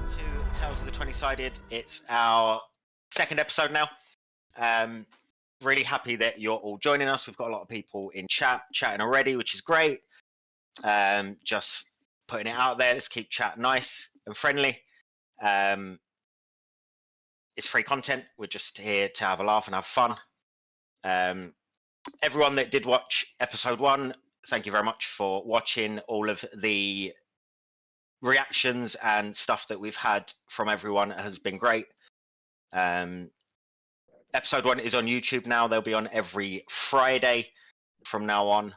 to Tales of the 20-Sided. It's our second episode now. Really happy that you're all joining us. We've got a lot of people in chatting already, which is great. Just putting it out there. Let's keep chat nice and friendly. It's free content. We're just here to have a laugh and have fun. Everyone that did watch episode 1, thank you very much for watching. All of the reactions and stuff that we've had from everyone has been great. Episode 1 is on YouTube now. They'll be on every Friday from now on.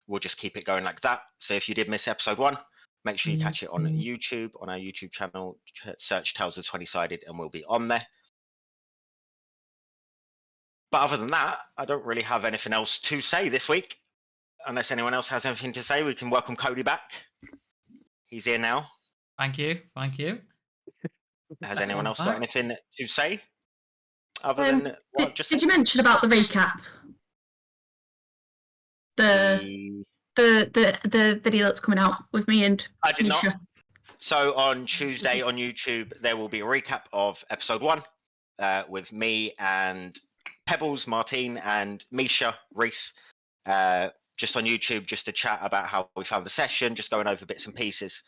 We'll just keep it going like that. So if you did miss episode 1, make sure you catch it on YouTube, on our YouTube channel. Search Tales of the 20-Sided and we'll be on there. But other than that, I don't really have anything else to say this week. Unless anyone else has anything to say, we can welcome Cody back. He's here now. Thank you. Has anyone else got anything to say? Other than what I've just said? Did you mention about the recap? The video that's coming out with me and I did Misha. not. So on Tuesday on YouTube, there will be a recap of episode 1 with me and Pebbles, Martine, and Misha, Reese. Just on YouTube, just to chat about how we found the session, just going over bits and pieces.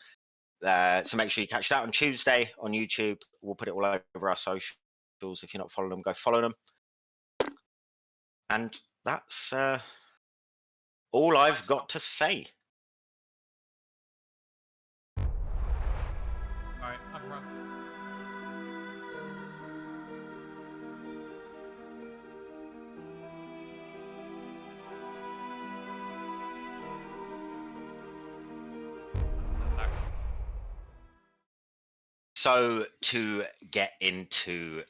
So make sure you catch that on Tuesday on YouTube. We'll put it all over our socials. If you're not following them, go follow them. And that's all I've got to say. Alright, I've run. So to get into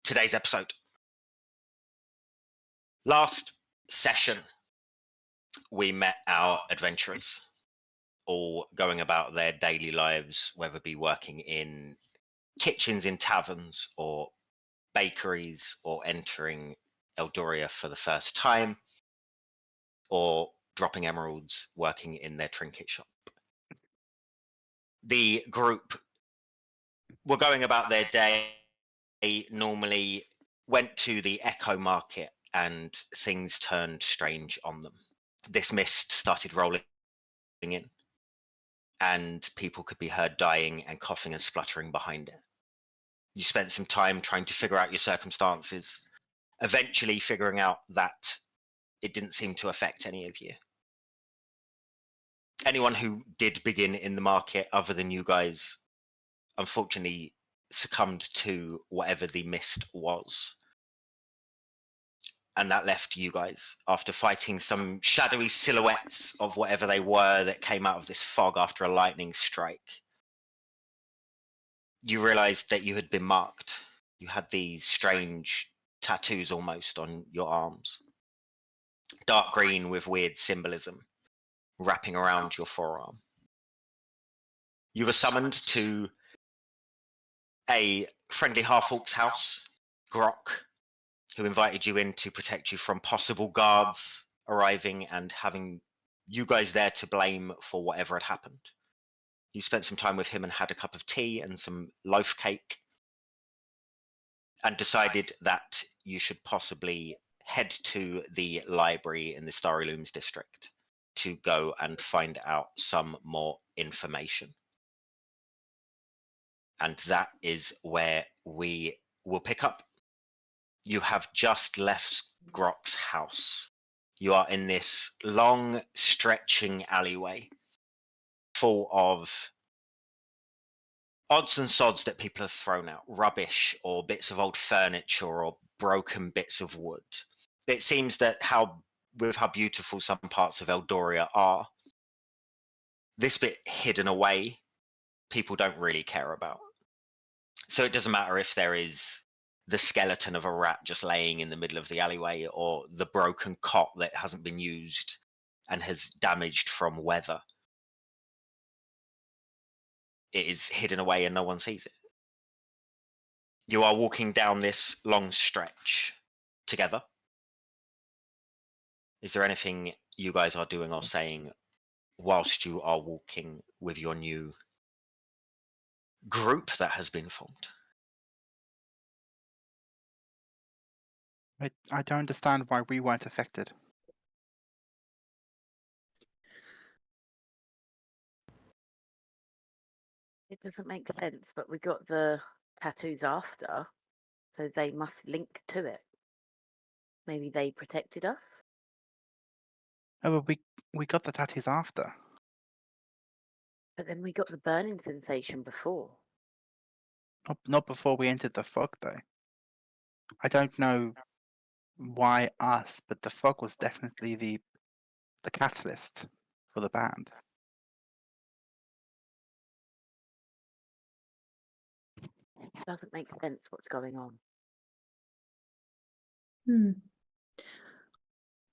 today's episode. Last session, we met our adventurers, all going about their daily lives, whether it be working in kitchens in taverns or bakeries, or entering Eldoria for the first time, or dropping emeralds, working in their trinket shop. The group were going about their day. They normally went to the Echo Market and things turned strange on them. This mist started rolling in and people could be heard dying and coughing and spluttering behind it. You spent some time trying to figure out your circumstances, eventually figuring out that it didn't seem to affect any of you. Anyone who did begin in the market other than you guys, unfortunately, succumbed to whatever the mist was. And that left you guys after fighting some shadowy silhouettes of whatever they were that came out of this fog after a lightning strike. You realized that you had been marked. You had these strange tattoos almost on your arms. Dark green with weird symbolism wrapping around your forearm. You were summoned to a friendly half-orc's house, Grok, who invited you in to protect you from possible guards arriving and having you guys there to blame for whatever had happened. You spent some time with him and had a cup of tea and some loaf cake and decided that you should possibly head to the library in the Starry Looms district to go and find out some more information. And that is where we will pick up. You have just left Grok's house. You are in this long, stretching alleyway full of odds and sods that people have thrown out, rubbish or bits of old furniture or broken bits of wood. It seems that with how beautiful some parts of Eldoria are, this bit hidden away, people don't really care about. So it doesn't matter if there is the skeleton of a rat just laying in the middle of the alleyway or the broken cot that hasn't been used and has damaged from weather. It is hidden away and no one sees it. You are walking down this long stretch together. Is there anything you guys are doing or saying whilst you are walking with your new group that has been formed. I don't understand why we weren't affected. It doesn't make sense, but we got the tattoos after, so they must link to it. Maybe they protected us. Oh, but we got the tattoos after. But then we got the burning sensation before. Not before we entered the fog, though. I don't know why us, but the fog was definitely the catalyst for the band. It doesn't make sense what's going on.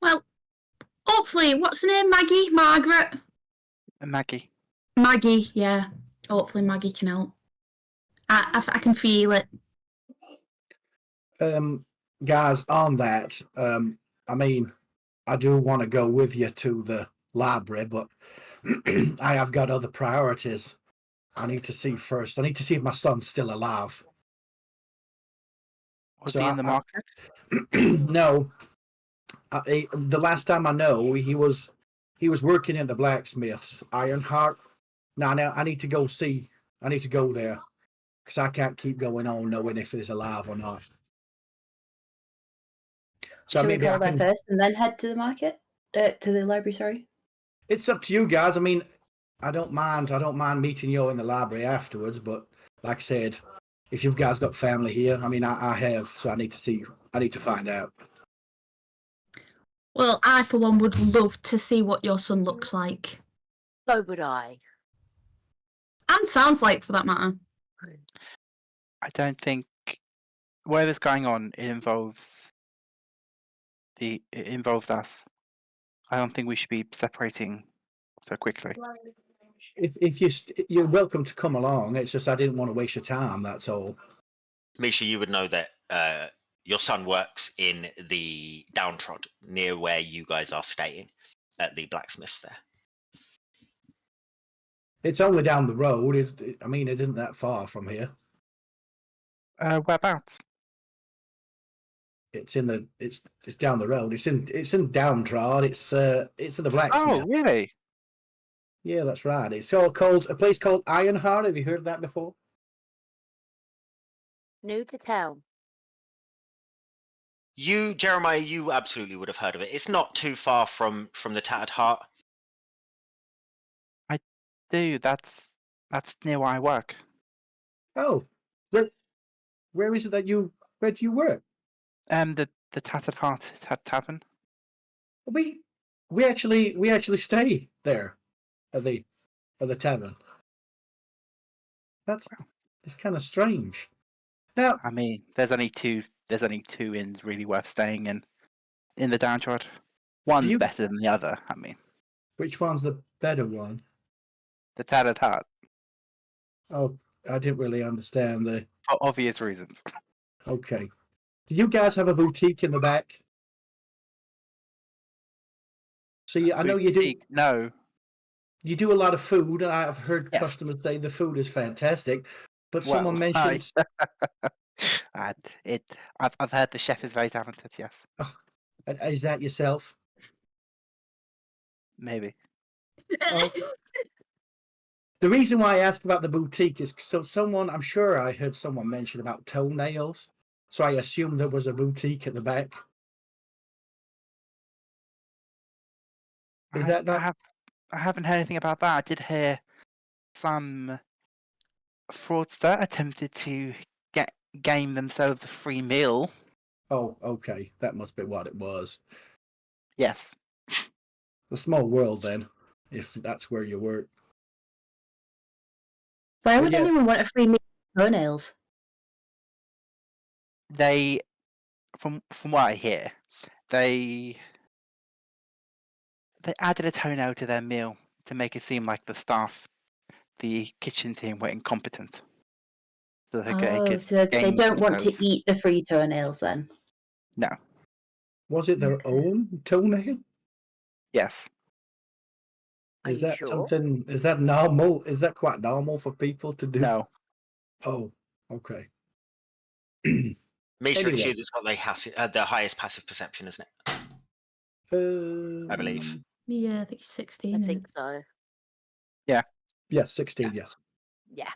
Well, hopefully, what's her name? Maggie? Margaret? Maggie. Maggie, yeah. Hopefully Maggie can help. I can feel it. Guys, on that, I mean, I do want to go with you to the library, but I have got other priorities. I need to see first. I need to see if my son's still alive. Was he in the market? No. The last time I know, he was working in the blacksmith's Ironheart. Now I need to go see. I need to go there because I can't keep going on knowing if he's alive or not. So Should we maybe go I there can. first and then head to the market? To the library, sorry. It's up to you guys. I mean, I don't mind meeting you in the library afterwards, but like I said, if you guys got family here, I mean, I have, so I need to find out. Well, I, for one, would love to see what your son looks like. So would I. And sounds like, for that matter. I don't think whatever's going on, it involves us. I don't think we should be separating so quickly. If you're welcome to come along. It's just I didn't want to waste your time. That's all. Misha, you would know that your son works in the Downtrod, near where you guys are staying, at the blacksmith there. It's only down the road. It isn't that far from here. Whereabouts? It's down the road. It's in Downtrod. It's in the blacksmith. Oh, really? Yeah, that's right. It's all called a place called Ironheart. Have you heard of that before? New to town. You, Jeremiah, you absolutely would have heard of it. It's not too far from the Tattered Heart. I do. That's near where I work. Oh, where is it that where do you work? The Tattered Heart Tavern. We actually stay there at the tavern. It's kind of strange. Now, I mean, there's only two inns really worth staying in the Downtrod. One's better than the other. I mean, which one's the better one? the Tattered Heart, Oh, I didn't really understand for obvious reasons. Okay. Do you guys have a boutique in the back? See, I know you do. No. You do a lot of food, and I've heard customers say the food is fantastic. But someone mentioned. I've heard the chef is very talented. Yes. Oh, is that yourself? Maybe. The reason why I asked about the boutique is I'm sure I heard someone mention about toenails, so I assumed there was a boutique at the back. Is that not? I haven't heard anything about that. I did hear some fraudster attempted to game themselves a free meal. Oh, okay. That must be what it was. Yes. A small world, then, if that's where you work. Why would anyone want a free meal of toenails? They, from what I hear, they added a toenail to their meal to make it seem like the staff, the kitchen team, were incompetent. So they don't want to eat the free toenails then? No. Was it their own toenail? Yes. Is that something? Is that normal? Is that quite normal for people to do? No. Oh, okay. Misha, it's Anyway. you that's got the highest passive perception, isn't it? I believe. Yeah, I think it's I 16. think so. Yes, 16, yes. Yeah.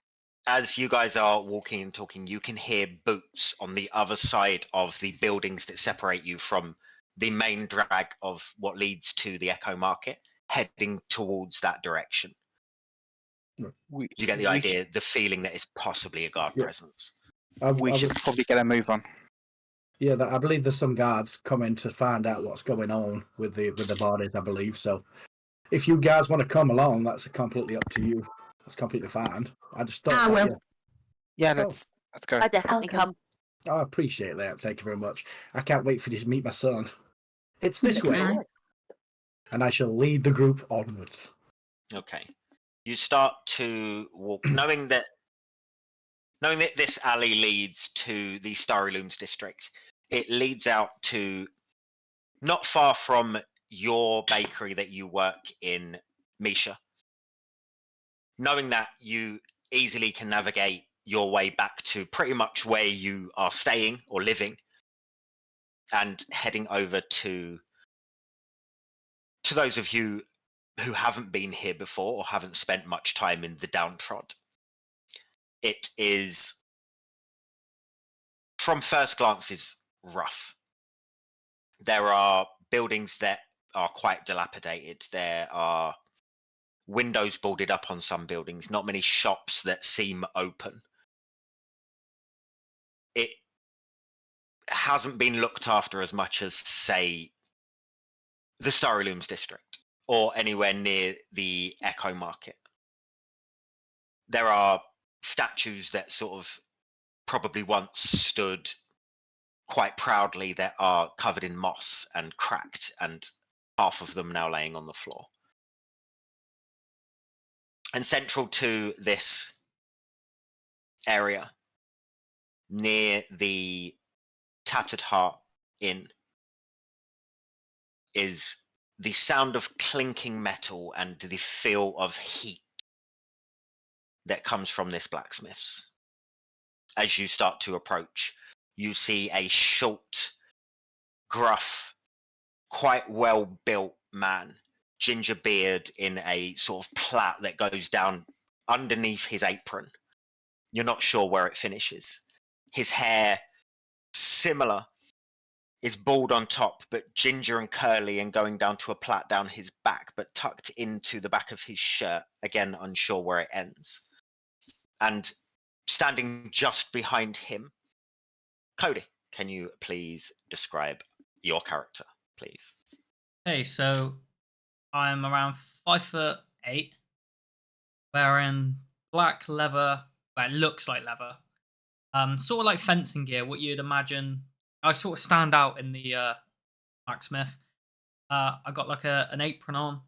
As you guys are walking and talking, you can hear boots on the other side of the buildings that separate you from the main drag of what leads to the Echo Market, heading towards that direction. We, You get the we idea, the feeling that it's possibly a guard Yeah. presence. we should probably get a move on. Yeah, I believe there's some guards coming to find out what's going on with the bodies, I believe. So if you guys want to come along, that's completely up to you. That's completely fine. I just thought I that, will. Yeah, Oh. let's go. I definitely I'll come. I appreciate that. Thank you very much. I can't wait for you to meet my son. It's this So can way, I. and I shall lead the group onwards. Okay. You start to walk, knowing that this alley leads to the Starry Looms district. It leads out to not far from your bakery that you work in, Misha. Knowing that, you easily can navigate your way back to pretty much where you are staying or living, and heading over to those of you who haven't been here before or haven't spent much time in the Downtrod. It is, from first glance, is rough. There are buildings that are quite dilapidated. There are windows boarded up on some buildings, not many shops that seem open. It hasn't been looked after as much as, say, the Starry Looms district or anywhere near the Echo Market. There are statues that sort of probably once stood quite proudly that are covered in moss and cracked, and half of them now laying on the floor. And central to this area, near the Tattered Heart Inn, is the sound of clinking metal and the feel of heat that comes from this blacksmith's. As you start to approach, you see a short, gruff, quite well-built man, ginger beard in a sort of plait that goes down underneath his apron. You're not sure where it finishes. His hair, similar, is bald on top, but ginger and curly and going down to a plait down his back, but tucked into the back of his shirt, again unsure where it ends. And standing just behind him, Cody, can you please describe your character, please? Okay, so I'm around 5'8", wearing black leather. Well, it looks like leather. Sort of like fencing gear. What you'd imagine. I sort of stand out in the blacksmith. I got like an apron on.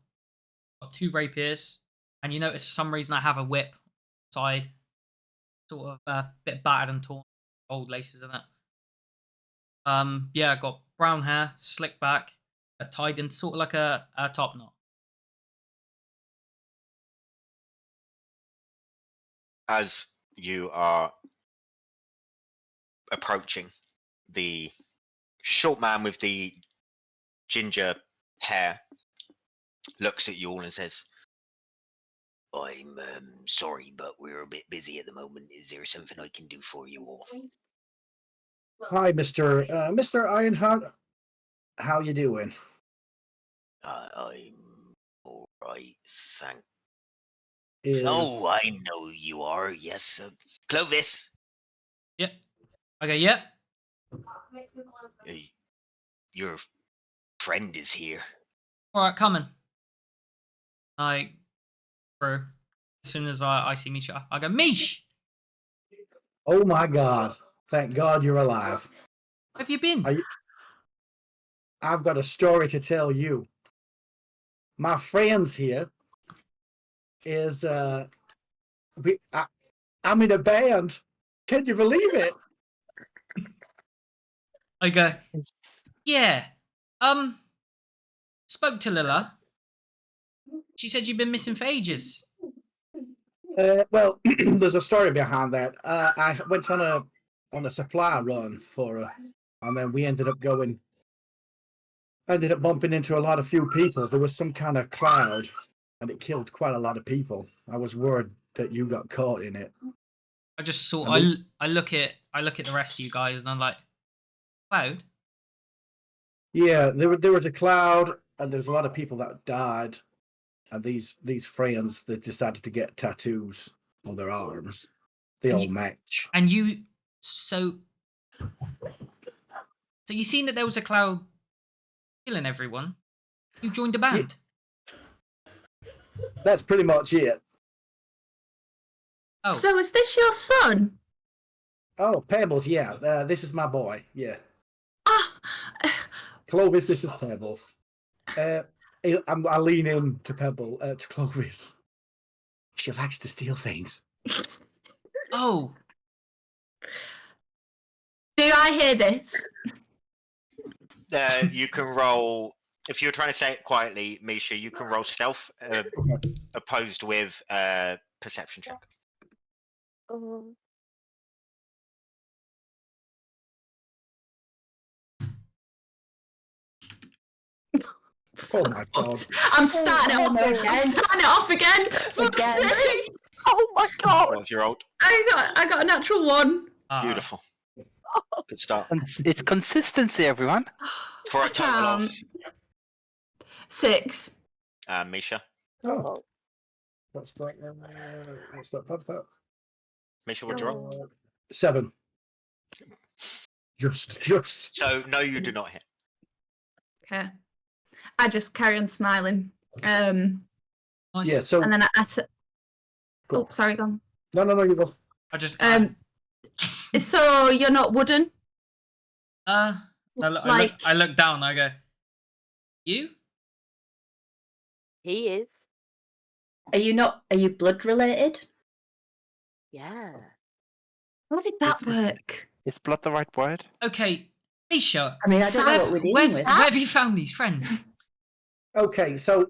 Got 2 rapiers, and you notice for some reason I have a whip side, sort of a bit battered and torn, old laces in it. Yeah, I got brown hair, slicked back, tied in sort of like a top knot. As you are approaching, the short man with the ginger hair looks at you all and says, I'm sorry, but we're a bit busy at the moment. Is there something I can do for you all? Hi, Mr. Ironheart. How you doing? I'm all right, thanks. Is Oh, I know who you are. Yes, Clovis. Yep. Okay, yep. Uh, your friend is here. Alright, coming. I through. As soon as I see Misha, I go, Mish! Oh my God! Thank God you're alive. Where have you been? I've got a story to tell you. My friends here is I'm in a band. Can you believe it? I go, yeah. Spoke to Lila. She said you've been missing for ages. Well, there's a story behind that. I went on a supply run and then we ended up bumping into a lot of few people. There was some kind of cloud, and it killed quite a lot of people. I was worried that you got caught in it. I just saw. And I look at the rest of you guys, and I'm like, Cloud. Yeah, there was a cloud, and there's a lot of people that died, and these friends that decided to get tattoos on their arms. They And all you- match. And you, so you seen that there was a cloud killing everyone. You joined a band. That's pretty much it. Oh, So is this your son? Oh, Pebbles, yeah. This is my boy. Yeah, Ah, Clovis. This is Pebbles. I lean in to to Clovis. She likes to steal things. oh, do I hear this? You can roll if you're trying to say it quietly, Misha. You can roll stealth opposed with perception check. Oh, Oh my god! I'm starting it off. no, I'm again. starting it off again. Fuck's Again. sake. oh my god! What's your roll? I got a natural 1. Beautiful. Good start. It's consistency, everyone. For a total of 6. Misha. Oh, what's that? What's that? Misha, what'd you roll? 7. Just. So no, you do not hit. Okay. I just carry on smiling. nice. Yeah. So. And then I said, Go oh, on. sorry, go on. No, you go. I just So you're not wooden? I look down. I go, you? He is. Are you blood related? Yeah. How did that work? Is blood the right word? Okay, Misha. I mean, I don't know what we're dealing with. Where have you found these friends? Okay, so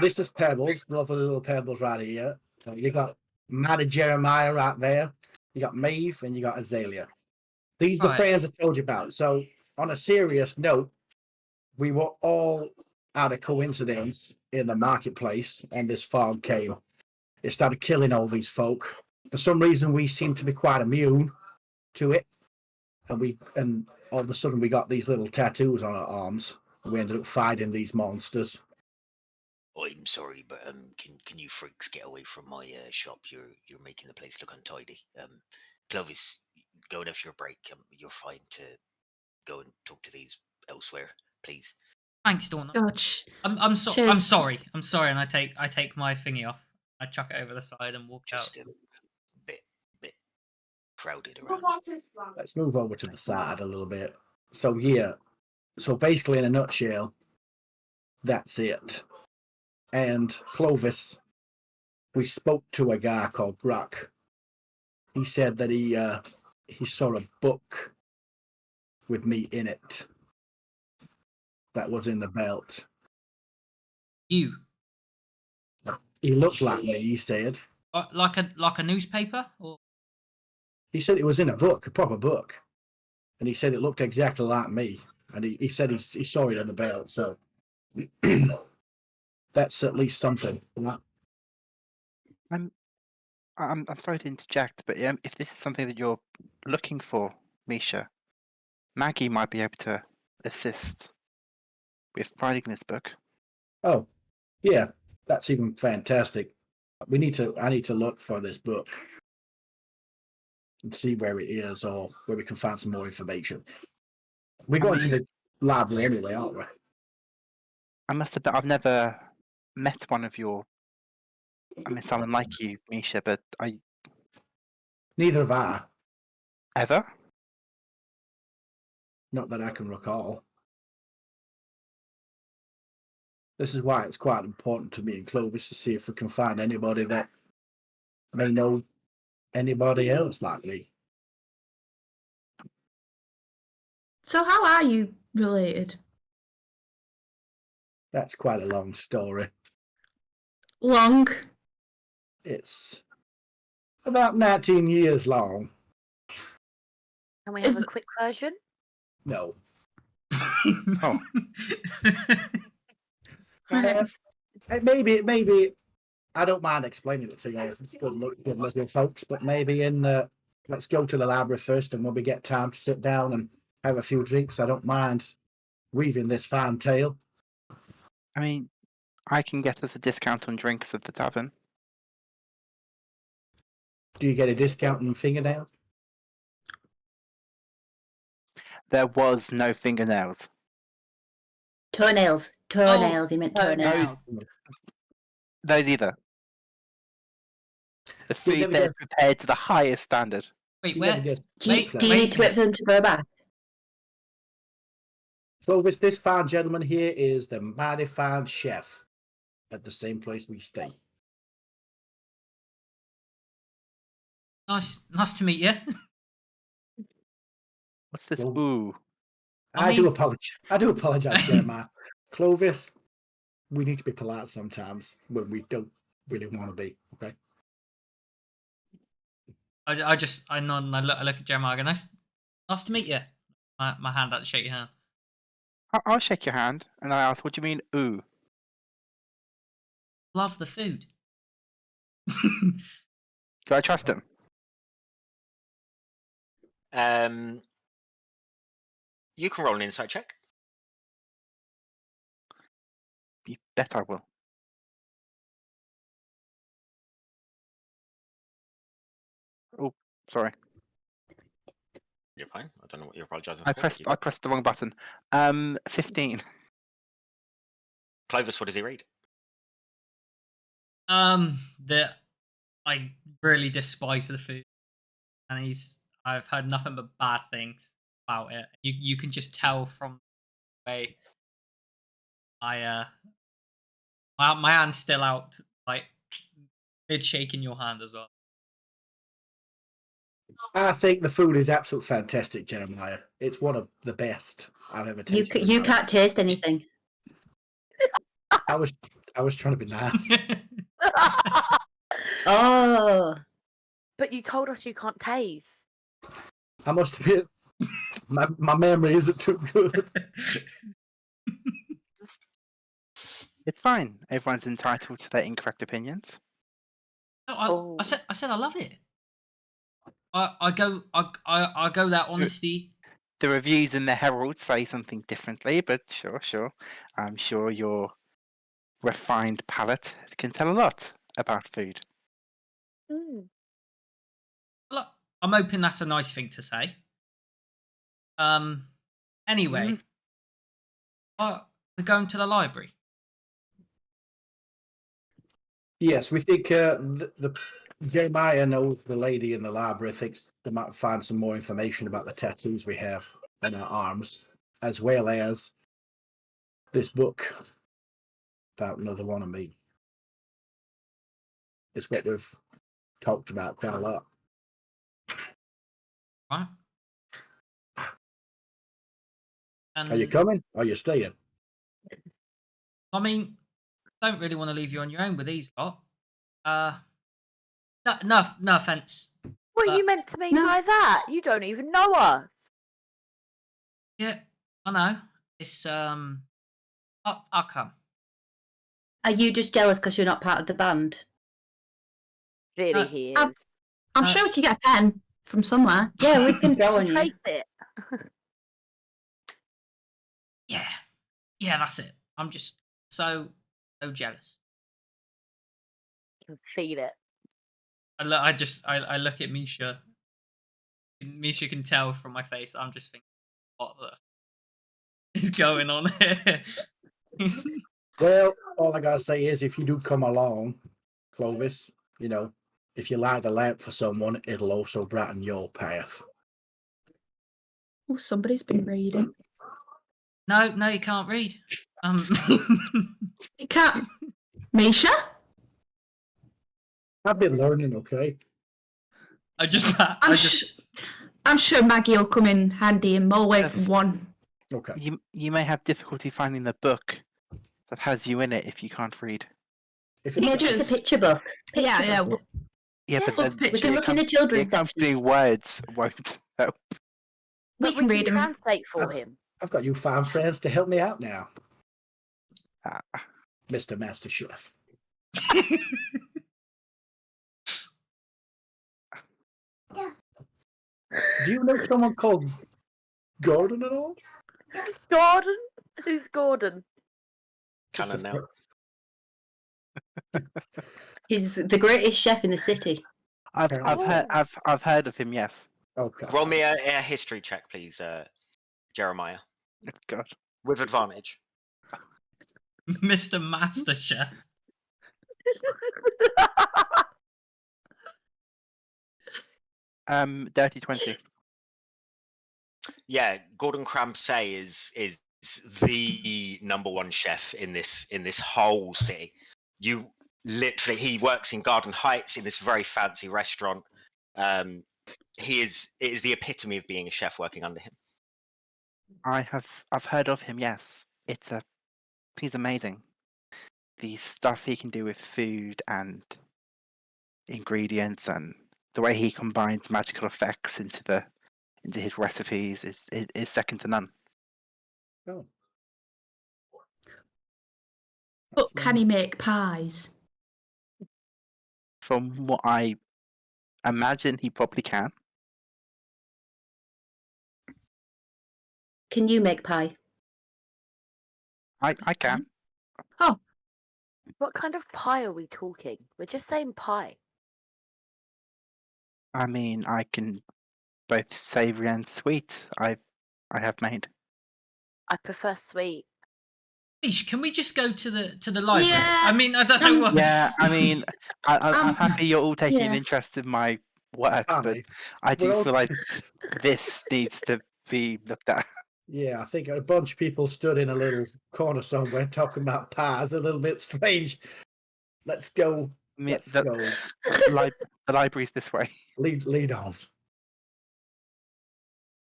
this is Pebbles, lovely little Pebbles right here. So you got Maddie Jeremiah right there. You got Maeve and you got Azalea. These are the Right. friends I told you about. So on a serious note, we were all out of coincidence in the marketplace, and this fog came. It started killing all these folk. For some reason, we seemed to be quite immune to it, and all of a sudden we got these little tattoos on our arms. We ended up fighting these monsters. I'm sorry, but can you freaks get away from my shop? You're making the place look untidy. Clovis, go and have your break. You're fine to go and talk to these elsewhere, please. Thanks, Dawn. Gosh. I'm Cheers. sorry, and I take my thingy off. I chuck it over the side and walk out. Just a bit crowded around. Let's move over to the side a little bit. So yeah, so basically in a nutshell, that's it. And Clovis, we spoke to a guy called Gruck. He said that he saw a book with me in it that was in the belt. You He looked like me, he said. like a newspaper, or He said it was in a book, a proper book. And he said it looked exactly like me. And he said he saw it in the belt, so that's at least something. I'm sorry to interject, but if this is something that you're looking for, Misha, Maggie might be able to assist with finding this book. Oh, yeah, that's even fantastic. I need to look for this book and see where it is, or where we can find some more information. We're going to the library anyway, aren't we? I must admit, I've never met one of your. I mean, someone like you, Misha, but Neither have I. ever. Not that I can recall. This is why it's quite important to me and Clovis to see if we can find anybody that may know anybody else like me. So how are you related? That's quite a long story. Long. It's About 19 years long. Can we have Is- a quick version? No. Oh. Maybe. I don't mind explaining it to you, good looking folks, but maybe let's go to the library first, and when we get time to sit down and have a few drinks, I don't mind weaving this fine tale. I mean, I can get us a discount on drinks at the tavern. Do you get a discount on fingernails? There was no fingernails. Toenails. Toenails. He meant toenails. Those either. The food never there is get- prepared to the highest standard. Wait, You where? never guess. Do you, Wait, do you need to wait for them to go back? So this fine gentleman here is the mighty fine chef at the same place we stay. Nice to meet you. What's this? Well, Ooh. I I do mean- apologize, Jeremiah. Clovis, we need to be polite sometimes when we don't really want to be. Okay. I nod and I look at Jeremiah. I go, nice to meet you. My hand out to shake your hand. I'll shake your hand, and I ask, what do you mean, ooh? Love the food. Do I trust him? You can roll an insight check. You bet I will. Oh, sorry. You're fine. I don't know what you're apologising I for. pressed the wrong button. 15. Clovis, what does he read? That I really despise the food, and I've heard nothing but bad things about it. You can just tell from the way my hand's still out, like mid shaking your hand as well. I think the food is absolutely fantastic, Jeremiah. It's one of the best I've ever tasted. You can't taste anything. I was trying to be nice. Oh. But you told us you can't taste. I must admit, my memory isn't too good. It's fine. Everyone's entitled to their incorrect opinions. No, I said I love it. I go that honesty. The reviews in the Herald say something differently, but sure. I'm sure your refined palate can tell a lot about food. Mm. Look, I'm hoping that's a nice thing to say. Anyway, we're going to the library. Yes, we think the Jeremiah knows the lady in the library, thinks they might find some more information about the tattoos we have on our arms, as well as this book about another one of me. It's what we've talked about quite a lot. Right. And Are you coming? Or are you staying? I mean, don't really want to leave you on your own with these lot. No offense. What are you meant to mean No. by that? You don't even know us. Yeah, I know. It's I'll come. Are you just jealous because you're not part of the band? Really, he is. I'm sure we could get a pen from somewhere. Yeah, we can draw on you. Trace it. Yeah, that's it. I'm just so jealous. You can feel it. I look at Misha. Misha can tell from my face. I'm just thinking, what the is going on here? Well, all I gotta say is, if you do come along, Clovis, if you light the lamp for someone, it'll also brighten your path. Oh, somebody's been reading. No, you can't read. You can't. Misha? I've been learning, okay? I'm sure Maggie will come in handy in more ways than Yes. one. Okay. You may have difficulty finding the book that has you in it if you can't read. If Yeah, it's just a picture book. Yeah, Picture book. Yeah, but Yeah. then We can look in the the children's section. accompanying words won't help. We But can read can 'em. translate for him. I've got you fine friends to help me out now, Ah, Mr. Master Chef. Do you know someone called Gordon at all? Gordon? Who's Gordon? Just a Canon now. He's the greatest chef in the city. I've heard of him. Yes. Okay. Roll me a history check, please, Jeremiah, God. with advantage. Mr. Master Chef. Dirty 20. Yeah, Gordon Ramsay is the number one chef in this whole city. You literally, he works in Garden Heights in this very fancy restaurant. It is the epitome of being a chef working under him. I've heard of him. Yes, he's amazing. The stuff he can do with food and ingredients, and the way he combines magical effects into his recipes is second to none. Oh. But That's can he make pies? From what I imagine, he probably can. Can you make pie? I can. Oh, What kind of pie are we talking? We're just saying pie. I mean, I can both savoury and sweet. I have made. I prefer sweet. Ish, can we just go to the library? Yeah, I mean, I don't know what. Yeah, I mean, I'm Um, happy you're all taking an yeah. interest in my work, but Aye. I do We're all- feel like this needs to be looked at. Yeah, I think a bunch of people stood in a little corner somewhere talking about pies. A little bit strange. Let's go. I mean, Let's go. the library's this way. Lead on.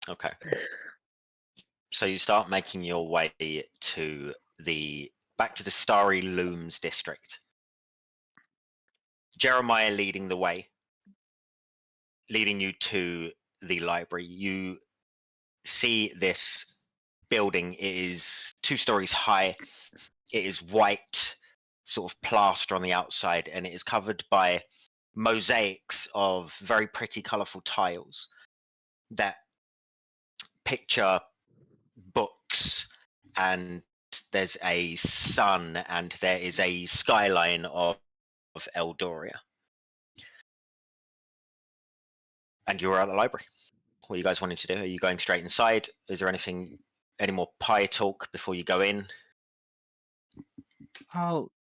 Okay. So you start making your way to back to the Starry Looms district. Jeremiah leading the way, leading you to the library. You see this building. It is 2 stories high. It is white, sort of plaster on the outside, and it is covered by mosaics of very pretty, colourful tiles that picture books, and there's a sun, and there is a skyline of Eldoria. And you're at the library. What are you guys wanting to do? Are you going straight inside? Is there any more pie talk before you go in? I'll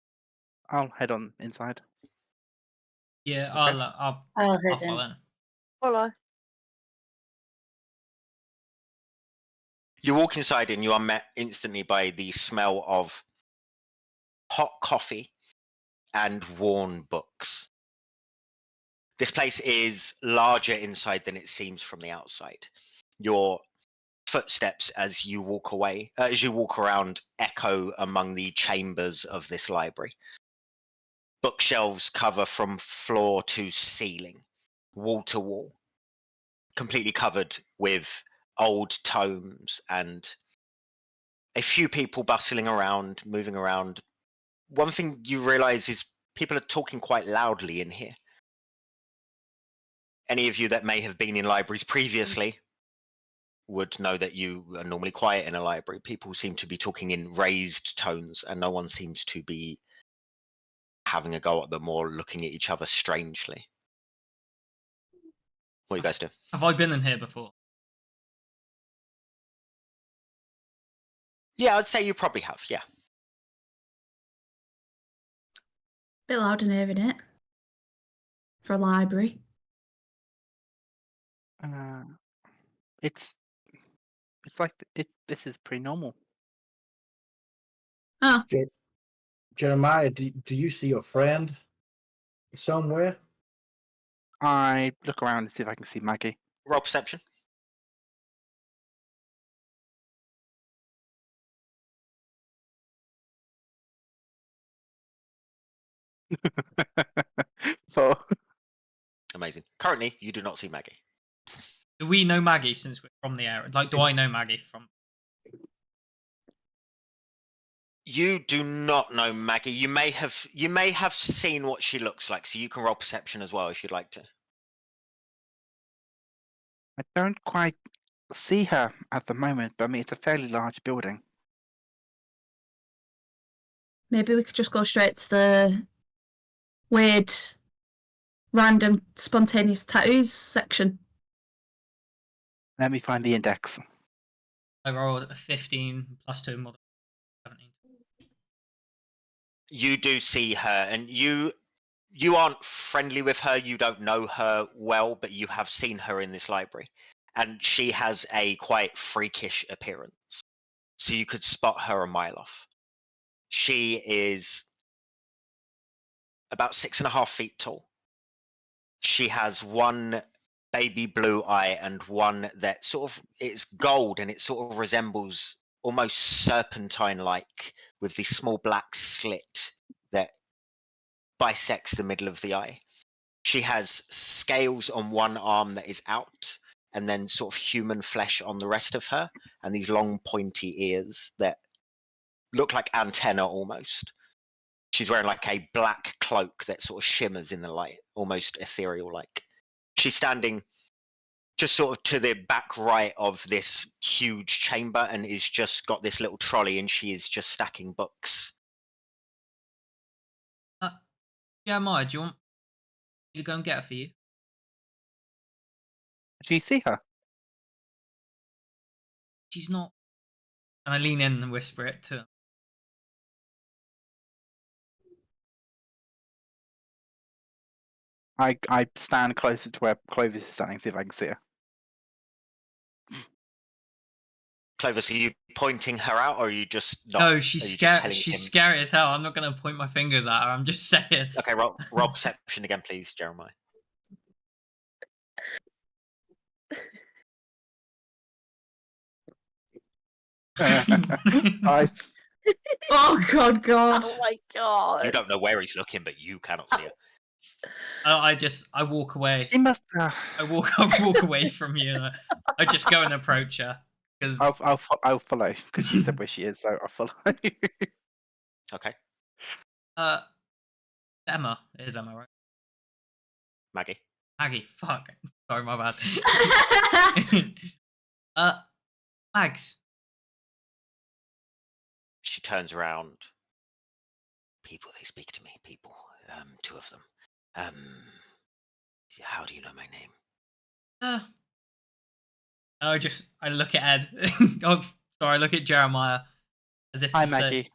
head on inside. Yeah, Okay. I'll I'll head follow in. in. Follow. You walk inside and you are met instantly by the smell of hot coffee and worn books. This place is larger inside than it seems from the outside. Your footsteps as you walk around, echo among the chambers of this library. Bookshelves cover from floor to ceiling, wall to wall, completely covered with old tomes and a few people bustling around, moving around. One thing you realize is people are talking quite loudly in here. Any of you that may have been in libraries previously would know that you are normally quiet in a library. People seem to be talking in raised tones, and no one seems to be having a go at them or looking at each other strangely. What do you guys do? Have I been in here before? Yeah, I'd say you probably have, yeah. bit loud in here, innit? For a library. It's like this is pretty normal. Oh, Jeremiah, do you see your friend somewhere? I look around and see if I can see Maggie. Roll perception. So Amazing. Currently, you do not see Maggie. Do we know Maggie since we're from the area? Like, do I know Maggie from? You do not know Maggie. You may have seen what she looks like, so you can roll perception as well if you'd like to. I don't quite see her at the moment, but I mean, it's a fairly large building. Maybe we could just go straight to the weird, random, spontaneous tattoos section. Let me find the index. I rolled a 15 plus 2 more than 17. You do see her, and you aren't friendly with her. You don't know her well, but you have seen her in this library, and she has a quite freakish appearance. So you could spot her a mile off. She is about 6.5 feet tall. She has one baby blue eye and one that sort of, it's gold and it sort of resembles almost serpentine-like with the small black slit that bisects the middle of the eye. She has scales on one arm that is out, and then sort of human flesh on the rest of her, and these long pointy ears that look like antenna almost. She's wearing like a black cloak that sort of shimmers in the light, almost ethereal-like. She's standing just sort of to the back right of this huge chamber and is just got this little trolley, and she is just stacking books. Jeremiah, do you want me to go and get her for you? Do you see her? She's not. And I lean in and whisper it to him. I stand closer to where Clovis is standing, see if I can see her. Clovis, are you pointing her out, or are you just not? No, Are you she's just scary. telling She's him? scary as hell. I'm not going to point my fingers at her. I'm just saying. Okay, roll perception again, please, Jeremiah. Oh God. Oh my god. You don't know where he's looking, but you cannot see her. I walk away. She must. I walk away from you. I just go and approach her because I'll follow because you said where she is, so I'll follow. Okay, Emma, it is Emma, right? Maggie. Maggie, fuck. Sorry, my bad. Mags. She turns around. People, they speak to me. People, 2 of them. How do you know my name? I look at Ed. Oh, sorry, I look at Jeremiah as if Hi, to say, Maggie.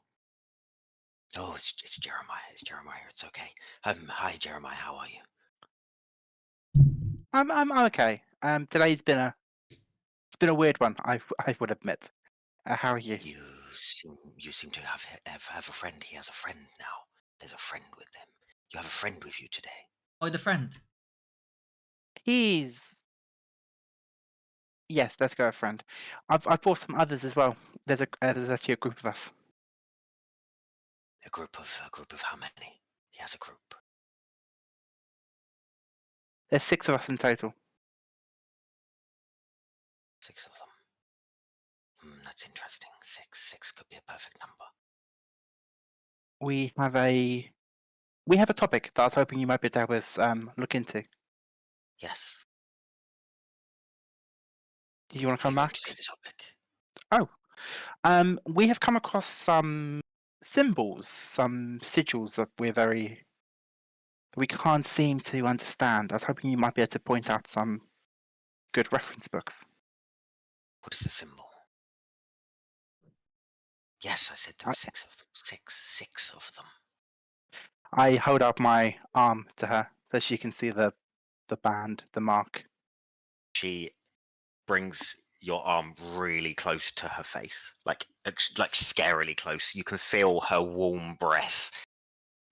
Oh, it's Jeremiah. It's Jeremiah. It's okay. Hi, Jeremiah. How are you? I'm okay. Today's been a a weird one. I would admit. How are you? You seem to have a friend. He has a friend now. There's a friend with him. You have a friend with you today. "Oh, the friend." Yes, let's go, friend. I've brought some others as well. There's actually a group of us. A group of how many? He has a group. There's 6 of us in total. 6 of them. That's interesting. Six could be a perfect number. We have a topic that I was hoping you might be able to look into. Yes. Do you want to come You're going back? to say the topic. Oh, we have come across some symbols, some sigils that we can't seem to understand. I was hoping you might be able to point out some good reference books. What is the symbol? Yes, I said there were 6 of them. Six of them. I hold up my arm to her so she can see the band, the mark. She brings your arm really close to her face, like scarily close. You can feel her warm breath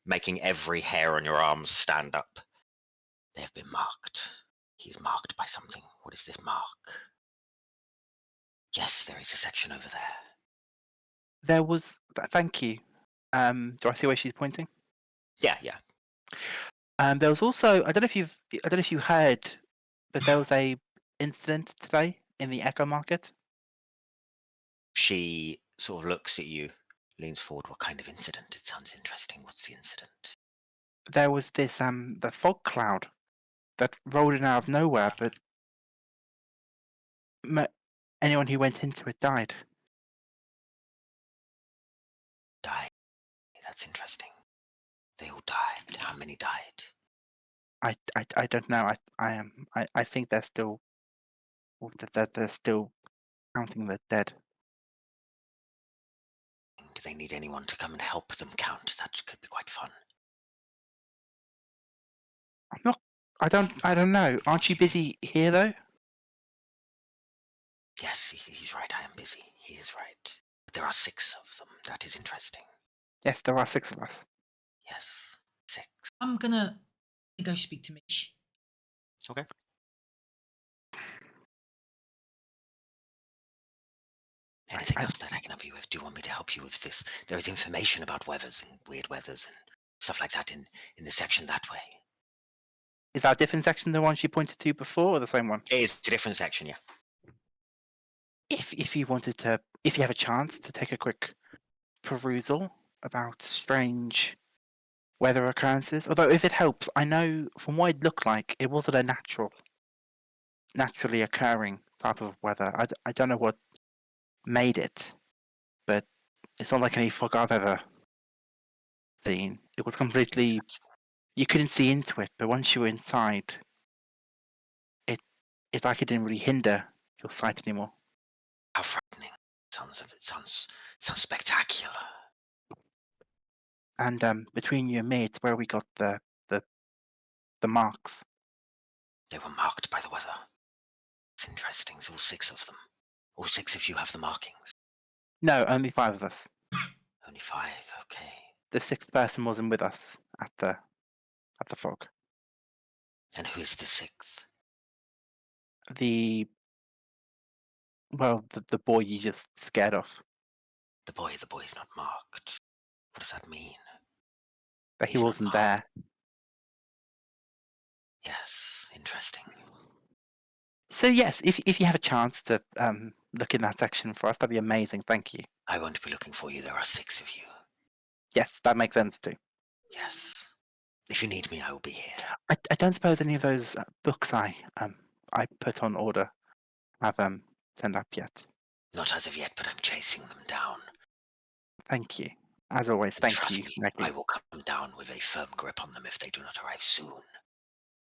making every hair on your arm stand up. They have been marked. He's marked by something. What is this mark? Yes, there is a section over there. There was. Thank you. Do I see where she's pointing? Yeah. There was also I don't know if you heard, but there was a incident today in the Echo Market. She sort of looks at you, leans forward. What kind of incident? It sounds interesting. What's the incident? There was this the fog cloud that rolled in out of nowhere, but anyone who went into it died. Died. That's interesting. They all died. How many died? I don't know. I think they're still they're still counting the dead. Do they need anyone to come and help them count? That could be quite fun. I'm not. I don't know. Aren't you busy here though? Yes, he's right. I am busy. He is right. But there are 6 of them. That is interesting. Yes, there are 6 of us. Yes, 6. I'm gonna go speak to Mish. Okay. Anything else that I can help you with? Do you want me to help you with this? There is information about weathers and weird weathers and stuff like that in the section that way. Is that a different section than the one she pointed to before, or the same one? It is a different section, yeah. If you wanted to, if you have a chance to take a quick perusal about strange weather occurrences, although if it helps, I know from what it looked like, it wasn't a naturally occurring type of weather. I don't know what made it, but it's not like any fog I've ever seen. It was completely, you couldn't see into it, but once you were inside, it's like it didn't really hinder your sight anymore. How frightening! Sounds spectacular. And between you and me, it's where we got the marks. They were marked by the weather. It's interesting. It's all 6 of them. All 6 of you have the markings. No, only 5 of us. Only 5. Okay. The 6th person wasn't with us at the fog. And who is the 6th? The boy you just scared off. The boy is not marked. What does that mean? That he He's not wasn't marked. there. Yes, interesting. So yes, if you have a chance to look in that section for us, that'd be amazing. Thank you. I won't be looking for you. There are 6 of you. Yes, that makes sense too. Yes. If you need me, I will be here. I don't suppose any of those books I put on order have turned up yet. Not as of yet, but I'm chasing them down. Thank you. As always, thank Trust you, me, Maggie. I will come down with a firm grip on them if they do not arrive soon.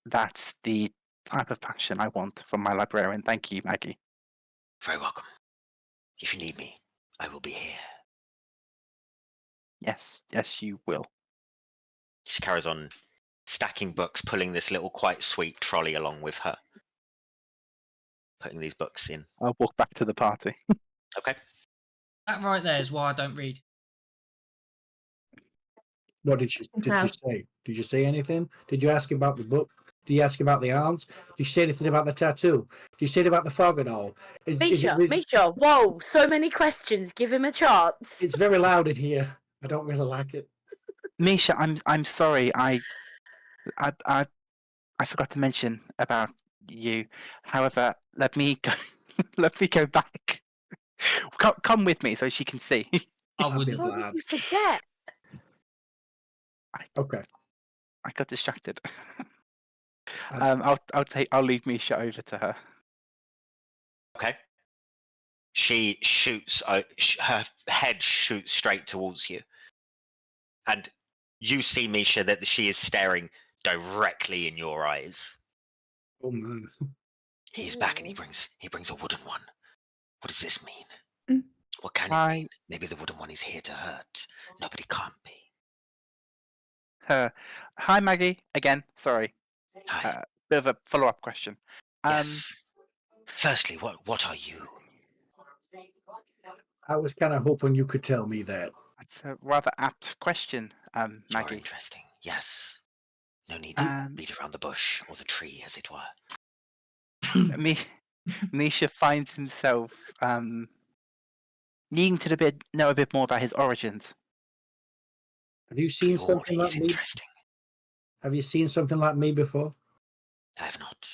That's the type of passion I want from my librarian. Thank you, Maggie. Very welcome. If you need me, I will be here. Yes, you will. She carries on stacking books, pulling this little quite sweet trolley along with her. Putting these books in. I'll walk back to the party. Okay. That right there is why I don't read. What did you say? Did you say anything? Did you ask about the book? Did you ask about the arms? Did you say anything about the tattoo? Did you say anything about the fog at all? Misha, whoa, so many questions. Give him a chance. It's very loud in here. I don't really like it. Misha, I'm sorry. I forgot to mention about you. However, let me go. Let me go back. Come with me so she can see. I I'd be wouldn't. What glad. did you forget? Okay. I got distracted. I- I'll leave Misha over to her. Okay. She shoots. Her head shoots straight towards you, and you see, Misha, that she is staring directly in your eyes. Oh man. He's back, and he brings a wooden one. What does this mean? Mm. What can it mean? Maybe the wooden one is here to hurt. Nobody can't be. Hi, Maggie. Again, sorry. Hi. Bit of a follow-up question. Yes. Firstly, what are you? I was kind of hoping you could tell me that. That's a rather apt question, You are Maggie. interesting. Yes. No need to beat around the bush or the tree, as it were. Misha finds himself needing to know a bit more about his origins. Have you seen something He's like me? interesting. Have you seen something like me before? I have not.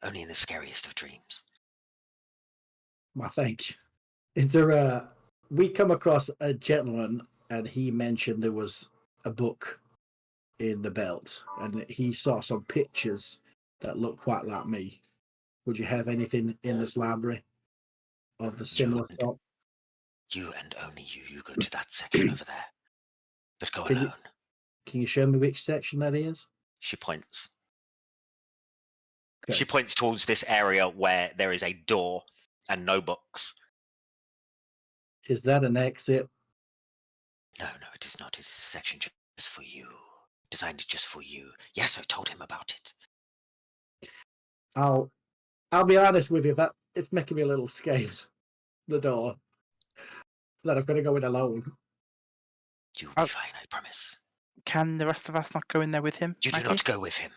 Only in the scariest of dreams. I think. Is there a? We come across a gentleman, and he mentioned there was a book in the belt, and he saw some pictures that look quite like me. Would you have anything in this library of the similar sort? You and only you go to that section over there. But go Can alone. Can you show me which section that is? She points. Okay. She points towards this area where there is a door and no books. Is that an exit? No, it is not. It's a section just for you. Designed just for you. Yes, I've told him about it. I'll be honest with you, that it's making me a little scared. The door. That I'm gonna go in alone. You'll be fine, I promise. Can the rest of us not go in there with him? You do Maggie? not go with him.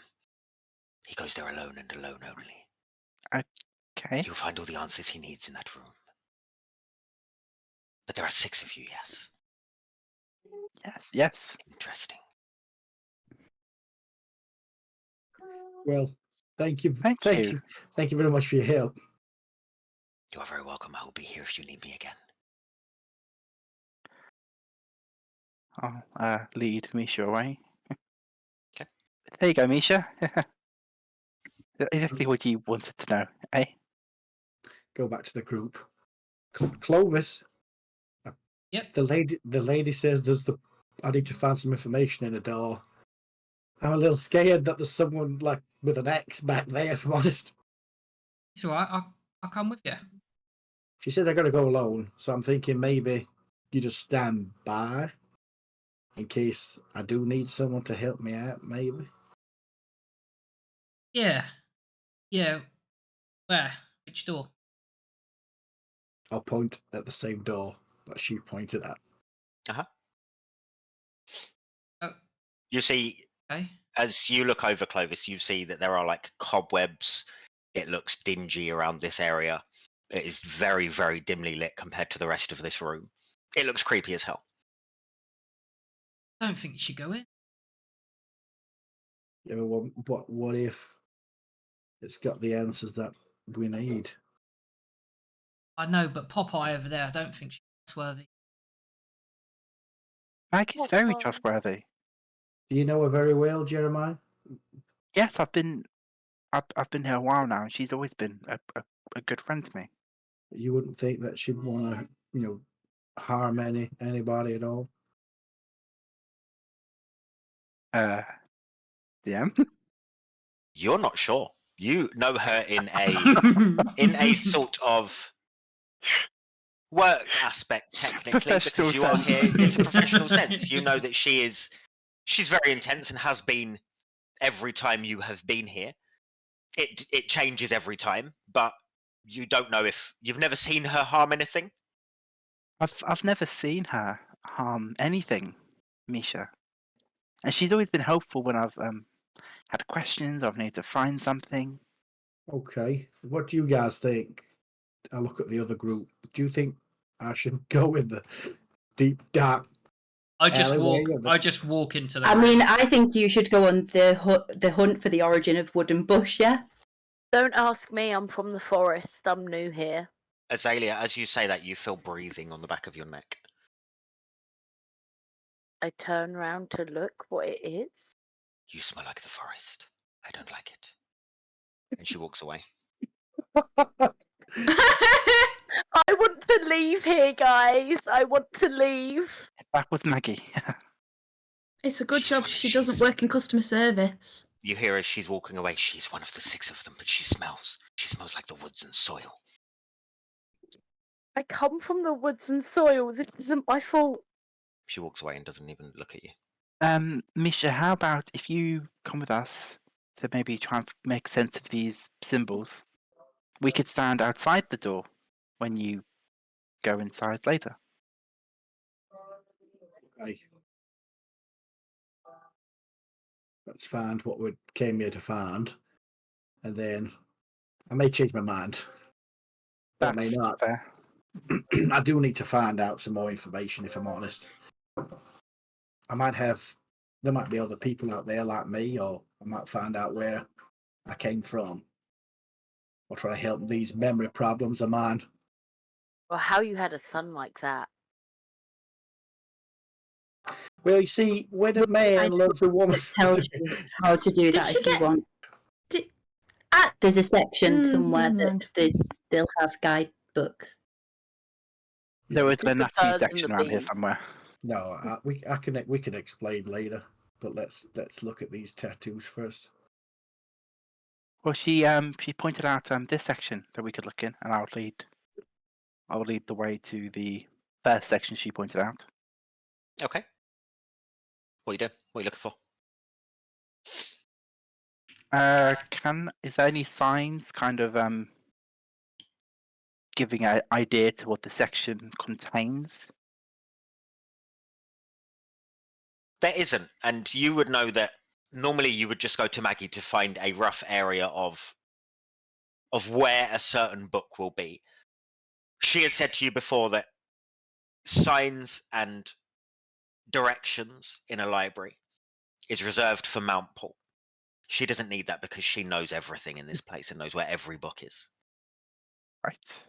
He goes there alone and alone only. Okay. You'll find all the answers he needs in that room. But there are 6 of you, yes. Yes. Interesting. Well, thank you. Thank you. Thank you very much for your help. You are very welcome. I will be here if you need me again. I'll lead Misha away. Okay. There you go, Misha. Exactly what you wanted to know, eh? Go back to the group. Clovis. Yep. The lady says I need to find some information in the door. I'm a little scared that there's someone like with an X back there, if I'm honest. It's all right. I'll come with you. She says I gotta go alone, so I'm thinking maybe you just stand by in case I do need someone to help me out, maybe. Yeah. Where? Which door? I'll point at the same door that she pointed at. Oh, You see, okay. as you look over, Clovis, you see that there are like cobwebs. It looks dingy around this area. It is very, very dimly lit compared to the rest of this room. It looks creepy as hell. I don't think you should go in. Yeah, well, what if it's got the answers that we need? I know, but Popeye over there, I don't think she's trustworthy. Maggie's very trustworthy. Do you know her very well, Jeremiah? Yes, I've been here a while now, and she's always been a good friend to me. You wouldn't think that she'd want to, harm anybody at all? Yeah. You're not sure. You know her in a sort of work aspect, technically, Professional because you are sense. here. It's a professional sense. You know that she's very intense and has been every time you have been here. It changes every time, but you don't know if you've never seen her harm anything. I've never seen her harm anything, Misha, and she's always been helpful when I've had questions. I've needed to find something. Okay. What do you guys think? I look at the other group. Do you think I should go in the deep, dark I just alleyway walk. of the- I just walk into the. I room. mean, I think you should go on the hunt for the origin of wood and bush, yeah? Don't ask me, I'm from the forest. I'm new here. Azalea, as you say that, you feel breathing on the back of your neck. I turn round to look what it is. You smell like the forest. I don't like it. And she walks away. I want to leave here, guys. I want to leave. Back with Maggie. It's a good She's job one- she she's- doesn't work in customer service. You hear as she's walking away, she's one of the 6 of them, but she smells. She smells like the woods and soil. I come from the woods and soil. This isn't my fault. She walks away and doesn't even look at you. Misha, how about if you come with us to maybe try and make sense of these symbols? We could stand outside the door when you go inside later. Okay. Let's find what we came here to find. And then I may change my mind. But I may That's not. fair. I do need to find out some more information, if I'm honest. I might have there might be other people out there like me, or I might find out where I came from. Or try to help these memory problems of mine. Or how you had a son like that. Well, you see, when a I man loves a woman, It tells you how to do Did that she if you get- want. Did, There's a section somewhere never that mind. they'll have guidebooks. There was Just a the nutty birds and section the around here bees. somewhere. no, we can explain later. But let's look at these tattoos first. Well, she pointed out this section that we could look in, and I'll lead the way to the first section she pointed out. Okay. What you doing? What are you looking for? Is there any signs kind of giving an idea to what the section contains? There isn't, and you would know that normally you would just go to Maggie to find a rough area of where a certain book will be. She has said to you before that signs and directions in a library is reserved for Mount Paul. She doesn't need that because she knows everything in this place and knows where every book is. Right.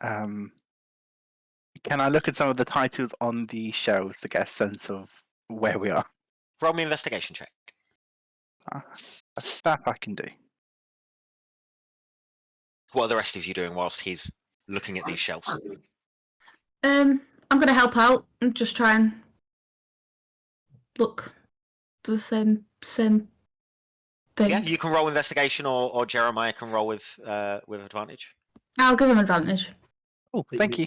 Can I look at some of the titles on the shelves to get a sense of where we are? Roll me investigation check. That I can do. What are the rest of you doing whilst he's looking at these shelves? I'm going to help out and just try and look for the same thing. Yeah, you can roll investigation, or Jeremiah can roll with advantage. I'll give him advantage. Oh, thank you.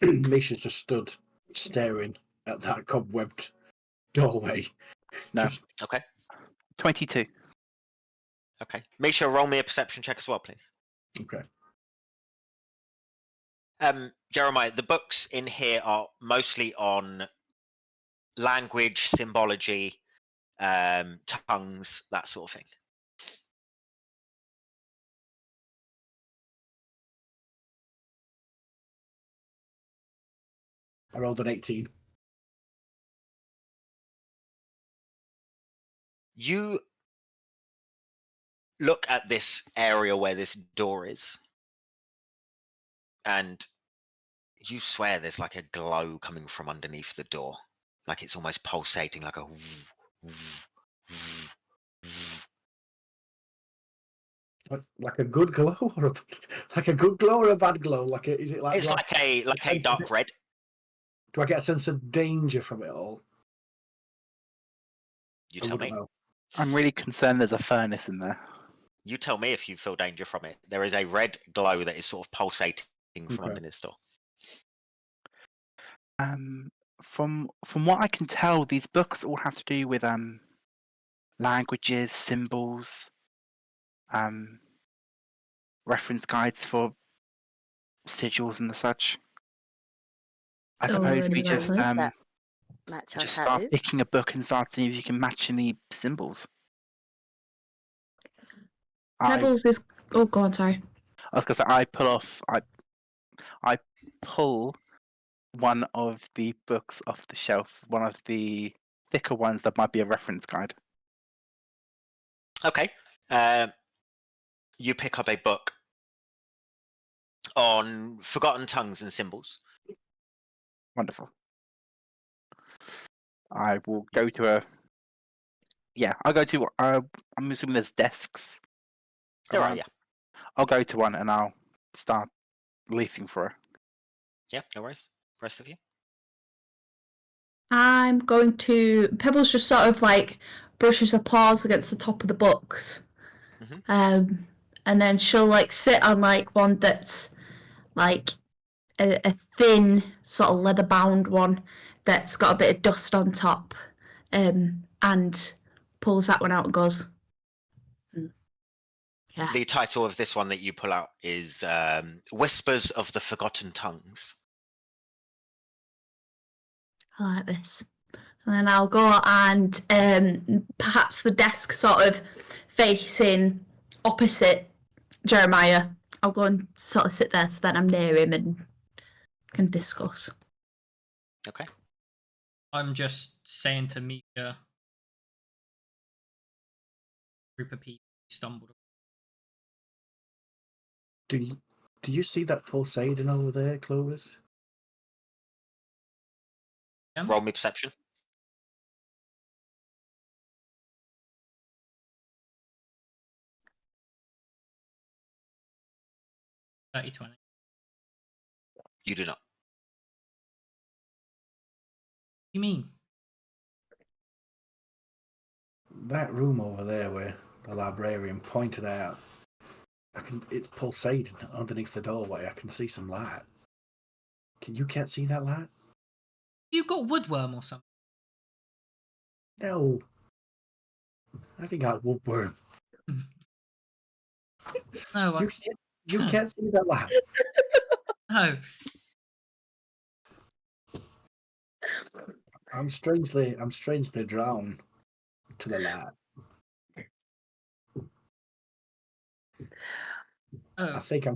Misha's just stood staring at that cobwebbed doorway. No. Just, Okay. 22. Okay. Misha, roll me a perception check as well, please. okay. Jeremiah, the books in here are mostly on language, symbology, tongues, that sort of thing. I rolled an 18. You look at this area where this door is, and you swear there's like a glow coming from underneath the door, like it's almost pulsating, like a Like a good glow, or like a good glow or a bad glow? Is it like? it's like a dark red. Do I get a sense of danger from it all? You I tell wouldn't me. know. I'm really concerned there's a furnace in there. You tell me if you feel danger from it. There is a red glow that is sort of pulsating from Okay. underneath the door. From what I can tell, these books all have to do with languages, symbols, reference guides for sigils and the such. I Oh, suppose really we well just then. That match our just start tattoo. picking a book and start seeing if you can match any symbols. Pebbles is. Oh, go on, sorry. I was gonna say I pull one of the books off the shelf, one of the thicker ones that might be a reference guide. Okay. You pick up a book on forgotten tongues and symbols. Wonderful. I will go to a. Yeah, I'll go to. I'm assuming there's desks. There are, around. yeah. I'll go to one and I'll start leafing for it. Yeah, no worries. Rest of you? I'm going to. Pebbles just sort of like brushes her paws against the top of the books. And then she'll like sit on like one that's like a thin sort of leather bound one that's got a bit of dust on top, and pulls that one out and goes, yeah, The title of this one that you pull out is Whispers of the Forgotten Tongues. I like this. And then I'll go and perhaps the desk sort of facing opposite Jeremiah. I'll go and sort of sit there so that I'm near him and can discuss. Okay. I'm just saying to Misha, group of people stumbled. Do you see that pulsating over there, Clovis? Roll me perception. Thirty 20. You do not. What do you mean? That room over there where the librarian pointed out, it's pulsating underneath the doorway. I can see some light. You can't see that light? You got woodworm or something? No. I think I woodworm. No, You can't see that light. no. I'm strangely drawn to the light. Oh, I think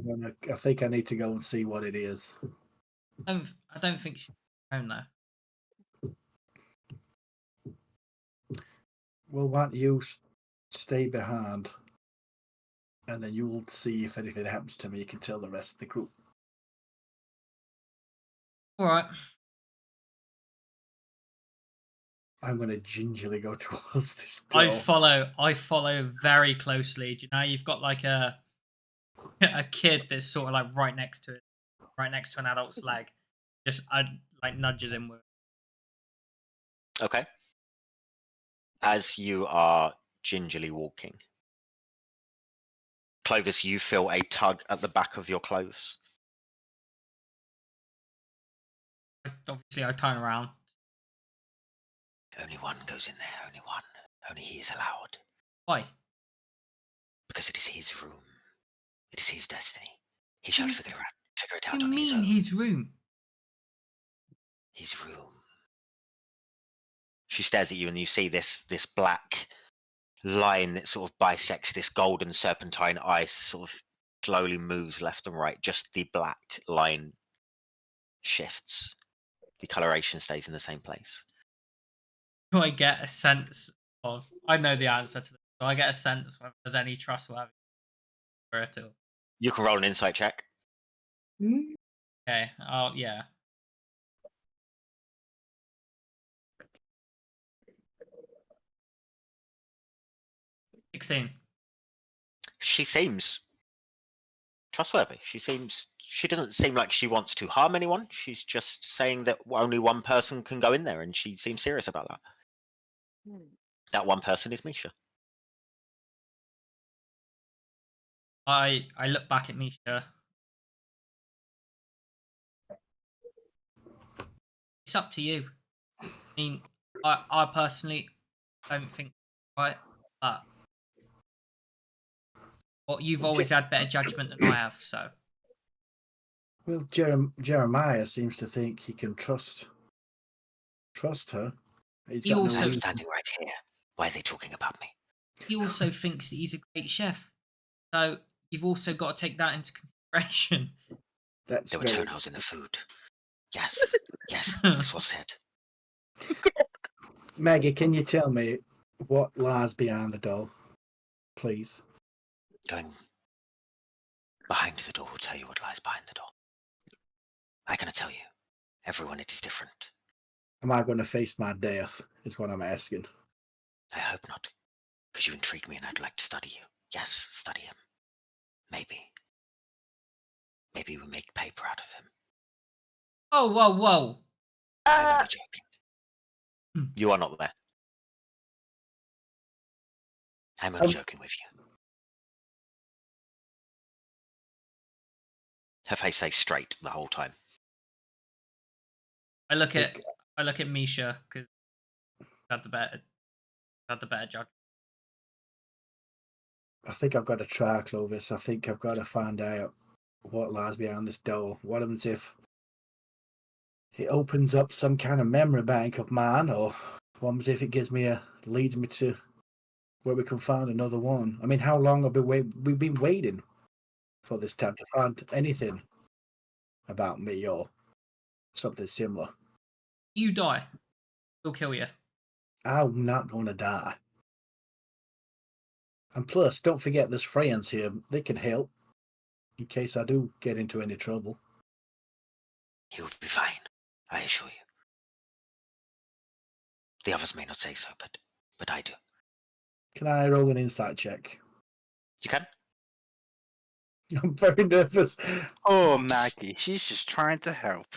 I need to go and see what it is. I don't think she's home though. Well, why don't you stay behind, and then you'll see if anything happens to me. You can tell the rest of the group. All right. I'm going to gingerly go towards this door. I follow very closely. Do you know you've got like a kid that's sort of like right next to an adult's leg. Just like nudges him with. Okay. As you are gingerly walking, Clovis, you feel a tug at the back of your clothes. Obviously, I turn around. Only one goes in there. Only one. Only he is allowed. Why? Because it is his room. It is his destiny. He shall figure it out You on his mean own. his room? His room. She stares at you, and you see this black line that sort of bisects this golden serpentine ice, sort of slowly moves left and right. Just the black line shifts. The coloration stays in the same place. Do I get a sense of? I know the answer to this. Do I get a sense whether there's any trustworthy at all? You can roll an insight check. Okay. Oh yeah. $16. She seems trustworthy. She doesn't seem like she wants to harm anyone. She's just saying that only one person can go in there, and she seems serious about that. That one person is Misha. I look back at Misha. It's up to you. I mean, I personally don't think right, but you've always had better judgment than I have. So Well, Jeremiah seems to think he can trust her. He's got He no also- I'm reason. standing right here. Why are they talking about me? he also thinks that he's a great chef. So you've also got to take that into consideration. That's There were very... toenails in the food. Yes, yes, this was said. Maggie, can you tell me what lies behind the door, please? Going behind the door will tell you what lies behind the door. I cannot tell you. Everyone, it is different. Am I going to face my death, is what I'm asking. I hope not, because you intrigue me and I'd like to study you. Yes, study him. Maybe we make paper out of him. Oh, whoa. I'm only joking. You are not there. I'm only joking with you. Her face stays straight the whole time. I look at Misha because had the better judgment. I think I've got to try, Clovis. I think I've got to find out what lies behind this door. What happens if it opens up some kind of memory bank of mine, or what happens if it leads me to where we can find another one? I mean, how long have we've been waiting for this time to find anything about me or something similar? You die. He'll kill you. I'm not going to die. And plus, don't forget there's friends here. They can help in case I do get into any trouble. He will be fine, I assure you. The others may not say so, but I do. Can I roll an insight check? You can? I'm very nervous. Oh, Maggie, she's just trying to help.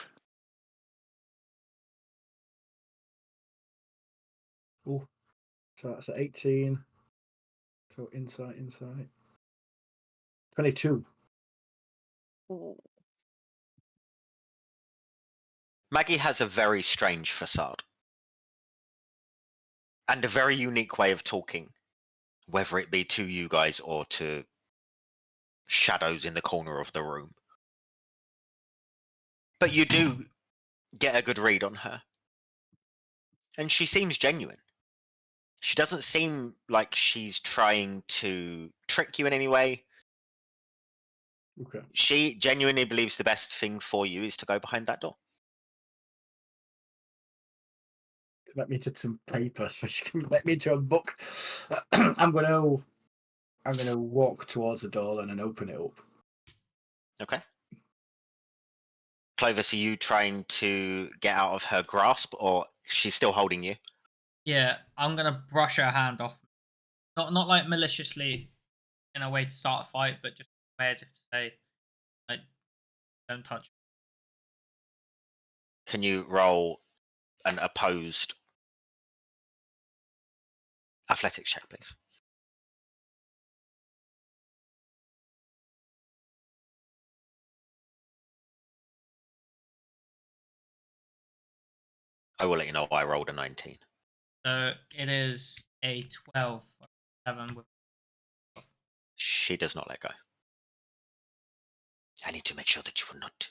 Oh, so that's 18. So insight. 22. Ooh. Maggie has a very strange facade. And a very unique way of talking, whether it be to you guys or to shadows in the corner of the room. But you do get a good read on her. And she seems genuine. She doesn't seem like she's trying to trick you in any way. Okay. She genuinely believes the best thing for you is to go behind that door. Let me to some paper so she can let me into a book. I'm gonna walk towards the door and then open it up. Okay. Clovis, are you trying to get out of her grasp, or she's still holding you? Yeah, I'm gonna brush her hand off. Not like maliciously in a way to start a fight, but just a way as if to say, like, don't touch me. Can you roll an opposed athletics check, please? I will let you know I rolled a 19. So it is a 12, 7 with. She does not let go. I need to make sure that you will not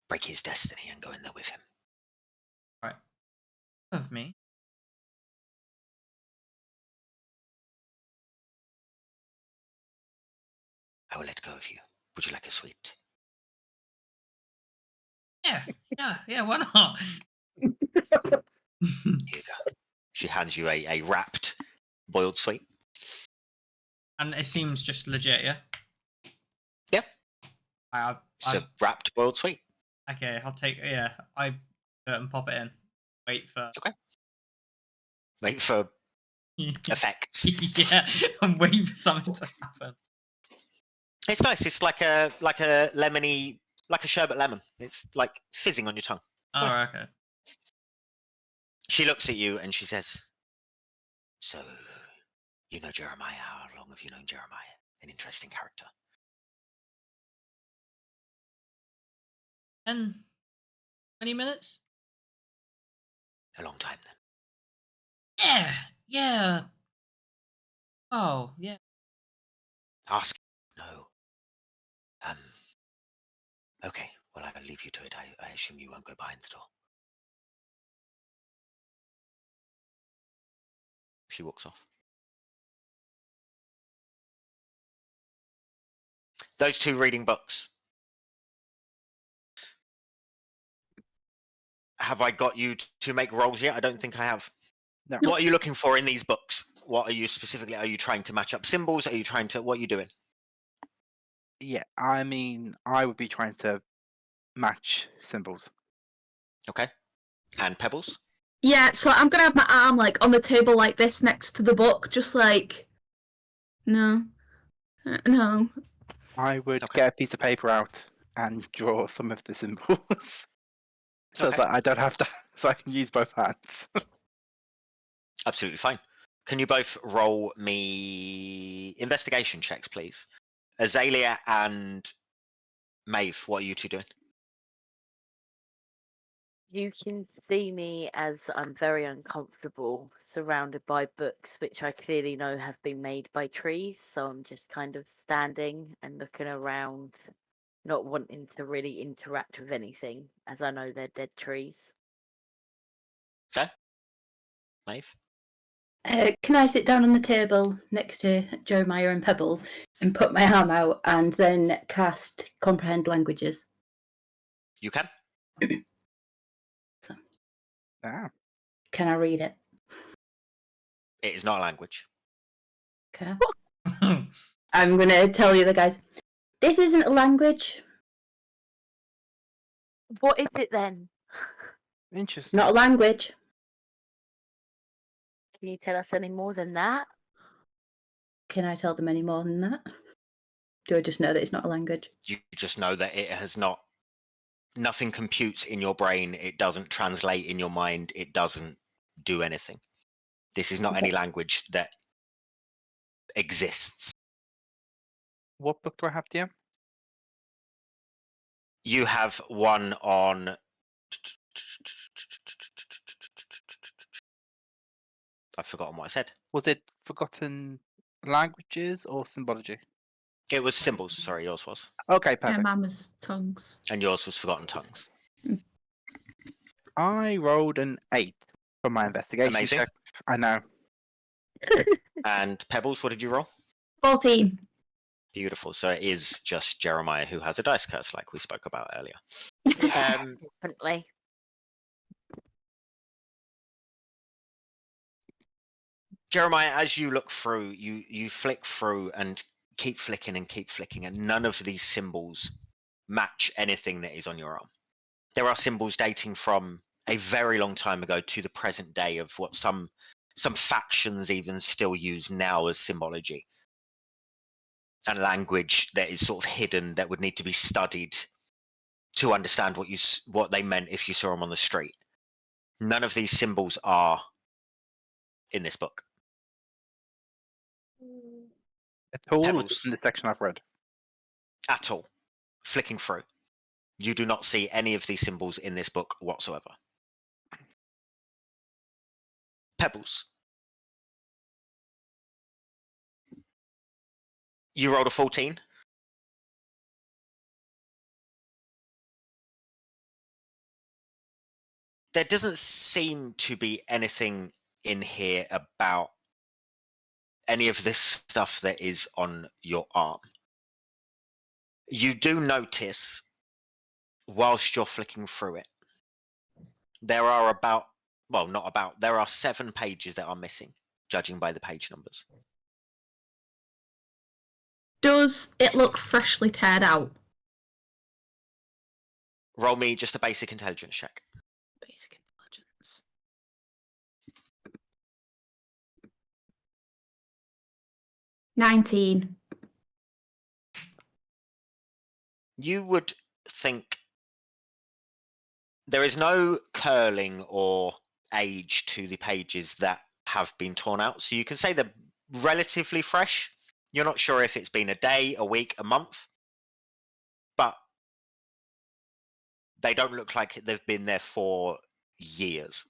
break his destiny and go in there with him. Right. Of me. I will let go of you. Would you like a sweet? Yeah, why not? Here you go. She hands you a wrapped boiled sweet. And it seems just legit, yeah? Yeah. I It's a wrapped boiled sweet. okay, I'll take I do it and pop it in. Wait for Okay. Wait for effects. yeah, I'm waiting for something to happen. It's nice. It's like a lemony, like a sherbet lemon. It's like fizzing on your tongue. It's Oh, nice. okay. She looks at you and she says, "So, you know Jeremiah? How long have you known Jeremiah? An interesting character." 10, 20 minutes? A long time then. Yeah. Oh, yeah. Ask. No. Okay. Well, I'll leave you to it. I assume you won't go behind the door. She walks off. Those two reading books. Have I got you to make rolls yet? I don't think I have. No. What are you looking for in these books? What are you specifically? Are you trying to match up symbols? Are you trying to? What are you doing? Yeah, I mean, I would be trying to match symbols. Okay. And pebbles? Yeah, so I'm gonna have my arm like on the table like this next to the book, just like no. No. I would Okay. get a piece of paper out and draw some of the symbols so Okay. that I don't have to, so I can use both hands. Absolutely fine. Can you both roll me investigation checks, please? Azalea and Maeve, what are you two doing? You can see me as I'm very uncomfortable, surrounded by books, which I clearly know have been made by trees. So I'm just kind of standing and looking around, not wanting to really interact with anything, as I know they're dead trees. Fair? Maeve? Can I sit down on the table next to Jeremiah and Pebbles and put my arm out and then cast Comprehend Languages? You can? Ah. Can I read it? It is not a language. Okay. I'm going to tell you the guys. This isn't a language. What is it then? It's Interesting. not a language. Can you tell us any more than that? Can I tell them any more than that? Do I just know that it's not a language? You just know that it has not. Nothing computes in your brain. It doesn't translate in your mind. It doesn't do anything. This is not any language that exists. What book do I have, dear? You have one on. I've forgotten what I said. Was it Forgotten Languages or Symbology? It was symbols. Sorry, yours was. Okay, Yeah, perfect. Mama's tongues. And yours was Forgotten Tongues. I rolled an 8 for my investigation Amazing. check. I know. And Pebbles, what did you roll? 14. Beautiful. So it is just Jeremiah who has a dice curse, like we spoke about earlier. Definitely. Jeremiah, as you look through, you flick through and keep flicking, and none of these symbols match anything that is on your arm. There are symbols dating from a very long time ago to the present day of what some factions even still use now as symbology. And language that is sort of hidden, that would need to be studied to understand what they meant if you saw them on the street. None of these symbols are in this book. At all, or Pebbles. just in the section I've read? At all. Flicking through. You do not see any of these symbols in this book whatsoever. Pebbles. You rolled a 14. There doesn't seem to be anything in here about any of this stuff that is on your arm. You do notice, whilst you're flicking through it, there are there are 7 pages that are missing, judging by the page numbers. Does it look freshly teared out? Roll me just a basic intelligence check. Basic intelligence. 19. You would think there is no curling or age to the pages that have been torn out, so you can say they're relatively fresh. You're not sure if it's been a day, a week, a month, but they don't look like they've been there for years.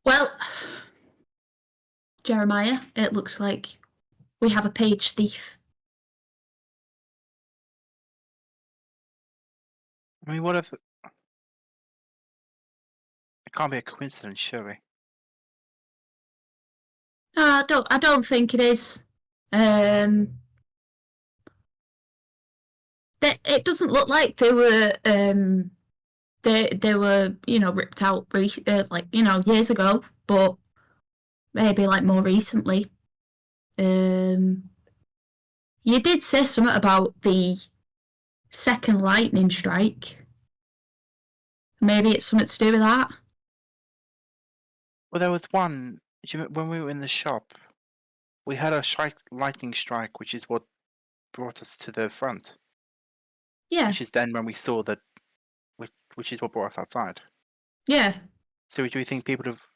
Well, Jeremiah, it looks like we have a page thief. I mean, what if... It can't be a coincidence, surely. No, I don't think it is. It doesn't look like they were they were, ripped out years ago, but maybe like more recently. You did say something about the second lightning strike. Maybe it's something to do with that. Well, there was one... When we were in the shop, we had a lightning strike, which is what brought us to the front. Yeah, Which is then when we saw that... Which is what brought us outside. yeah, So do we think people have...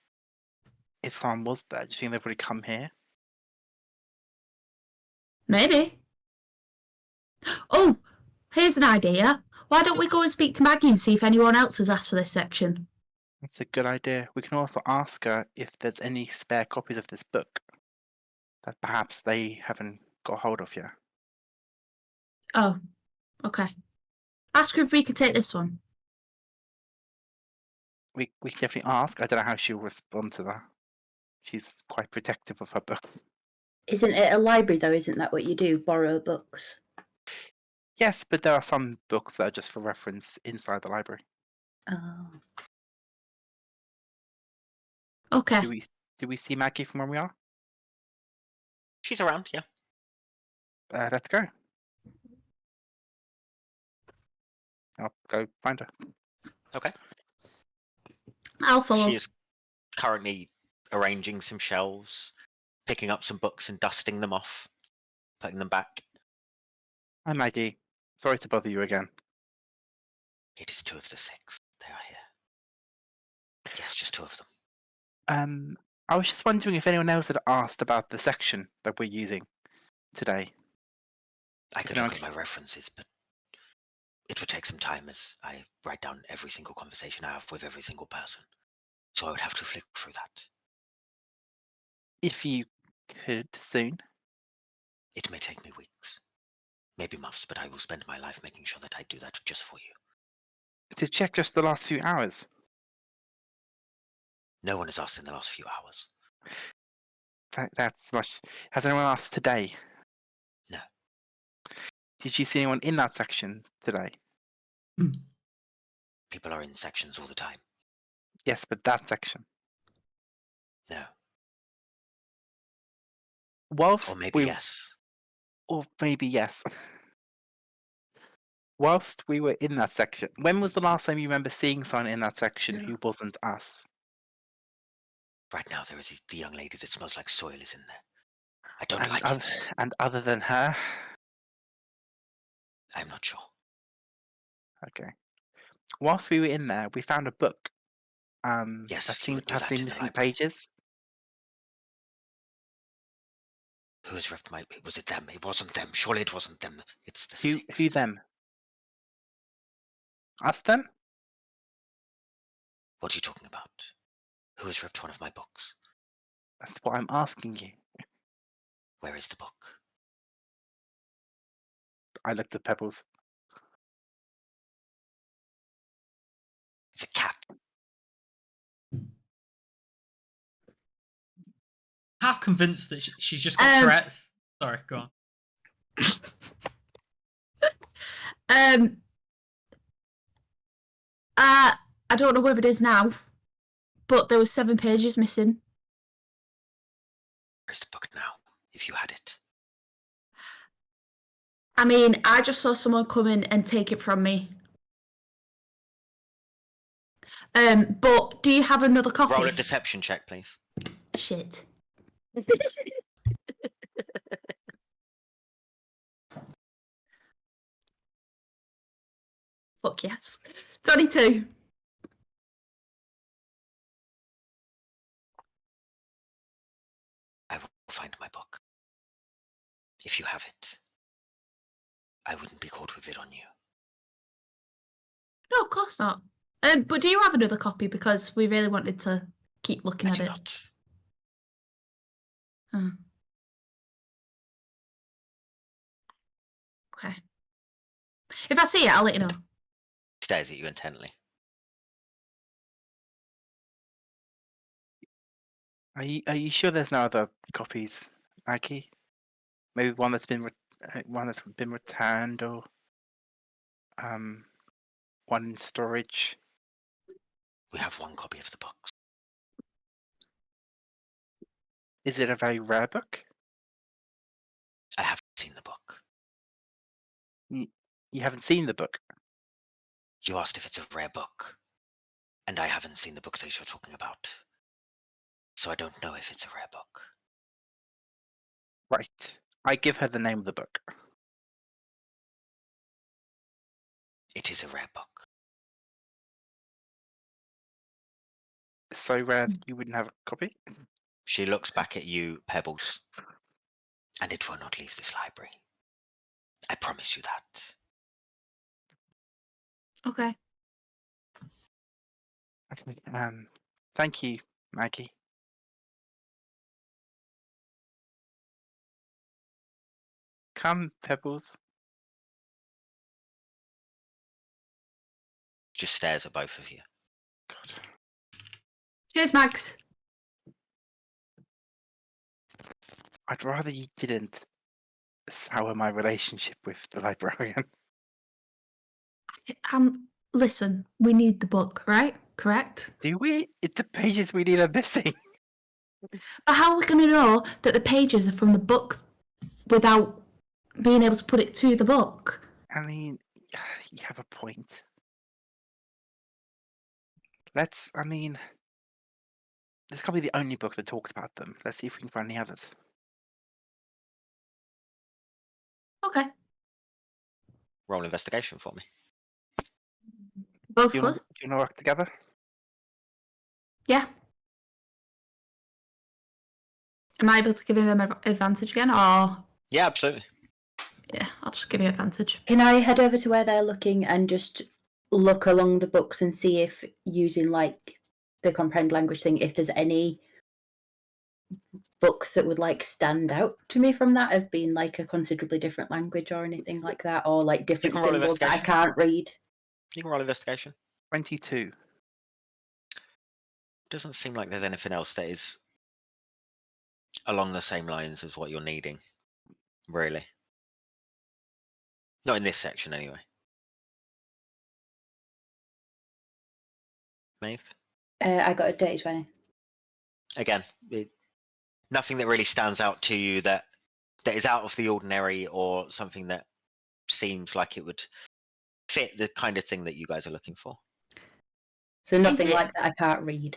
If someone was there, do you think they've already come here? maybe. Oh, here's an idea. Why don't we go and speak to Maggie and see if anyone else has asked for this section? That's a good idea. We can also ask her if there's any spare copies of this book that perhaps they haven't got hold of yet. Oh, okay. Ask her if we could take this one. We can definitely ask. I don't know how she'll respond to that. She's quite protective of her books. Isn't it a library though? Isn't that what you do? Borrow books? Yes, but there are some books that are just for reference inside the library. Oh. Okay. Do we see Maggie from where we are? She's around, yeah. Let's go. I'll go find her. Okay. I'll follow. She is currently arranging some shelves, picking up some books and dusting them off, putting them back. Hi, Maggie. Sorry to bother you again. It is 2 of the 6. They are here. Yes, just 2 of them. I was just wondering if anyone else had asked about the section that we're using today. I could No, look okay. at my references, but it would take some time as I write down every single conversation I have with every single person. So I would have to flick through that. If you could soon. It may take me weeks, maybe months, but I will spend my life making sure that I do that just for you. To check just the last few hours. No one has asked in the last few hours. That's much. Has anyone asked today? No. Did you see anyone in that section today? People are in sections all the time. Yes, but that section. No. Whilst Or maybe yes. Or maybe yes. Whilst we were in that section, when was the last time you remember seeing someone in that section who wasn't us? Right now there is the young lady that smells like soil is in there. I don't like it. And other than her? I'm not sure. Okay. Whilst we were in there, we found a book. Yes, that you seemed would to do have that some in the missing library. pages. Who has ripped my... Was it them? It wasn't them. Surely it wasn't them. It's the Who 6. them? Us then? What are you talking about? Who has ripped one of my books? That's what I'm asking you. Where is the book? I looked at Pebbles. It's a cat. Half convinced that she's just got Tourette's. Sorry, go on. I don't know where it is now, but there was 7 pages missing. Where's the book now? If you had it. I mean, I just saw someone come in and take it from me. But do you have another copy? Roll a deception check, please. Shit. Fuck yes. 22. I will find my book. If you have it, I wouldn't be caught with it on you. No, of course not. But do you have another copy? Because we really wanted to keep looking I at do it. not. Oh. Okay. If I see it, I'll let you know. Stares at you intently. Are you sure there's no other copies, Maggie? Maybe one that's been returned, or one in storage. We have 1 copy of the books. Is it a very rare book? I haven't seen the book. You haven't seen the book? You asked if it's a rare book, and I haven't seen the book that you're talking about. So I don't know if it's a rare book. Right. I give her the name of the book. It is a rare book. So rare that you wouldn't have a copy? She looks back at you, Pebbles. And it will not leave this library. I promise you that. Okay. Okay. Thank you, Maggie. Come, Pebbles. Just stares at both of you. God. Cheers, Max. I'd rather you didn't sour my relationship with the librarian. Listen, we need the book, right? Correct? Do we? The pages we need are missing. But how are we going to know that the pages are from the book without being able to put it to the book? I mean, you have a point. This can't be the only book that talks about them. Let's see if we can find any others. Okay. Roll investigation for me. Both Do you of want us? to work together? Yeah. Am I able to give him an advantage again, or...? Yeah, absolutely. Yeah, I'll just give you advantage. Can I head over to where they're looking and just look along the books and see if using like the comprehend language thing, if there's any books that would like stand out to me from that of being like a considerably different language or anything like that, or like different can roll symbols that I investigation. can't read? You can roll investigation. 22. Doesn't seem like there's anything else that is along the same lines as what you're needing, really. Not in this section, anyway. Maeve? I got a dirty 20. Again, nothing that really stands out to you that is out of the ordinary or something that seems like it would fit the kind of thing that you guys are looking for. So nothing like that I can't read.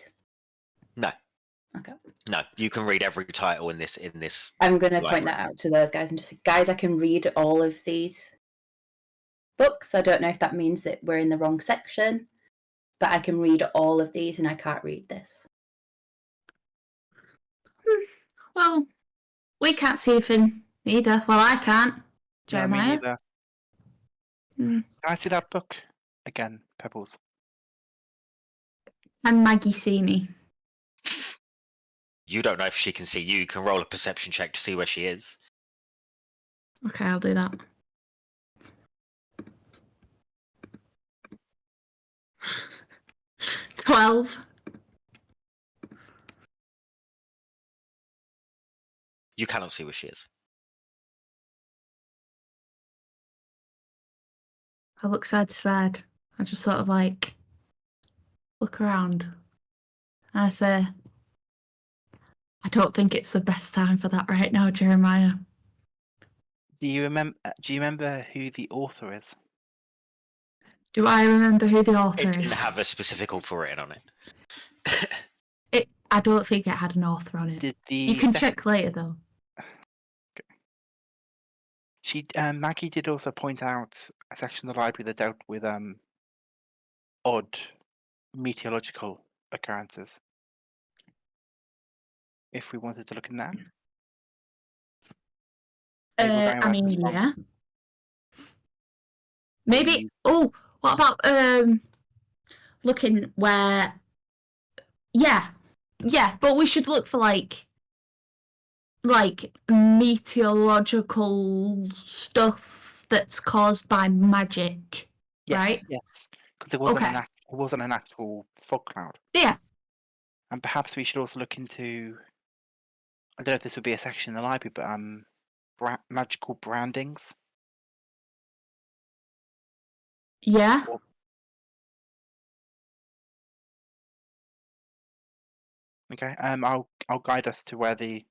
No. Okay. No, you can read every title in this. I'm going to point library. that out to those guys and just say, guys, I can read all of these books. I don't know if that means that we're in the wrong section, but I can read all of these and I can't read this. Well, we can't see anything either. Well, I can't. No, me Jeremiah? neither. Hmm. Can I see that book again, Pebbles? Can Maggie see me? You don't know if she can see you. You can roll a perception check to see where she is. Okay, I'll do that. $12. You cannot see where she is. I look side to side. I just sort of like look around. And I say, I don't think it's the best time for that right now, Jeremiah. Do you remember who the author is? Do I remember who the author It didn't is? have a specific author written on it. I don't think it had an author on it. Did the You can check later, though. Maggie did also point out a section of the library that dealt with odd meteorological occurrences. If we wanted to look in that. Maybe we're going I about this mean, wrong. yeah. Maybe. Oh, what about looking where? Yeah, but we should look for like meteorological stuff that's caused by magic, right? Yes, because it wasn't Okay. it wasn't an actual fog cloud. Yeah. And perhaps we should also look into. I don't know if this would be a section in the library, but magical brandings. Yeah. Okay. I'll guide us to where the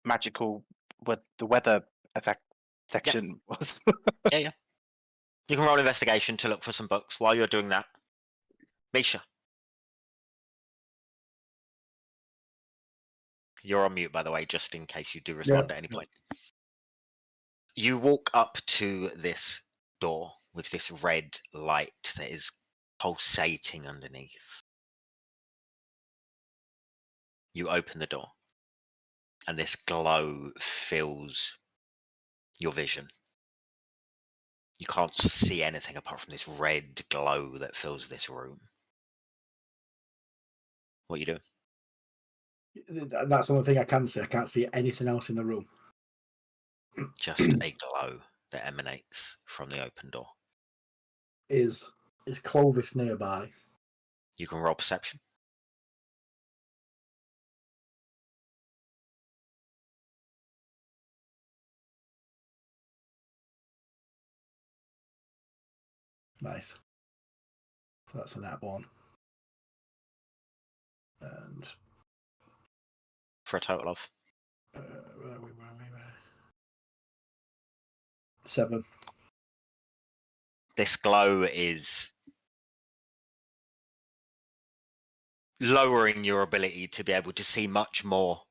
the weather effect section was. Yeah. You can roll investigation to look for some books. While you're doing that, Misha, you're on mute, by the way, just in case you do respond at any point. You walk up to this door with this red light that is pulsating underneath. You open the door, and this glow fills your vision. You can't see anything apart from this red glow that fills this room. What are you doing? That's the only thing I can see. I can't see anything else in the room. Just a glow that emanates from the open door. Is Clovis nearby? You can roll perception. Nice. So that's a nat 1. And For a total of where are we? 7. this glow is lowering your ability to be able to see much more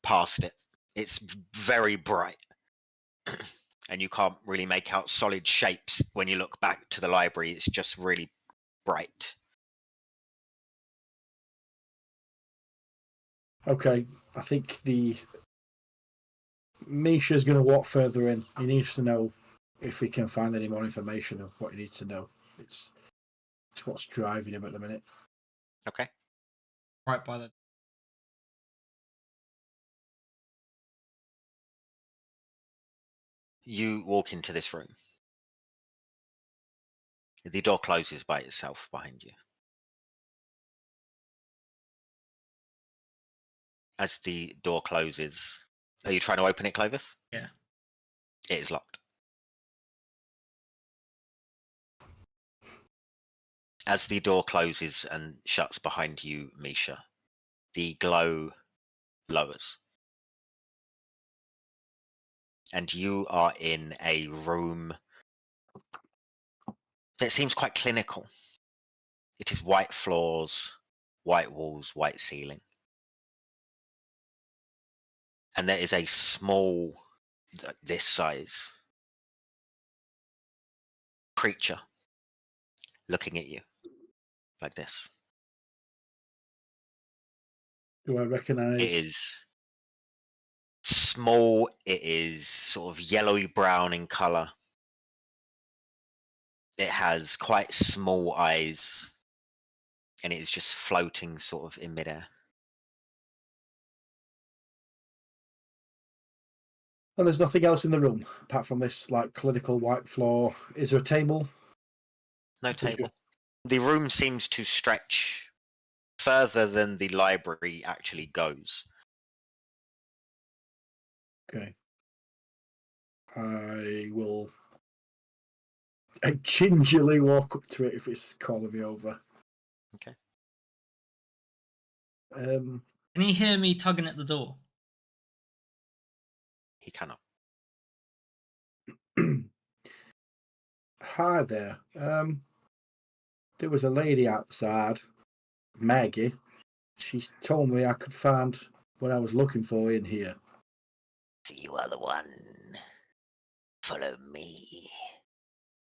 past it. It's very bright. And you can't really make out solid shapes when you look back to the library. It's just really bright. Okay, I think Misha's going to walk further in. He needs to know if he can find any more information of what he needs to know. It's what's driving him at the minute. Okay. Right by the. You walk into this room. The door closes by itself behind you. As the door closes, are you trying to open it, Clovis? Yeah. It is locked. As the door closes and shuts behind you, Misha, the glow lowers. And you are in a room that seems quite clinical. It is white floors, white walls, white ceiling. And there is a small, this size, creature looking at you like this. Do I recognise? It is small. It is sort of yellowy brown in colour. It has quite small eyes, and it is just floating sort of in midair. And there's nothing else in the room apart from this like clinical white floor. Is there a table? No table. The room seems to stretch further than the library actually goes. Okay. I will gingerly walk up to it if it's calling me over. Okay. Can you hear me tugging at the door? He cannot. Hi there. There was a lady outside, Maggie. She told me I could find what I was looking for in here. So you are the one. Follow me.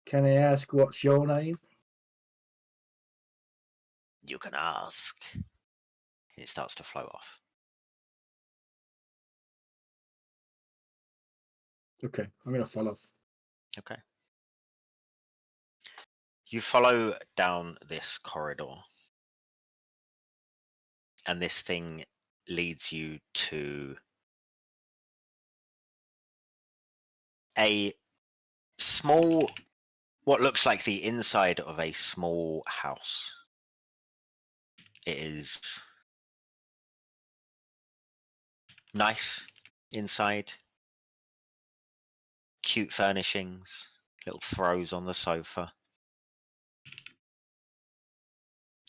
Can I ask what's your name? You can ask. It starts to flow off. Okay, I'm going to follow. Okay. You follow down this corridor, and this thing leads you to a small, what looks like the inside of a small house. It is nice inside, cute furnishings, little throws on the sofa.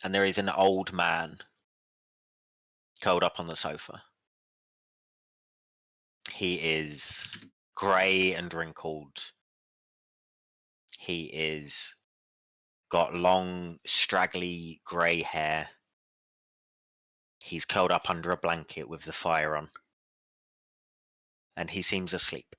And there is an old man curled up on the sofa. He is grey and wrinkled. He is got long, straggly grey hair. He's curled up under a blanket with the fire on. And he seems asleep.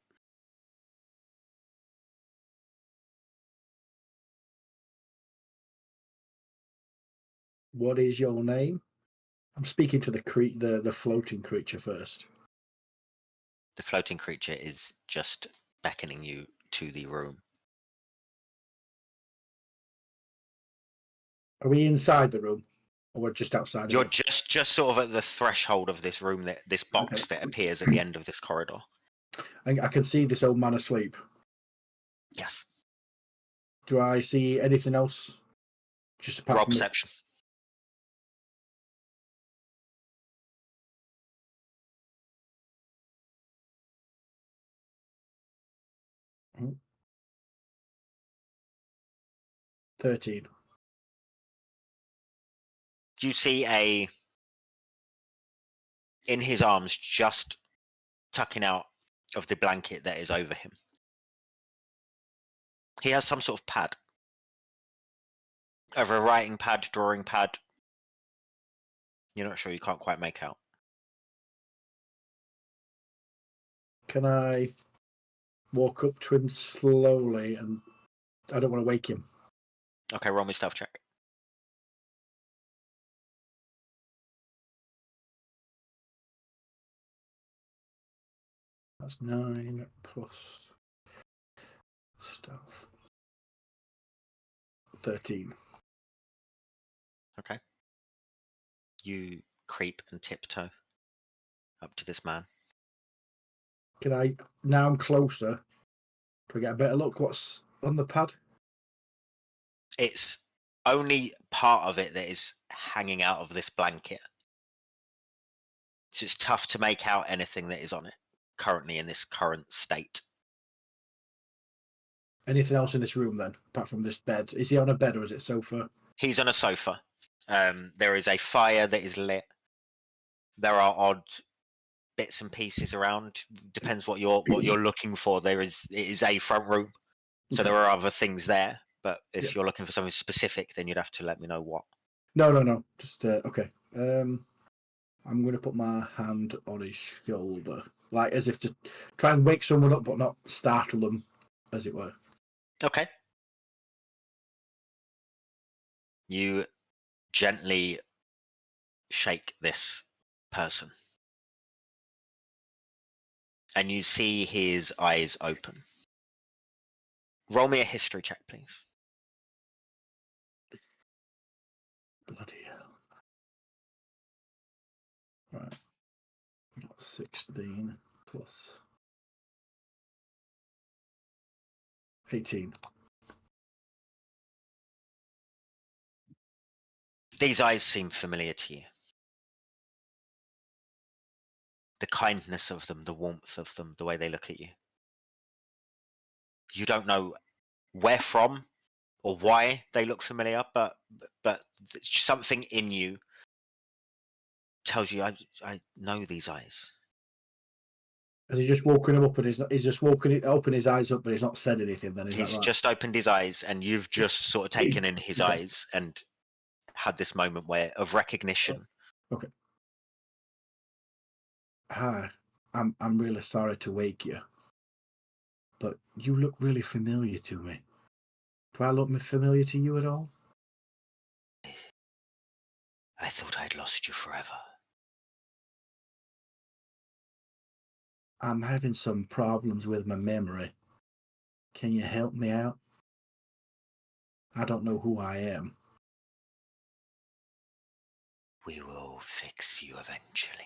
What is your name? I'm speaking to the floating creature first. The floating creature is just beckoning you to the room. Are we inside the room, or we're just outside? You're of it? just sort of at the threshold of this room, this box that appears at the end of this corridor. I can see this old man asleep. Yes. Do I see anything else? Just apart Roll from perception. 13. You see in his arms, just tucking out of the blanket that is over him, he has some sort of pad. Either a writing pad, drawing pad. You're not sure, you can't quite make out. Can I walk up to him slowly, and I don't want to wake him? Okay, roll me stealth check. That's 9 plus stealth. 13. Okay. You creep and tiptoe up to this man. Can I, now I'm closer, do I get a better look what's on the pad? It's only part of it that is hanging out of this blanket. So it's tough to make out anything that is on it currently in this current state. Anything else in this room then, apart from this bed? Is he on a bed or is it sofa? He's on a sofa. There is a fire that is lit. There are odd bits and pieces around. Depends what you're looking for. It is a front room, so Okay. there are other things there. But if Yeah. you're looking for something specific, then you'd have to let me know what. No. Just okay. I'm going to put my hand on his shoulder, like as if to try and wake someone up, but not startle them, as it were. Okay. You gently shake this person, and you see his eyes open. Roll me a history check, please. Bloody hell! Right, that's 16 plus 18. These eyes seem familiar to you. The kindness of them, the warmth of them, the way they look at you. You don't know where from or why they look familiar, but something in you tells you, I know these eyes. Has he just woken him up and he's just opened his eyes up, but he's not said anything? Then is He's that right? just opened his eyes, and you've just sort of taken in his Okay. eyes and had this moment of recognition. Okay. Hi, I'm really sorry to wake you, but you look really familiar to me. Do I look familiar to you at all? I thought I'd lost you forever. I'm having some problems with my memory. Can you help me out? I don't know who I am. We will fix you eventually.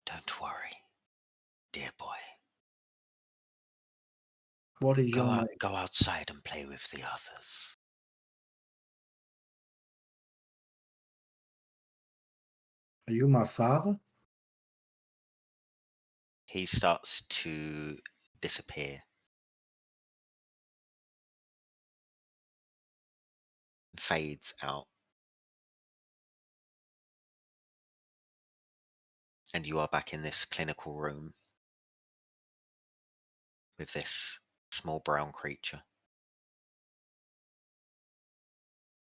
Don't worry, dear boy. What is your name? Go outside and play with the others. Are you my father? He starts to disappear. Fades out. And you are back in this clinical room with this small brown creature.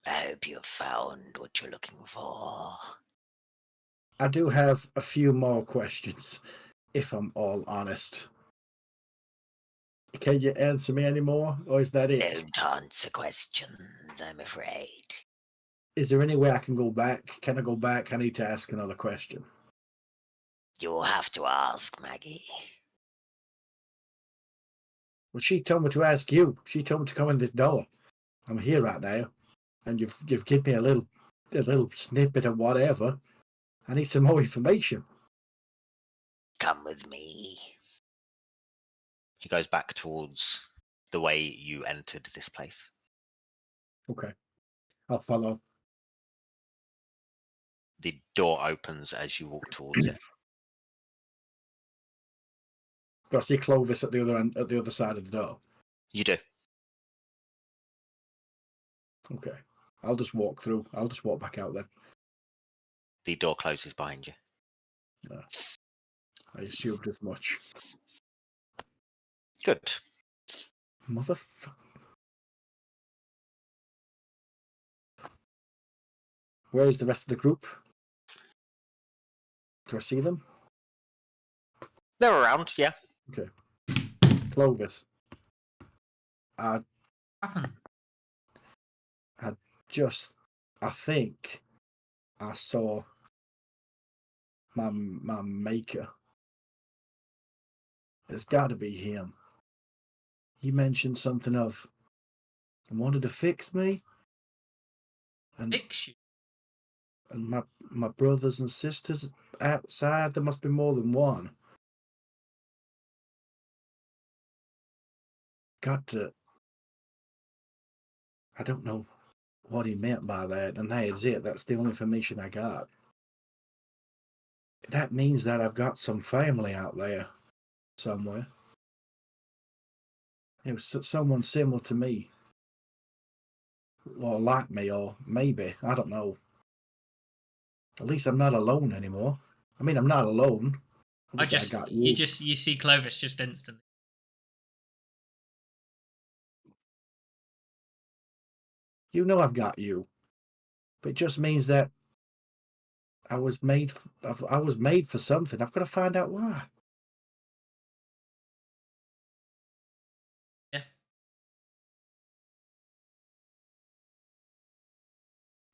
I hope you have found what you're looking for. I do have a few more questions, if I'm all honest. Can you answer me any more, or is that it? Don't answer questions, I'm afraid. Is there any way I can go back? Can I go back? I need to ask another question. You'll have to ask Maggie. Well, she told me to ask you. She told me to come in this door. I'm here right now, and you've given me a little snippet of whatever. I need some more information. Come with me. He goes back towards the way you entered this place. Okay, I'll follow. The door opens as you walk towards it. Do I see Clovis at the other end, at the other side of the door? You do. Okay. I'll just walk through. I'll just walk back out then. The door closes behind you. I assumed as much. Good. Motherfucker. Where is the rest of the group? Do I see them? They're around, yeah. Okay. Clovis. I Happened. I think I saw my maker. It's got to be him. He mentioned something of wanted to fix me, and Fix you. my brothers and sisters outside. There must be more than one. Got to. I don't know what he meant by that, and that is it. That's the only information I got. That means that I've got some family out there somewhere. It was someone similar to me, or like me, or maybe, I don't know. At least I'm not alone anymore. I mean, I'm not alone. Obviously, I got you. You see Clovis just instantly. You know I've got you, but it just means that I was made for something. I've got to find out why. Yeah.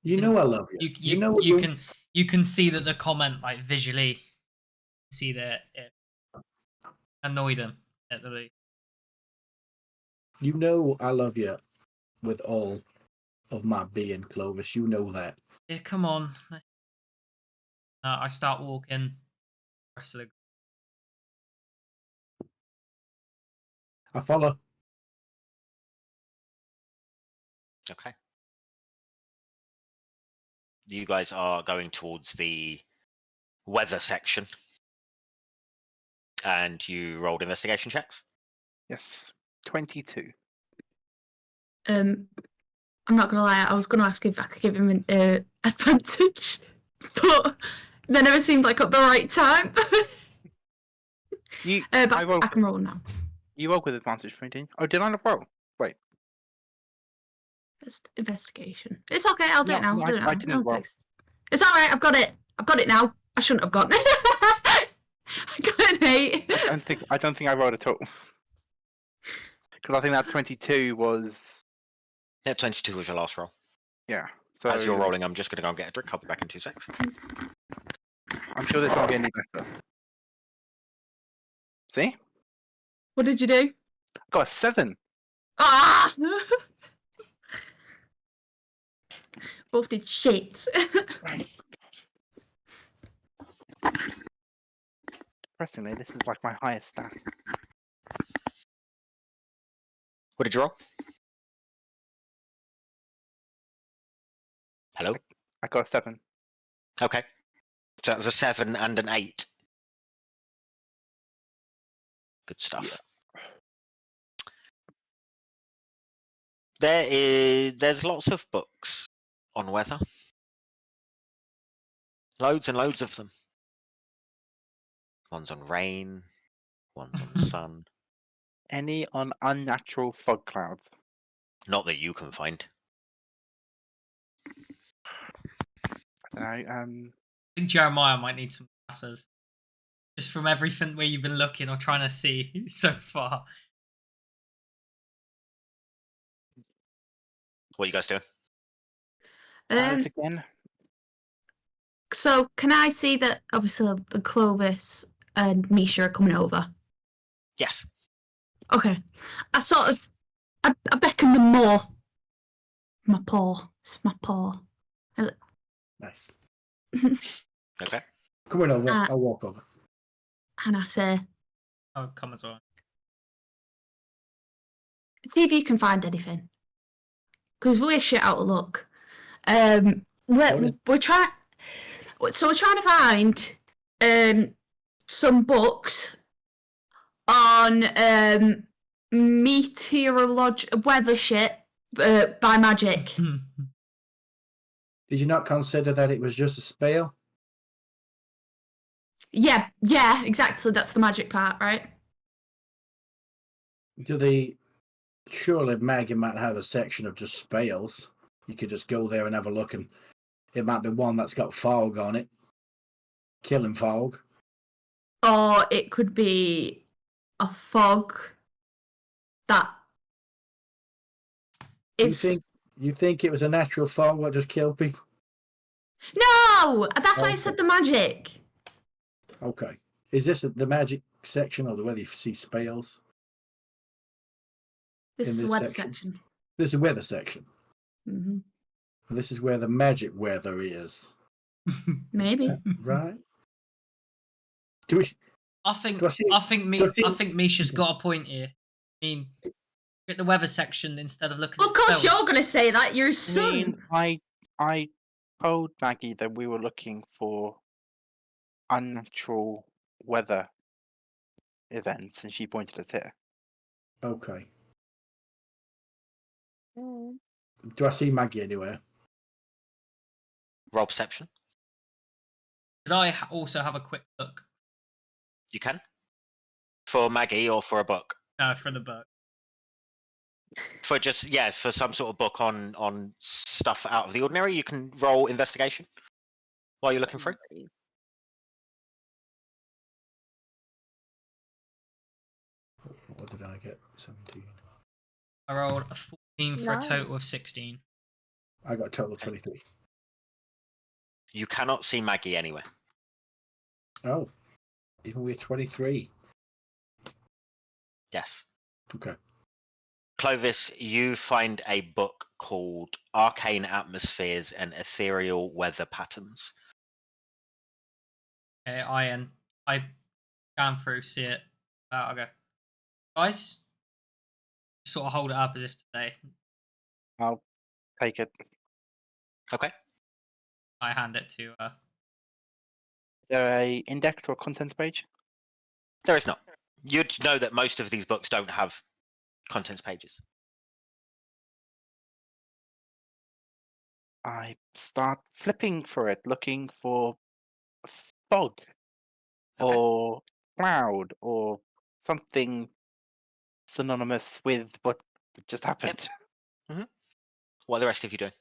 You know I love you. You can see that the comment, like visually, see that it annoyed him at the least. You know I love you with all of my being, Clovis. You know that. Yeah, come on. I start walking. Rest of the I follow. Okay. You guys are going towards the weather section. And you rolled investigation checks? Yes. 22. I'm not gonna lie. I was gonna ask if I could give him an advantage, but they never seemed like at the right time. But I can roll now. You rolled with advantage for me, didn't you? Oh, did I not roll? Wait. Just investigation. It's okay. I'll do it now. I'll do it now. I didn't roll. It's all right. I've got it. I've got it now. I shouldn't have gotten it. I got an 8. I don't think I rolled at all. Because I think that 22 was. Yeah, 22 was your last roll. Yeah. So as you're rolling, I'm just going to go and get a drink. I'll be back in 2 seconds. I'm sure this won't be any better. See? What did you do? I got a 7. Ah! Both did shit. Depressingly, this is like my highest stat. What did you roll? Hello? I got a 7. Okay. So that's a 7 and an 8. Good stuff. Yeah. There's lots of books on weather. Loads and loads of them. One's on rain, one's on sun. Any on unnatural fog clouds? Not that you can find. I I think Jeremiah might need some glasses. Just from everything where you've been looking or trying to see so far. What are you guys doing? again. So can I see that obviously the Clovis and Misha are coming over? Yes. Okay. I sort of I beckon them more. My paw. It's my paw. Nice. Okay. Come on over. I'll walk over. And I say, Oh, come as well. see if you can find anything. Because we're shit out of luck. We're trying. So we're trying to find some books on weather shit by magic. Did you not consider that it was just a spell? Yeah, exactly. That's the magic part, right? Surely Maggie might have a section of just spells. You could just go there and have a look, and it might be one that's got fog on it. Killing fog. Or it could be a fog that is. You think it was a natural fog that just killed people? No! That's why I Okay. said the magic. Okay. Is this the magic section or the where you see spells? This In is the this weather section? section. This is weather section. Hmm. This is where the magic weather is. Maybe. Right? Do we? I think Do I see- Misha's got a point here. I mean, get the weather section instead of looking Well, at of course, spells. you're going to say that. You're his I son. mean, I told Maggie that we were looking for unnatural weather events, and she pointed us here. Okay. Mm. Do I see Maggie anywhere? Roll perception. Could I also have a quick look? You can. For Maggie or for a book? No, for the book. For for some sort of book on stuff out of the ordinary, you can roll investigation while you're looking for it. What did I get? 17. I rolled a 14 for a Nice. total of 16. I got a total of 23. You cannot see Maggie anywhere. Oh, even with 23. Yes. Okay. Clovis, you find a book called Arcane Atmospheres and Ethereal Weather Patterns. Okay, I scan through, see it. I'll go, guys, sort of hold it up as if to say, I'll take it. Is Okay. I hand it to there a index or contents page? There is not. You'd know that most of these books don't have contents pages. I start flipping for it, looking for fog or cloud or something synonymous with what just happened. What are the rest of you doing?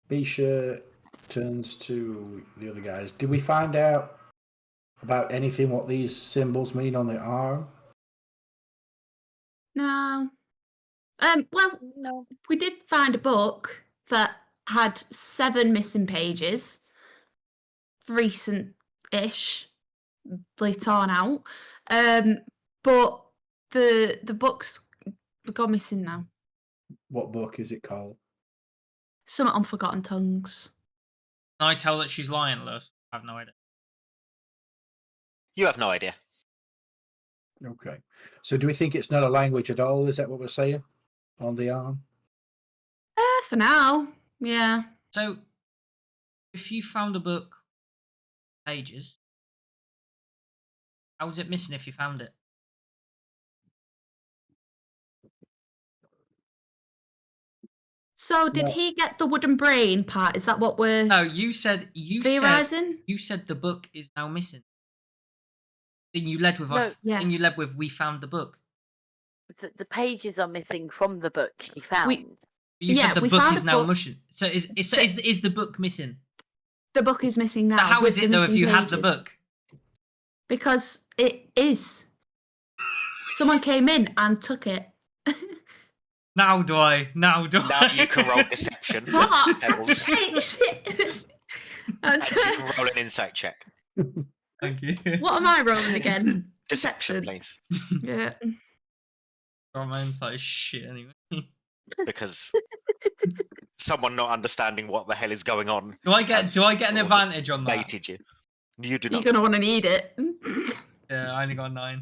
Misha turns to the other guys. Did we find out about anything what these symbols mean on the arm? No. Well, No. we did find a book that had 7 missing pages, recent-ish, torn out. But the book's gone missing now. What book is it called? Something on Forgotten Tongues. Can I tell that she's lying, Lewis? I have no idea. You have no idea. Okay. So do we think it's not a language at all? Is that what we're saying? On the arm? For now, yeah. So, if you found a book, pages, how was it missing if you found it? So did No. he get the wooden brain part? Is that what we're No, you said theorizing? you said the book is now missing. Then you led with No, then you yes. led with we found the book. The pages are missing from the book she found. You Yeah, said the we book found is a now book. missing. So is the book missing? The book is missing now. So how with is the it though if missing you had the pages. book? Because it is. Someone came in and took it. Now do I? Now you can roll deception. What? Pebbles. I'm And you can roll an insight check. Thank you. What am I rolling again? Deception, please. Yeah. Oh, my insight is shit anyway. Because someone not understanding what the hell is going on. Do I get has an sort of advantage on that? Baited you. You do You're not. gonna want to need it. Yeah, I only got 9.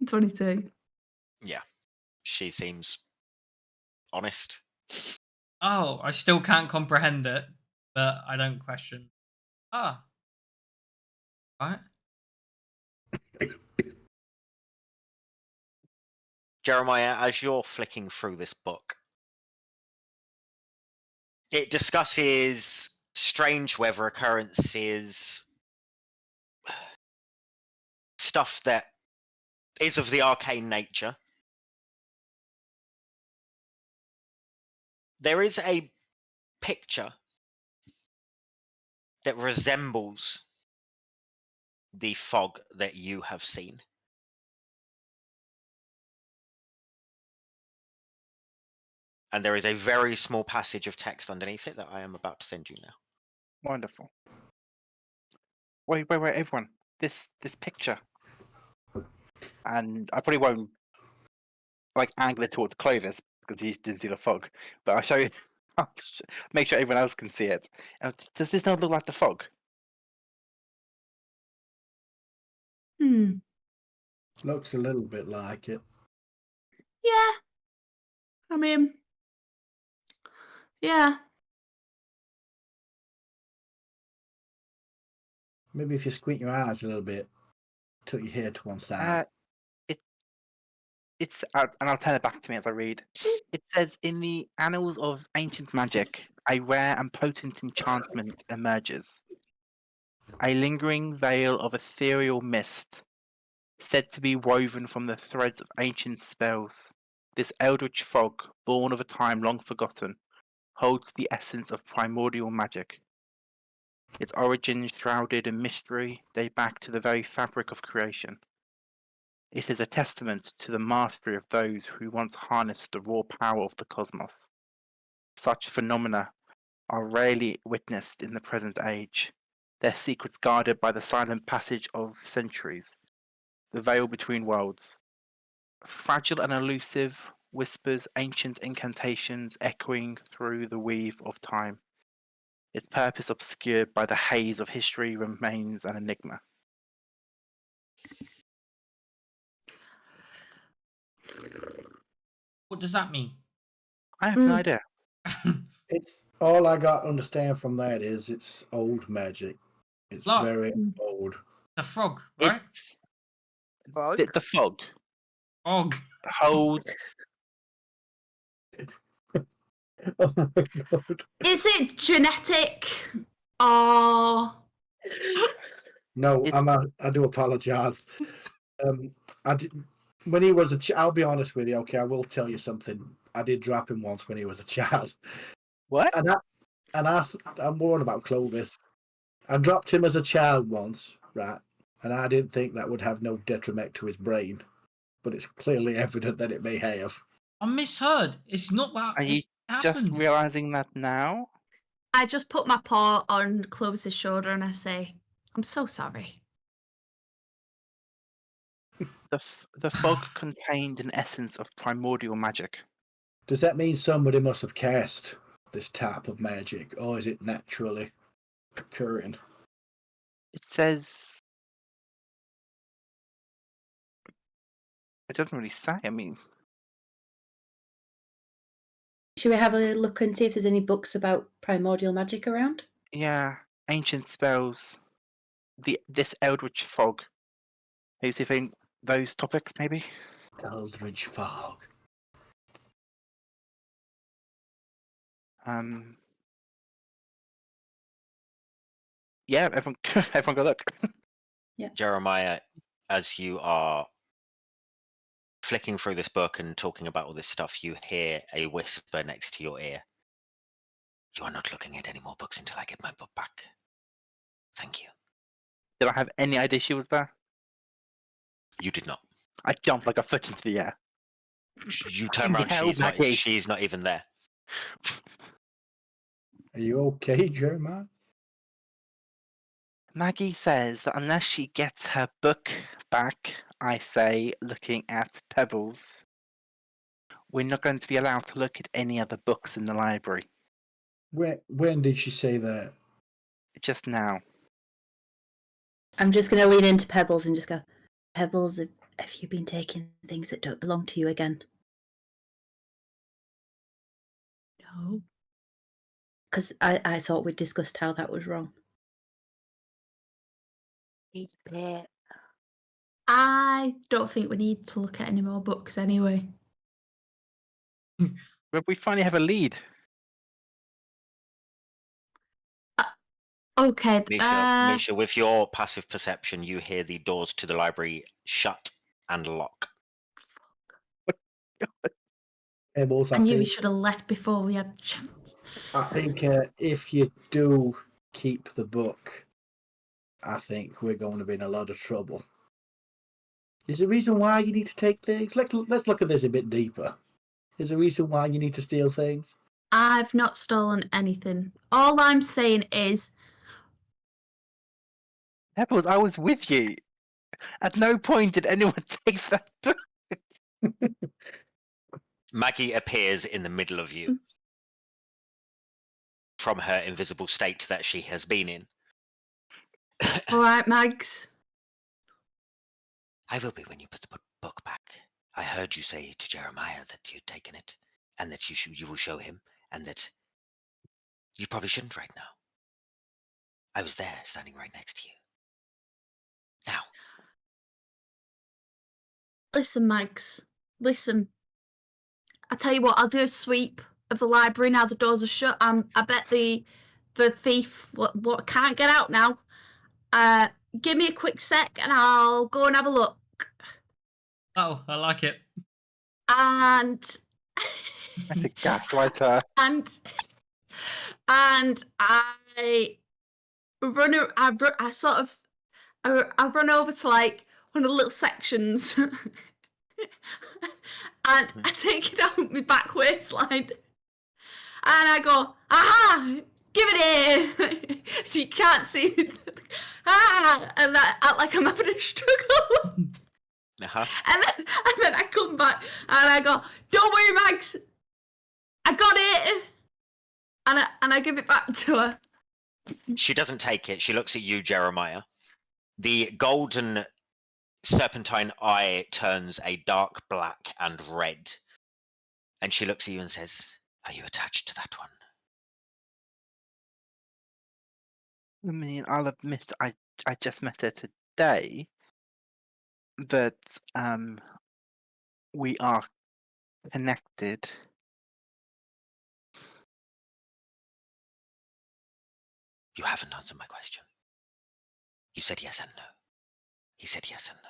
22. Yeah. She seems honest. Oh, I still can't comprehend it, but I don't question. Ah. Right. Jeremiah, as you're flicking through this book, it discusses strange weather occurrences, stuff that is of the arcane nature. There is a picture that resembles the fog that you have seen. And there is a very small passage of text underneath it that I am about to send you now. Wonderful. Wait, everyone. This picture. And I probably won't like angle it towards Clovis because he didn't see the fog. But I'll show you. I'll make sure everyone else can see it. Does this not look like the fog? Looks a little bit like it. Yeah. I mean, yeah. Maybe if you squint your eyes a little bit, tilt your head to one side. It's and I'll turn it back to me as I read. It says, in the annals of ancient magic, a rare and potent enchantment emerges. A lingering veil of ethereal mist, said to be woven from the threads of ancient spells. This eldritch fog, born of a time long forgotten, holds the essence of primordial magic. Its origins, shrouded in mystery, date back to the very fabric of creation. It is a testament to the mastery of those who once harnessed the raw power of the cosmos. Such phenomena are rarely witnessed in the present age, their secrets guarded by the silent passage of centuries, the veil between worlds. Fragile and elusive, whispers ancient incantations echoing through the weave of time. Its purpose obscured by the haze of history remains an enigma. What does that mean? I have no idea. It's all I got to understand from that is it's old magic. It's Look. very old. The frog, right? It's the fog Frog. holds. Oh my god! Is it genetic or No, It's- I do apologise. I did, when he was a I'll be honest with you. Okay, I will tell you something. I did drop him once when he was a child. What? I'm warned about Clovis. I dropped him as a child once, right? And I didn't think that would have no detriment to his brain, but it's clearly evident that it may have. I misheard. It's not that. Are you It happens. just realizing that now? I just put my paw on Clovis's shoulder and I say, I'm so sorry. The fog contained an essence of primordial magic. Does that mean somebody must have cast this type of magic, or is it naturally occurring? It says. It doesn't really say. I mean, Should we have a look and see if there's any books about primordial magic around? yeah, ancient spells. This eldritch fog. Maybe see if any those topics, maybe. Eldritch fog. Yeah, everyone go look. Jeremiah, as you are flicking through this book and talking about all this stuff, you hear a whisper next to your ear. You are not looking at any more books until I get my book back. Thank you. Did I have any idea she was there? You did not. I jumped like a foot into the air. You turn around, Hell, Maggie. she's not even there. Are you okay, Jeremiah? Maggie says that unless she gets her book back, I say, looking at Pebbles, we're not going to be allowed to look at any other books in the library. When did she say that? Just now. I'm just going to lean into Pebbles and just go, Pebbles, have you been taking things that don't belong to you again? No. Because I thought we discussed how that was wrong. He's bit. I don't think we need to look at any more books anyway. But we finally have a lead. Okay. Misha, with your passive perception, you hear the doors to the library shut and lock. Pebbles, I knew we should have left before we had a chance. I think if you do keep the book, I think we're going to be in a lot of trouble. Is there a reason why you need to take things? Let's look at this a bit deeper. Is there a reason why you need to steal things? I've not stolen anything. All I'm saying is, Pebbles, I was with you. At no point did anyone take that book. Maggie appears in the middle of you from her invisible state that she has been in. all right, Mags. I will be when you put the book back. I heard you say to Jeremiah that you'd taken it, and that you will show him, and that you probably shouldn't right now. I was there, standing right next to you. Now. Listen, Mags. Listen. I tell you what, I'll do a sweep of the library now the doors are shut. I bet the thief what can't get out now. Give me a quick sec and I'll go and have a look. Oh, I like it. And That's a gaslighter. and I run over to like one of the little sections and I take it out with my back waistline and I go, aha, give it here. You can't see me. And I act like I'm having a struggle. Uh-huh. And then I come back and I go, don't worry, Mags, I got it. And I give it back to her. She doesn't take it. She looks at you, Jeremiah. The golden serpentine eye turns a dark black and red. And she looks at you and says, are you attached to that one? I mean, I'll admit I just met her today, but we are connected. You haven't answered my question. You said yes and no. He said yes and no.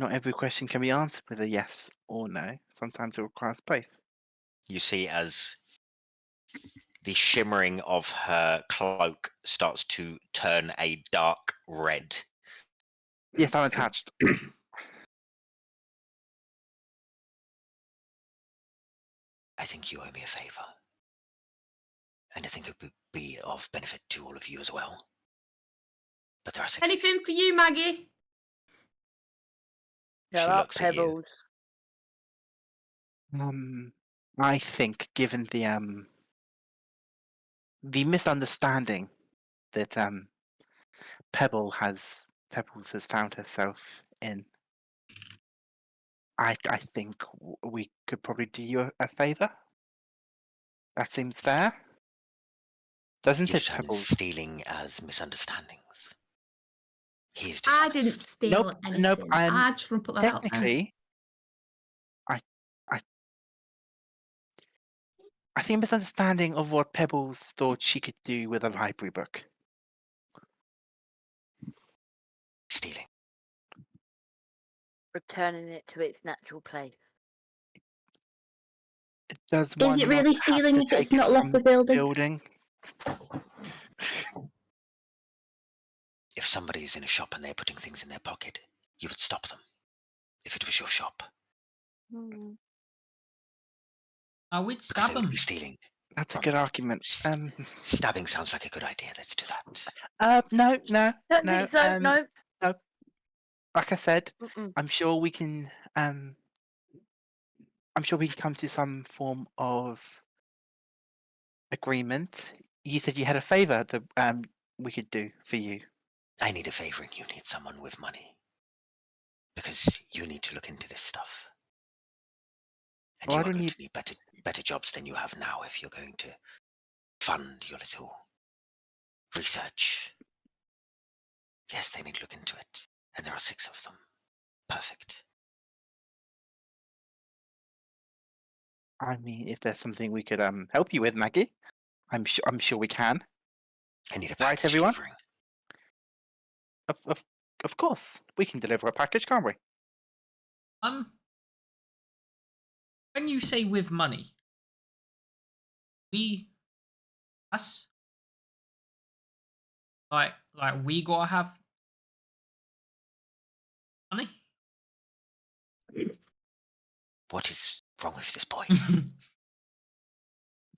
Not every question can be answered with a yes or no. Sometimes it requires both. You see as the shimmering of her cloak starts to turn a dark red. Yes, I'm attached. I think you owe me a favor. And I think it would be of benefit to all of you as well. But there are 6 Anything for you, Maggie? She looks at you. Pebbles. I think, given the misunderstanding that Pebbles has found herself in, I think we could probably do you a favor. That seems fair, doesn't You it, determine Pebbles? stealing as misunderstandings. He is I dishonest. didn't steal anything. Nope. I just want to put that out there. Technically, I think a misunderstanding of what Pebbles thought she could do with a library book. Stealing. Returning it to its natural place. Does Is one it not really have stealing to if it's take it not left from the building? building? If somebody is in a shop and they're putting things in their pocket, you would stop them. If it was your shop. I would Because stab they would him. be stealing. That's a good argument. Stabbing sounds like a good idea. Let's do that. No. Don't think so. No. Like I said, Mm-mm. I'm sure we can. I'm sure we can come to some form of agreement. You said you had a favor that we could do for you. I need a favor and you need someone with money. Because you need to look into this stuff. And Well, you I are don't going need- to need better jobs than you have now if you're going to fund your little research. Yes, they need to look into it. And there are 6 of them. Perfect. I mean, if there's something we could help you with, Maggie, I'm sure we can. I need a Right, package everyone? delivering. Of course, we can deliver a package, can't we? When you say with money, us, like we gotta have money. What is wrong with this boy? The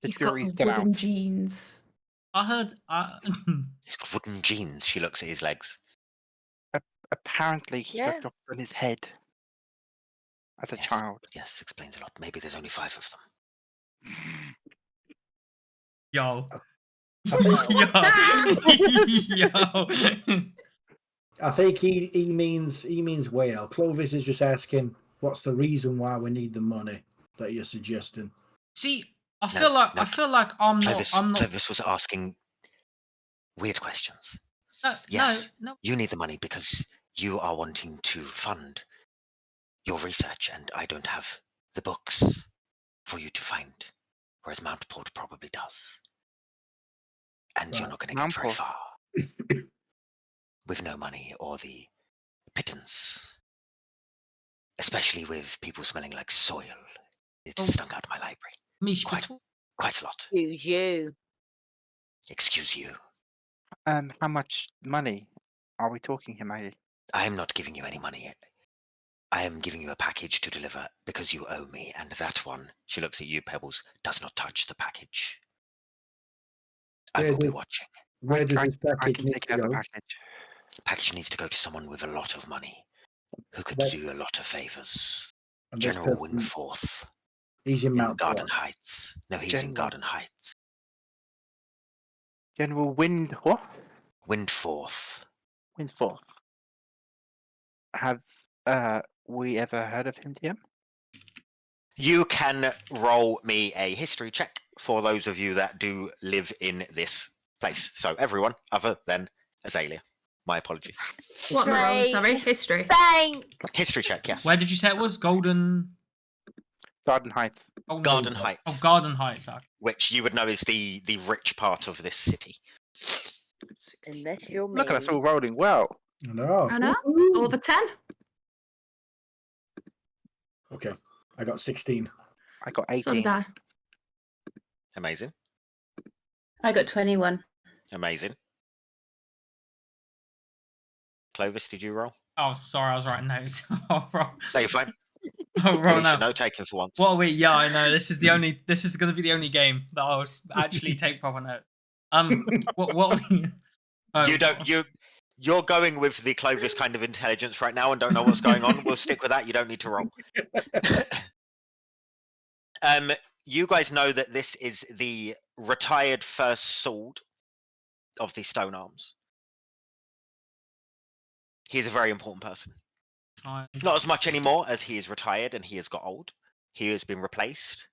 He's got jury's still wooden out. jeans. I heard. He's got wooden jeans. She looks at his legs. Apparently, he Yeah. got dropped on his head as a Yes. child. Yes, explains a lot. Maybe there's only 5 of them. Yo. I think, Yo. I think he means whale. Clovis is just asking, what's the reason why we need the money that you're suggesting? See, I No, feel like no, I'm Clovis, not. Clovis was asking weird questions. No, Yes, no. you need the money because you are wanting to fund your research, and I don't have the books for you to find, whereas Mountport probably does. And you're Right. not going to get very Mountport. far with no money or the pittance, especially with people smelling like soil. It Oh. stunk out my library Mish, Quite. before quite a lot. Excuse you. Excuse you. How much money are we talking here, Maggie? I am not giving you any money. I am giving you a package to deliver because you owe me, and that one, she looks at you, Pebbles, does not touch the package. I Where will be does- watching. Where does this I package can need take to care of the go? package. The package needs to go to someone with a lot of money, who could That- do a lot of favors. And this General person, Winforth he's in in Mount Garden Heights. No, he's in General. Garden Heights. General What? Windforth. Windforth. Have we ever heard of him, DM? You can roll me a history check for those of you that do live in this place. So everyone other than Azalea. My apologies. What am I rolling? Great. Sorry, history. Thanks. History check, yes. where did you say it was? Golden. Garden Heights. Oh, Garden Oh, Heights, Garden Heights. Okay. which you would know is the rich part of this city. Unless you're me. Look at us all rolling well. No. I know. Woohoo. Over 10. Okay, I got 16. I got So 18. did I. Amazing. I got 21. Amazing. Clovis, did you roll? Oh, sorry, I was writing notes. I'll roll. No, you're fine. I'll At roll least now. you're note taking for once. What are we? Yeah, I know. This is the only. This is going to be the only game that I'll actually take proper note. What are we? You don't. You're going with the Clovis kind of intelligence right now and don't know what's going on. We'll stick with that. You don't need to roll. You guys know that this is the retired first sword of the Stone Arms. He's a very important person. Fine. Not as much anymore as he is retired and he has got old. He has been replaced.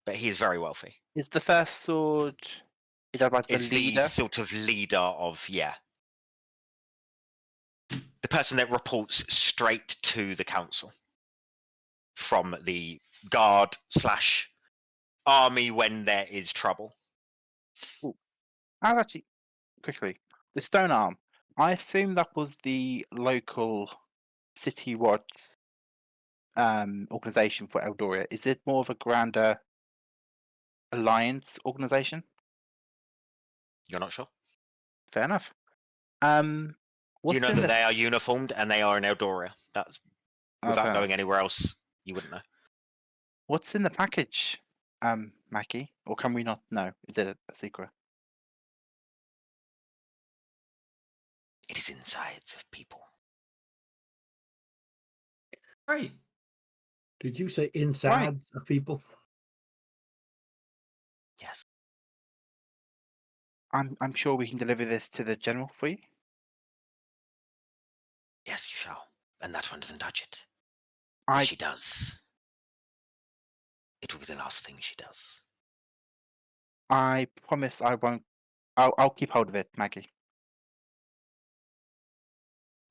But he is very wealthy. Is the first sword? Is that like the It's leader? the sort of leader of, yeah. The person that reports straight to the council from the guard / army when there is trouble. I've actually quickly the Stone Arm. I assume that was the local city watch organization for Eldoria. Is it more of a grander alliance organization? You're not sure? Fair enough. Do What's you know in that the... they are uniformed and they are in Eldoria? That's without fair going enough. anywhere else, you wouldn't know. What's in the package, Mackie? Or can we not know? Is it a secret? It is insides of people. Great. Did you say inside of people? Yes. I'm sure we can deliver this to the general for you. Yes, you shall. And that one doesn't touch it. I If she does, it will be the last thing she does. I promise I won't. I'll keep hold of it, Maggie.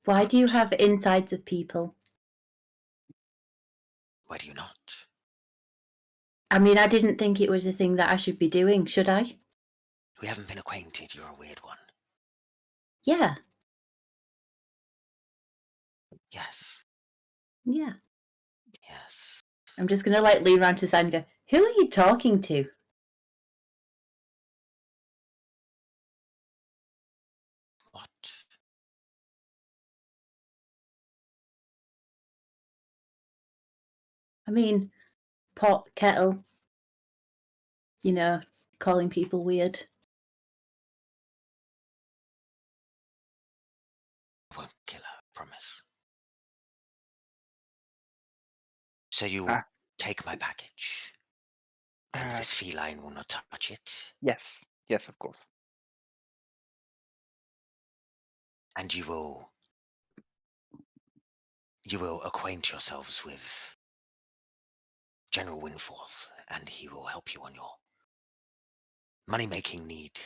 Why do you have insides of people? Why do you not? I mean, I didn't think it was a thing that I should be doing, should I? We haven't been acquainted. You're a weird one. Yeah, Yes. yeah. Yes. I'm just gonna like lean around to the side and go, who are you talking to? What? I mean, pot, kettle, you know, calling people weird. I won't kill her, I promise. So you will Ah. take my package, and this feline will not touch it, Yes, yes, of course. and you will acquaint yourselves with General Windforth, and he will help you on your money-making need.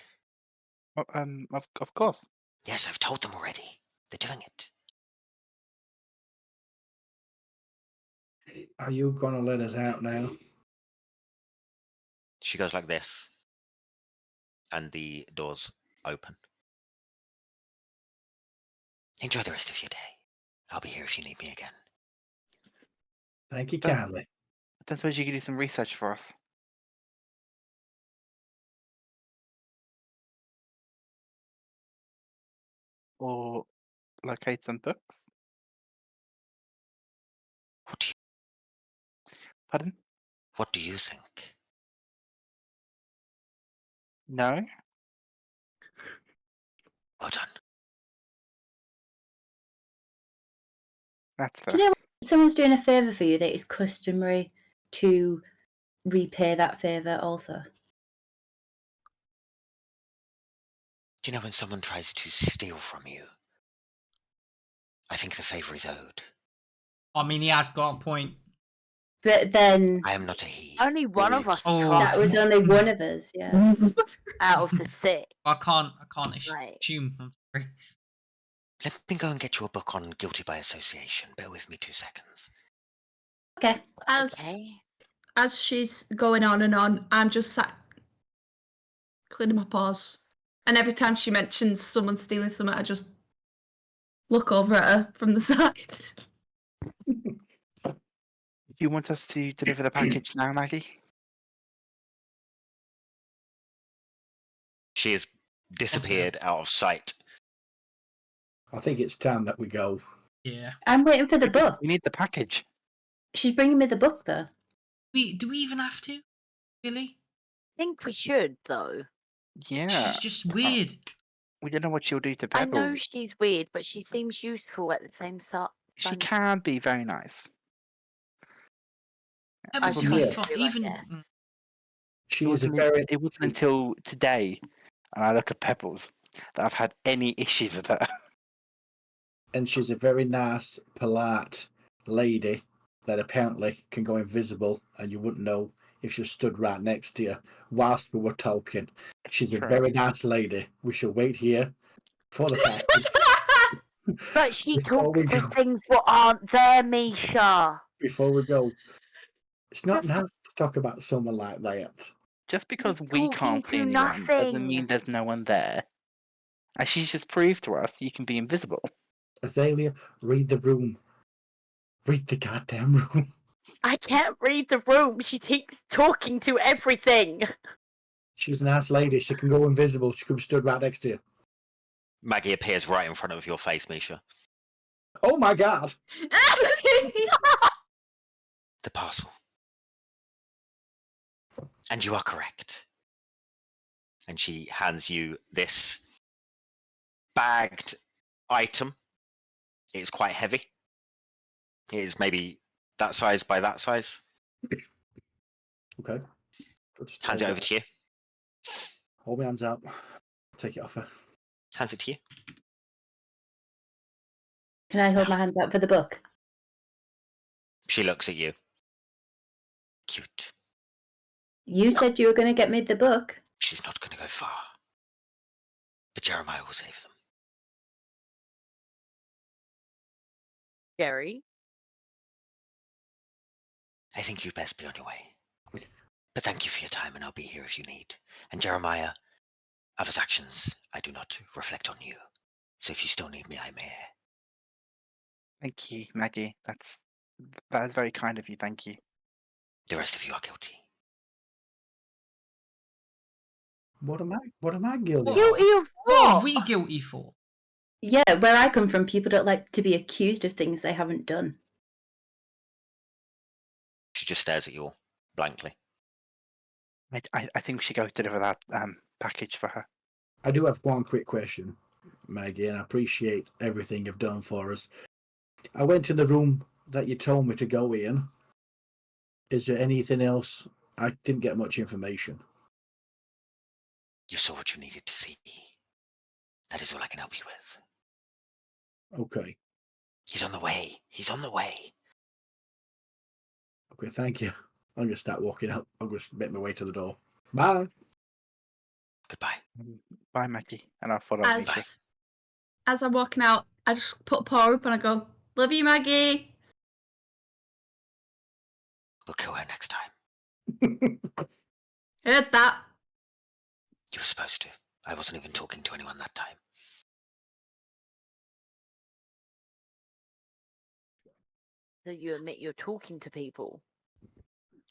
Of course. Yes, I've told them already. They're doing it. Are you gonna let us out now? She goes like this, and the doors open. Enjoy the rest of your day. I'll be here if you need me again. Thank you Don't- kindly. I don't suppose you could do some research for us. Or locate some books. Pardon? What do you think? No? Well done. That's Do fair. you know when someone's doing a favour for you that it's customary to repay that favour also? Do you know when someone tries to steal from you? I think the favour is owed. I mean, he has got a point. But then I am not a he. Only one of us Oh. tried that was only one of us, yeah. out of the six. I can't Right. assume. I'm sorry. Let me go and get you a book on guilty by association. Bear with me 2 seconds. Okay. As she's going on and on, I'm just sat cleaning my paws. And every time she mentions someone stealing something, I just look over at her from the side. Do you want us to deliver the package now, Maggie? She has disappeared out of sight. I think it's time that we go. Yeah. I'm waiting for the book. We need the package. She's bringing me the book, though. Do we even have to? Really? I think we should, though. Yeah. She's just weird. We don't know what she'll do to I know Pebbles. she's weird, but she seems useful at the same time. She can be very nice. Pebbles can can be fuck even. She is a very. It wasn't until today, and I look at Pebbles, that I've had any issues with her. And she's a very nice, polite lady that apparently can go invisible, and you wouldn't know if she stood right next to you whilst we were talking. She's a True. very nice lady. We shall wait here for the package. But she Before talks we to go. things what aren't there, Misha. Before we go, it's not Just- nice to talk about someone like that. Just because He's we talking can't see to anyone doesn't nothing. mean there's no one there. And she's just proved to us you can be invisible. Azalea, read the room. Read the goddamn room. I can't read the room. She keeps talking to everything. She's a nice lady. She can go invisible. She could have stood right next to you. Maggie appears right in front of your face, Misha. Oh my god! The parcel. And you are correct. And she hands you this bagged item. It is quite heavy. It is maybe that size by that size. Okay. I'll just Hands it over to you. Hold my hands up. Take it off her. Hands it to you. Can I hold my hands out for the book? She looks at you. Cute. You said you were going to get me the book. She's not going to go far. But Jeremiah will save them. Jerry. I think you'd best be on your way. But thank you for your time, and I'll be here if you need. And Jeremiah, of his actions, I do not reflect on you. So if you still need me, I'm here. Thank you, Maggie. That is very kind of you. Thank you. The rest of you are guilty. What am I guilty What? of? Guilty of What are what? we guilty for? Yeah, where I come from, people don't like to be accused of things they haven't done. She just stares at you all blankly. I think we should go deliver that package for her. I do have one quick question, Maggie, and I appreciate everything you've done for us. I went to the room that you told me to go in. Is there anything else? I didn't get much information. You saw what you needed to see. That is all I can help you with. Okay. He's on the way. He's on the way. Okay, thank you. I'm going to start walking out. I'm going to make my way to the door. Bye. Goodbye. Bye, Maggie. And I'll follow Misha. As I'm walking out, I just put a paw up and I go, "Love you, Maggie." We'll kill her next time. Heard that. You were supposed to. I wasn't even talking to anyone that time. So you admit you're talking to people.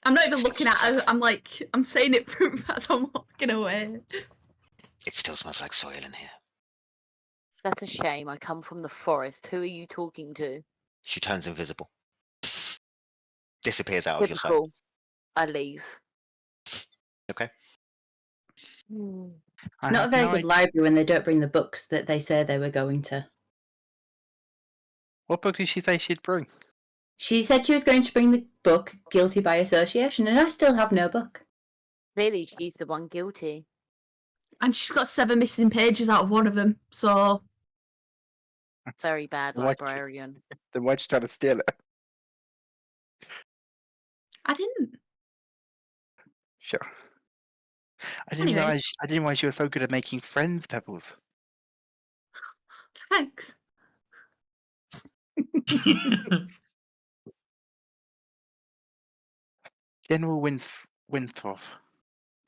I'm not even Still looking at her. smells. I'm saying it as I'm walking away. It still smells like soil in here. That's a shame. I come from the forest. Who are you talking to? She turns invisible. Disappears out of your sight. Typical. I leave. Okay. It's not a very good library when they don't bring the books that they say they were going to. What book did she say she'd bring? She said she was going to bring the book Guilty by Association, and I still have no book. Clearly, she's the one guilty. And she's got 7 missing pages out of one of them. So Very bad What- librarian. Then why'd you try to steal it? I didn't. Sure. I didn't Anyways. realize you were so good at making friends, Pebbles. Thanks. General Winthrop.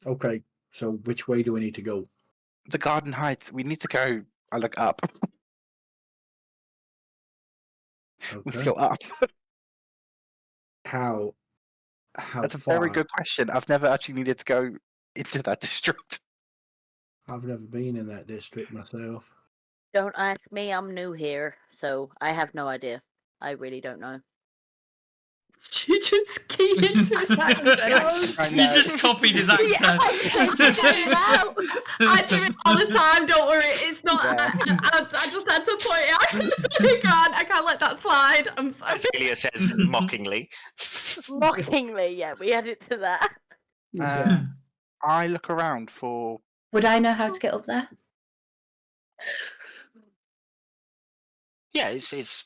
Okay, so which way do we need to go? The Garden Heights. We need to go. I look up. Let's Okay. go up. How That's a far? very good question. I've never actually needed to go into that district. I've never been in that district myself. Don't ask me. I'm new here, so I have no idea. I really don't know. She just keyed into his accent. I You know. just copied his accent. I do it all the time. Don't worry. It's not. Yeah. I just had to point it out. So I can't let that slide. I'm sorry. As Ilya says mockingly. Mockingly, yeah, we added to that. I look around for. Would I know how to get up there? Yeah, it's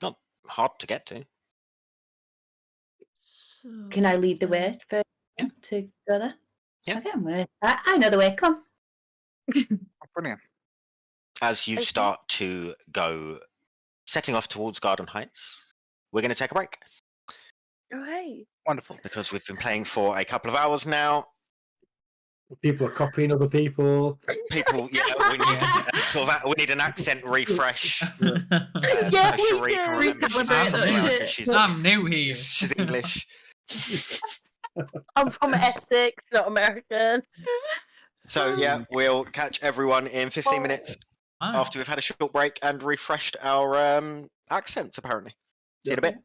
not hard to get to. Can I lead the way for Yeah. to go there? Yeah. Okay, I know the way. Come. Oh, brilliant. As you Okay. start to go, setting off towards Garden Heights, we're going to take a break Right. Wonderful. because we've been playing for a couple of hours now. People are copying other people. People, yeah, we need we need an accent refresh. Yeah, Sheree we can do. remember she's Recalibrate from that America. shit. She's, I'm new here. she's English. I'm from Essex, not American. So yeah, we'll catch everyone in 15 minutes Oh. after we've had a short break and refreshed our accents. Apparently, see you in a bit.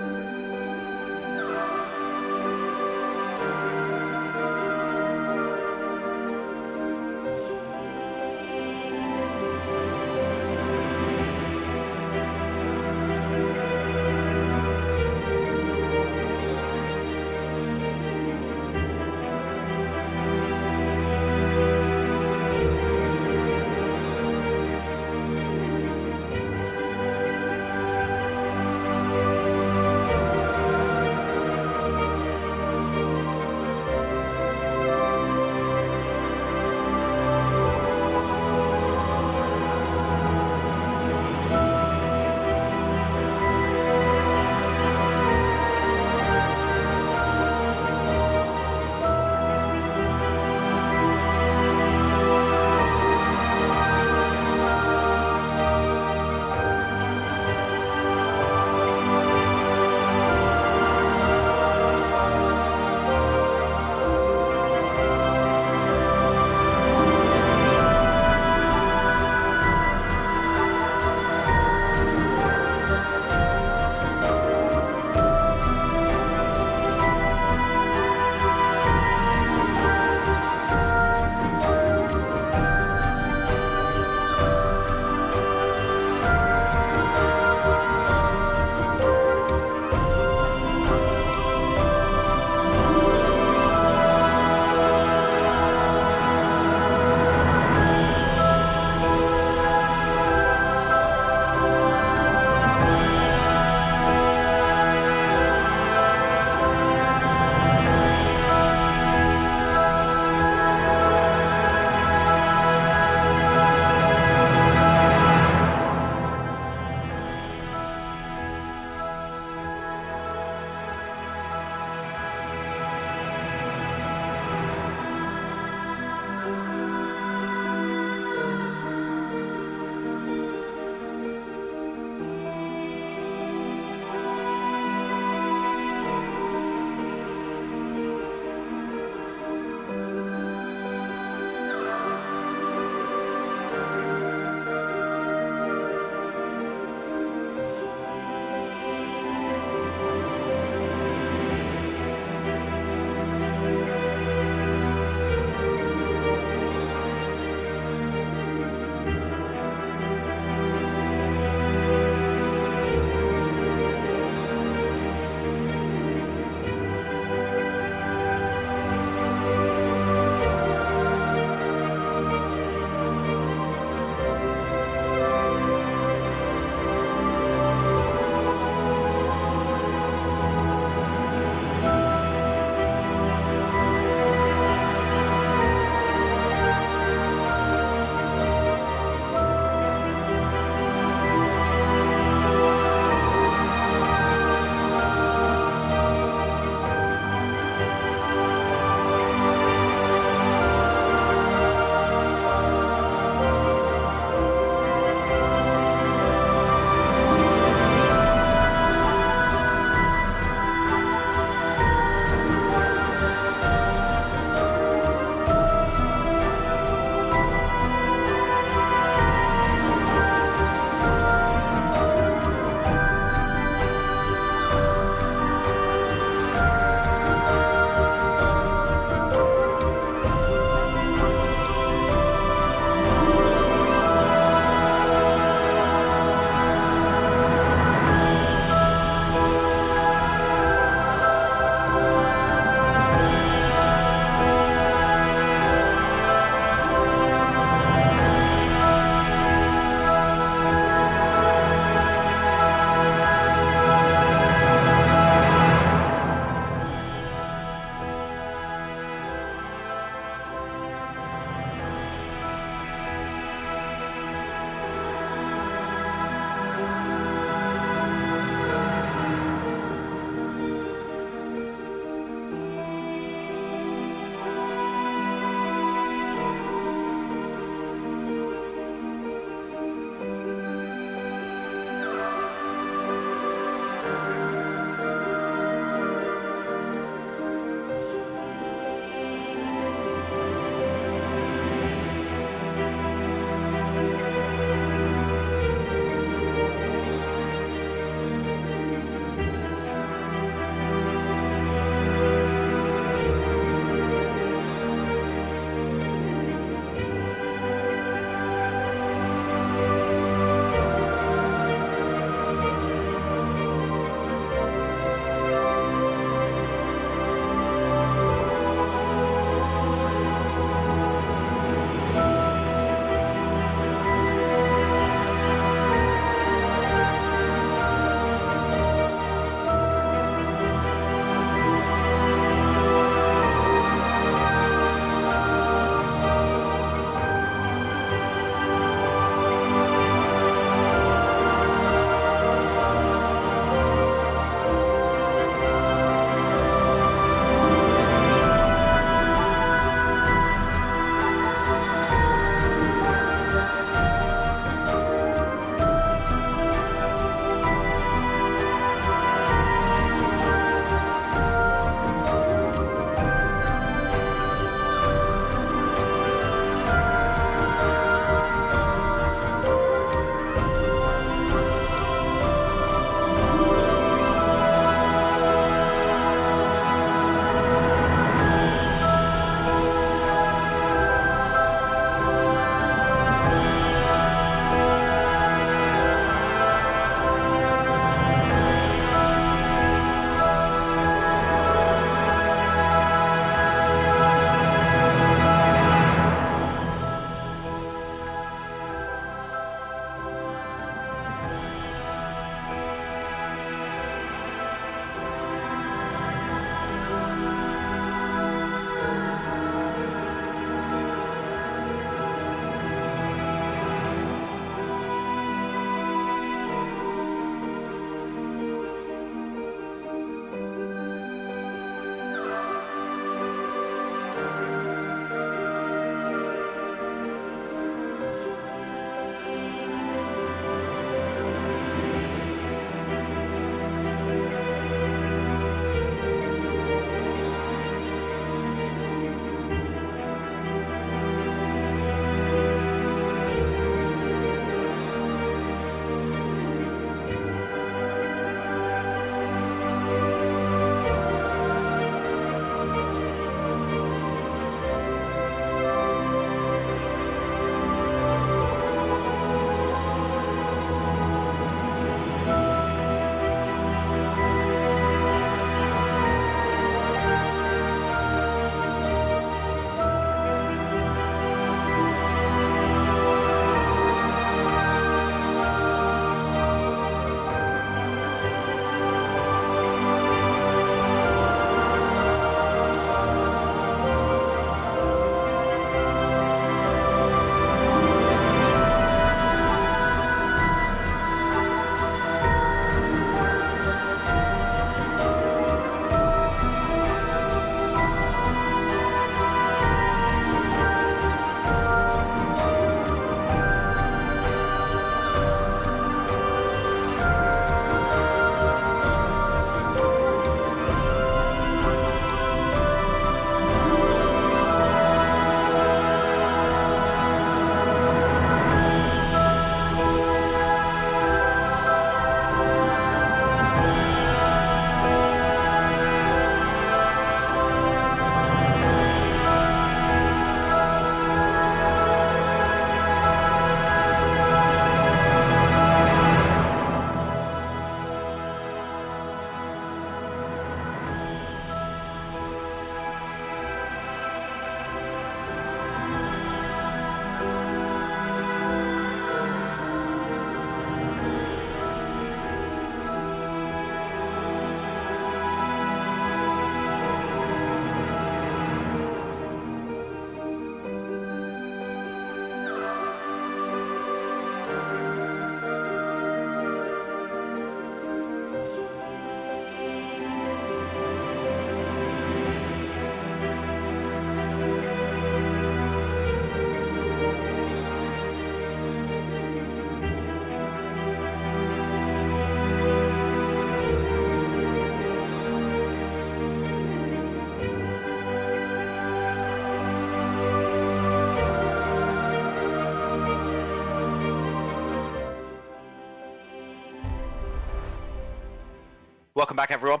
welcome back, everyone.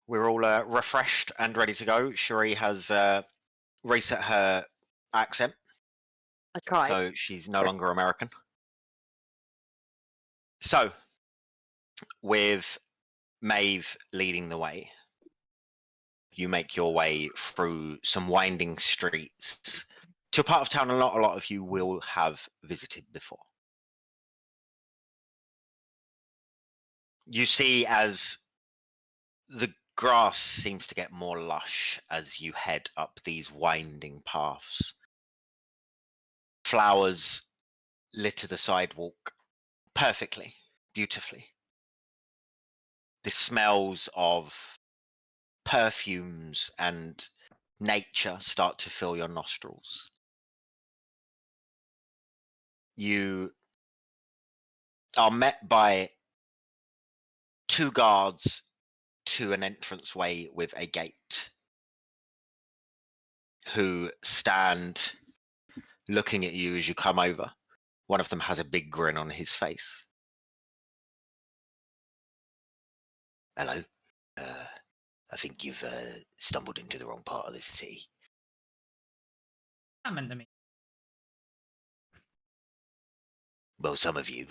We're all refreshed and ready to go. Cherie has reset her accent, I tried. so she's no longer American. So, with Maeve leading the way, you make your way through some winding streets to a part of town not a lot of you will have visited before. You see as the grass seems to get more lush as you head up these winding paths. Flowers litter the sidewalk perfectly, beautifully. The smells of perfumes and nature start to fill your nostrils. You are met by 2 guards to an entranceway with a gate who stand looking at you as you come over. One of them has a big grin on his face. Hello. I think you've stumbled into the wrong part of this city. That meant to me. Well, some of you.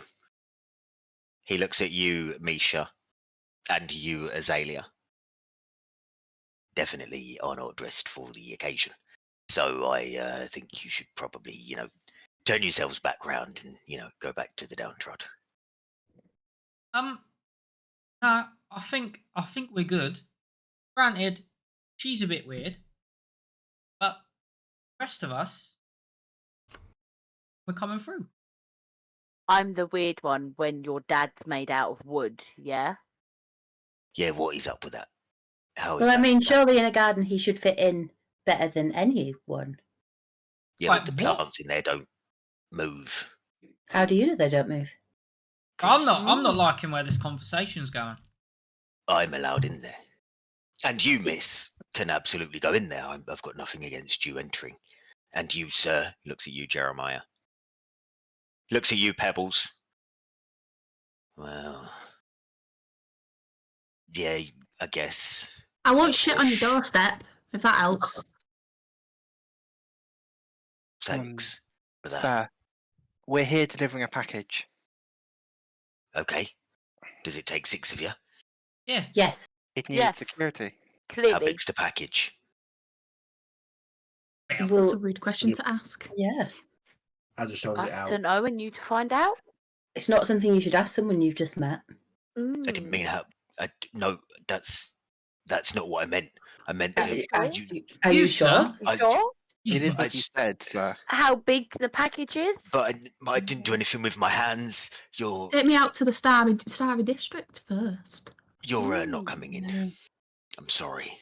He looks at you, Misha, and you, Azalea. Definitely are not dressed for the occasion. So I think you should probably, turn yourselves back round and, go back to the downtrodden. No, I think we're good. Granted, she's a bit weird, but the rest of us, we're coming through. I'm the weird one when your dad's made out of wood, yeah? Yeah, what is up with that? How is Well, I that? mean, surely in a garden he should fit in better than anyone. Yeah, Like, but the what? plants in there don't move. How do you know they don't move? I'm not 'Cause liking where this conversation's going. I'm allowed in there. And you, miss, can absolutely go in there. I've got nothing against you entering. And you, sir, looks at you, Jeremiah. Looks at you, Pebbles. Well, yeah, I guess. I won't Of shit on your course. doorstep, if that helps. Thanks for that. Sir, we're here delivering a package. Okay. Does it take 6 of you? Yeah. Yes. It needed Yes. security. How Clearly. big's the package? Well, That's a Well, rude question to ask. yeah. I just hold it Us out. to know and you to find out? It's not something you should ask someone you've just met. I didn't mean how. No, that's not what I meant. I meant Are, that are you. you You, sure? sir? I- Sure? It is I what you s- said, sir. How big the package is? But I didn't do anything with my hands. You're Take me out to the Starry District first. not coming in. Mm. I'm sorry.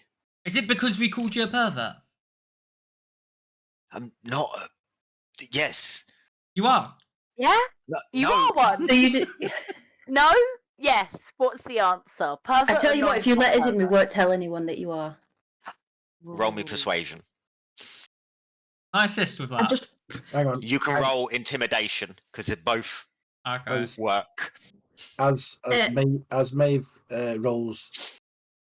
Is it because we called you a pervert? I'm not. Yes. You are. Yeah? You no. are one. So you do, No? Yes. What's the answer? Pervert I tell or you what, if you let us in, we non-pervert? won't tell anyone that you are. Roll me Ooh. persuasion. I assist with I that. just Hang on. You can roll intimidation because they both Okay. As work. Maeve rolls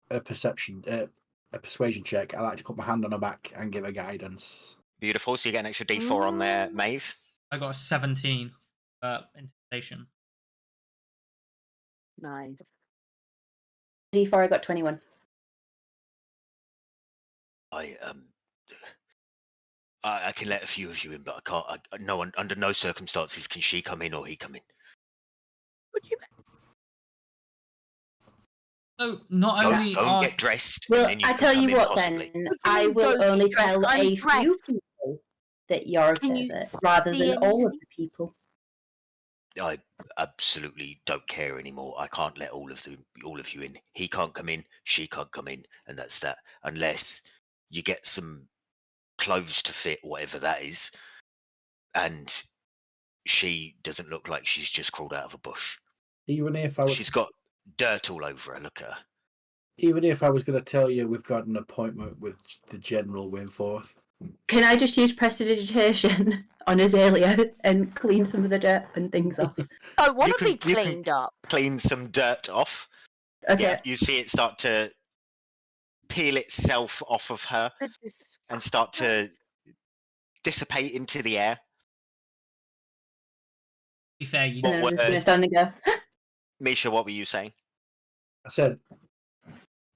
a persuasion check, I like to put my hand on her back and give her guidance. Beautiful. So you get an extra D4 on there, Maeve. I got a 17 intimidation. Nice. D4, I got 21. I can let a few of you in, but I can't. No one, under no circumstances, can she come in or he come in. What do you So not Go, only go and are get dressed. Well, and then you I can tell come you in, what possibly. then, What do you I mean will don't only be dressed? tell I'm a few dressed. people that you're a Can you pervert, rather see than all of anything? the people. I absolutely don't care anymore. I can't let all of you in. He can't come in. She can't come in, and that's that. Unless you get some clothes to fit, whatever that is, and she doesn't look like she's just crawled out of a bush. Even if I was, She's got dirt all over her. Look at her. even if I was going to tell you we've got an appointment with the General Winforth. Can I just use prestidigitation on Azalea and clean some of the dirt and things off? I want to can- be you can- cleaned up. Clean some dirt off. Okay. Yeah, you see it start to peel itself off of her and start to dissipate into the air. To be fair, you And then I'm What just going were- to stand and go, Misha, what were you saying? I said,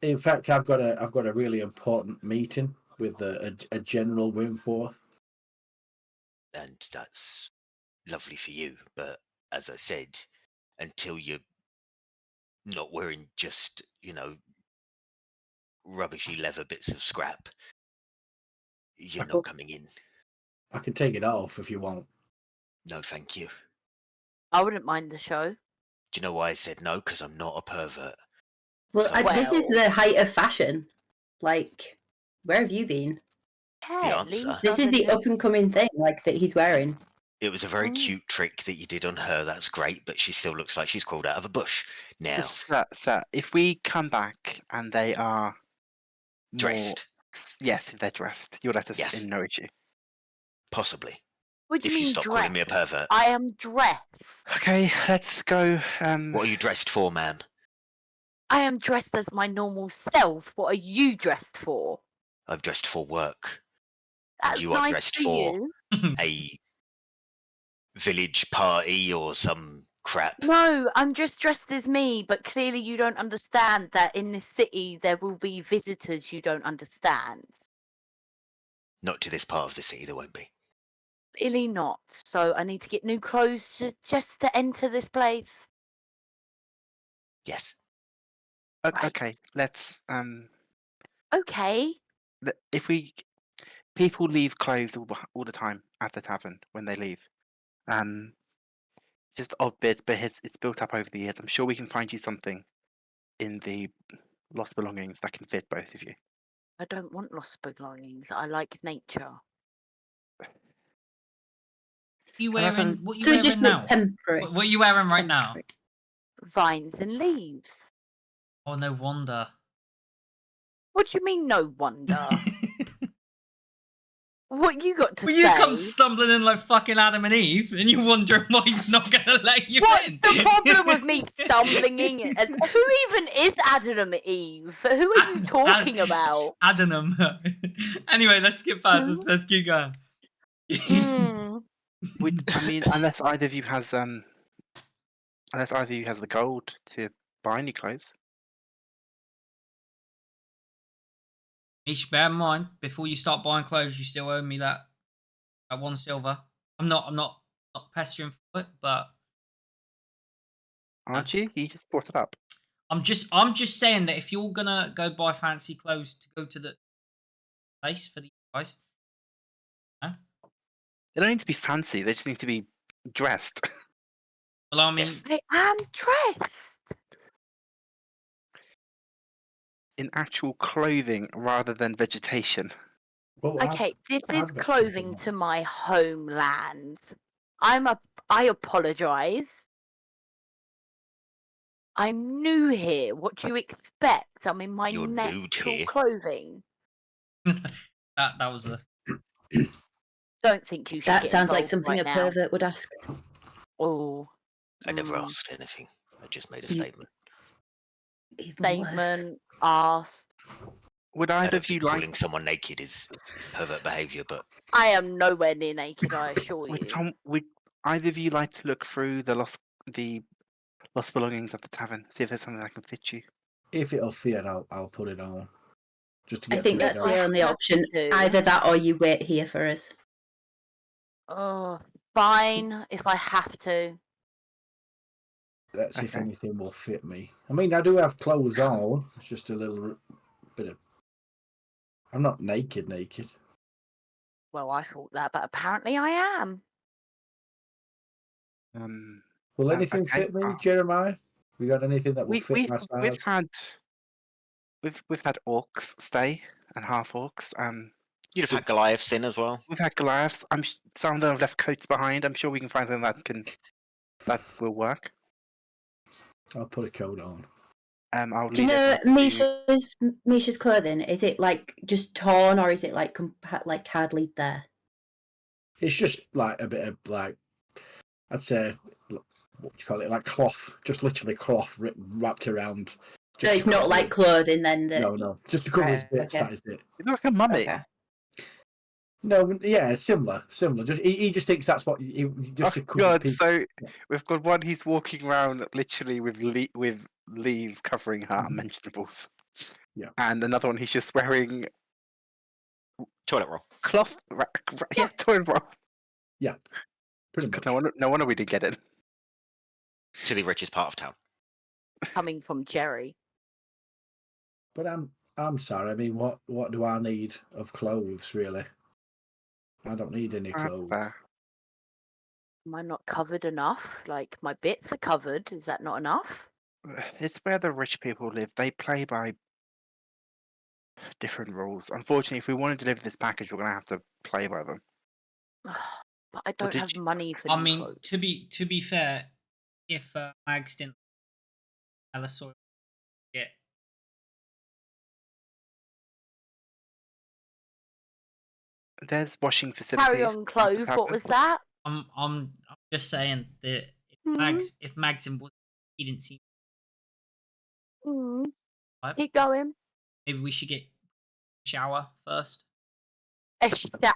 in fact, I've got a really important meeting with a General Winforth. And that's lovely for you, but as I said, until you're not wearing just, rubbishy leather bits of scrap, you're not coming in. I can take it off if you want. No, thank you. I wouldn't mind the show. Do you know why I said no? Because I'm not a pervert. well, So- this is Well- the height of fashion. Like, where have you been? Yeah, answer. Lee This is the doesn't- up and coming thing, like, that he's wearing. It was a very Mm. cute trick that you did on her. That's great, but she still looks like she's crawled out of a bush. Now, Sir, if we come back and they are more- dressed, yes, if they're dressed, you'll let us Yes. in, no issue. possibly. What do If you you mean stop dressed? calling me a pervert. I am dressed. Okay, let's go. What are you dressed for, ma'am? I am dressed as my normal self. What are you dressed for? I'm dressed for work. And That's you are nice dressed for for you. a village party or some crap. No, I'm just dressed as me, but clearly you don't understand that in this city there will be visitors you don't understand. Not to this part of the city, there won't be. Clearly not. So I need to get new clothes just to enter this place. Yes. Right. Okay, let's Okay. if we people leave clothes all the time at the tavern when they leave. Just odd bits, but it's built up over the years. I'm sure we can find you something in the lost belongings that can fit both of you. I don't want lost belongings. I like nature. You Can I have wearing? What you So it just wearing looked now? temporary. What are you wearing right now? Temporary. Vines and leaves. Oh, no wonder. What do you mean, no wonder? What you got to Well, say? you come stumbling in like fucking Adam and Eve, and you're wondering why he's not gonna let you What's in. the problem with me stumbling in? Who even is Adam and Eve? Who are you talking about? Adenum. Anyway, let's skip past this. Let's keep going. Mm. I mean, unless either of you has the gold to buy any clothes. Mish, bear in mind, before you start buying clothes, you still owe me that 1 silver. I'm not pestering for it, but Aren't you? You just brought it up. I'm just saying that if you're gonna go buy fancy clothes to go to the place for these guys, They don't need to be fancy. They just need to be dressed. well, I mean, Yes. I am dressed. in actual clothing rather than vegetation. Well, Okay, this is I've got clothing something to on. my homeland. I apologize. I'm new here. What do you expect? I'm in my You're new natural here. clothing. that was a Don't think you should That get sounds like involved something right a now. pervert would ask. Oh. I never Mm. asked anything. I just made a You- statement. Even worse. Statement asked. Would I either don't of you think like? calling someone naked is pervert behaviour, but I am nowhere near naked, I assure Would you. either of you like to look through the lost belongings at the tavern? See if there's something that can fit you. If it'll fit, I'll put it on. Just to I get think through that's the the door. only have option. to. Either that or you wait here for us. Oh, fine if I have to. Let's see if Okay. anything will fit me. I mean, I do have clothes on. It's just a little bit of. I'm not naked. Well, I thought that, but apparently I am. Will anything okay. fit me, Jeremiah? We got anything that will fit my size? We've had orcs stay and half orcs. you'd have had Goliaths in as well. We've had Goliaths. Some of them have left coats behind. I'm sure we can find something that will work. I'll put a coat on. I'll Do you leave know everyone to- Misha's clothing? Is it like just torn or is it like hardly there? It's just like a bit of like, I'd say, what do you call it? Like cloth, just literally cloth wrapped around So it's not like clothing then that. No. Just to cover his Right, bits. okay. That is it. You're like a mummy. Okay. No, yeah, similar. Just he just thinks that's what just to cover God, people. so we've got one. He's walking around literally with leaves covering her and vegetables. Yeah. And another one, he's just wearing Toilet roll. cloth. Yeah, toilet roll. Pretty much. No wonder we didn't get it. To the richest part of town. Coming from Jerry. But I'm sorry. I mean, what do I need of clothes really? I don't need any clothes. Am I not covered enough? Like, my bits are covered. Is that not enough? It's where the rich people live. They play by different rules. Unfortunately, if we want to deliver this package, we're going to have to play by them. But I don't did have you- money for I new mean, clothes. to be fair, if Mags didn't Alice saw it, There's washing facilities. Carry on, Clove. What was that? I'm just saying that Hmm. if Mags was, he didn't see. Hmm. Right? Keep going. Maybe we should get shower first. Okay. There's-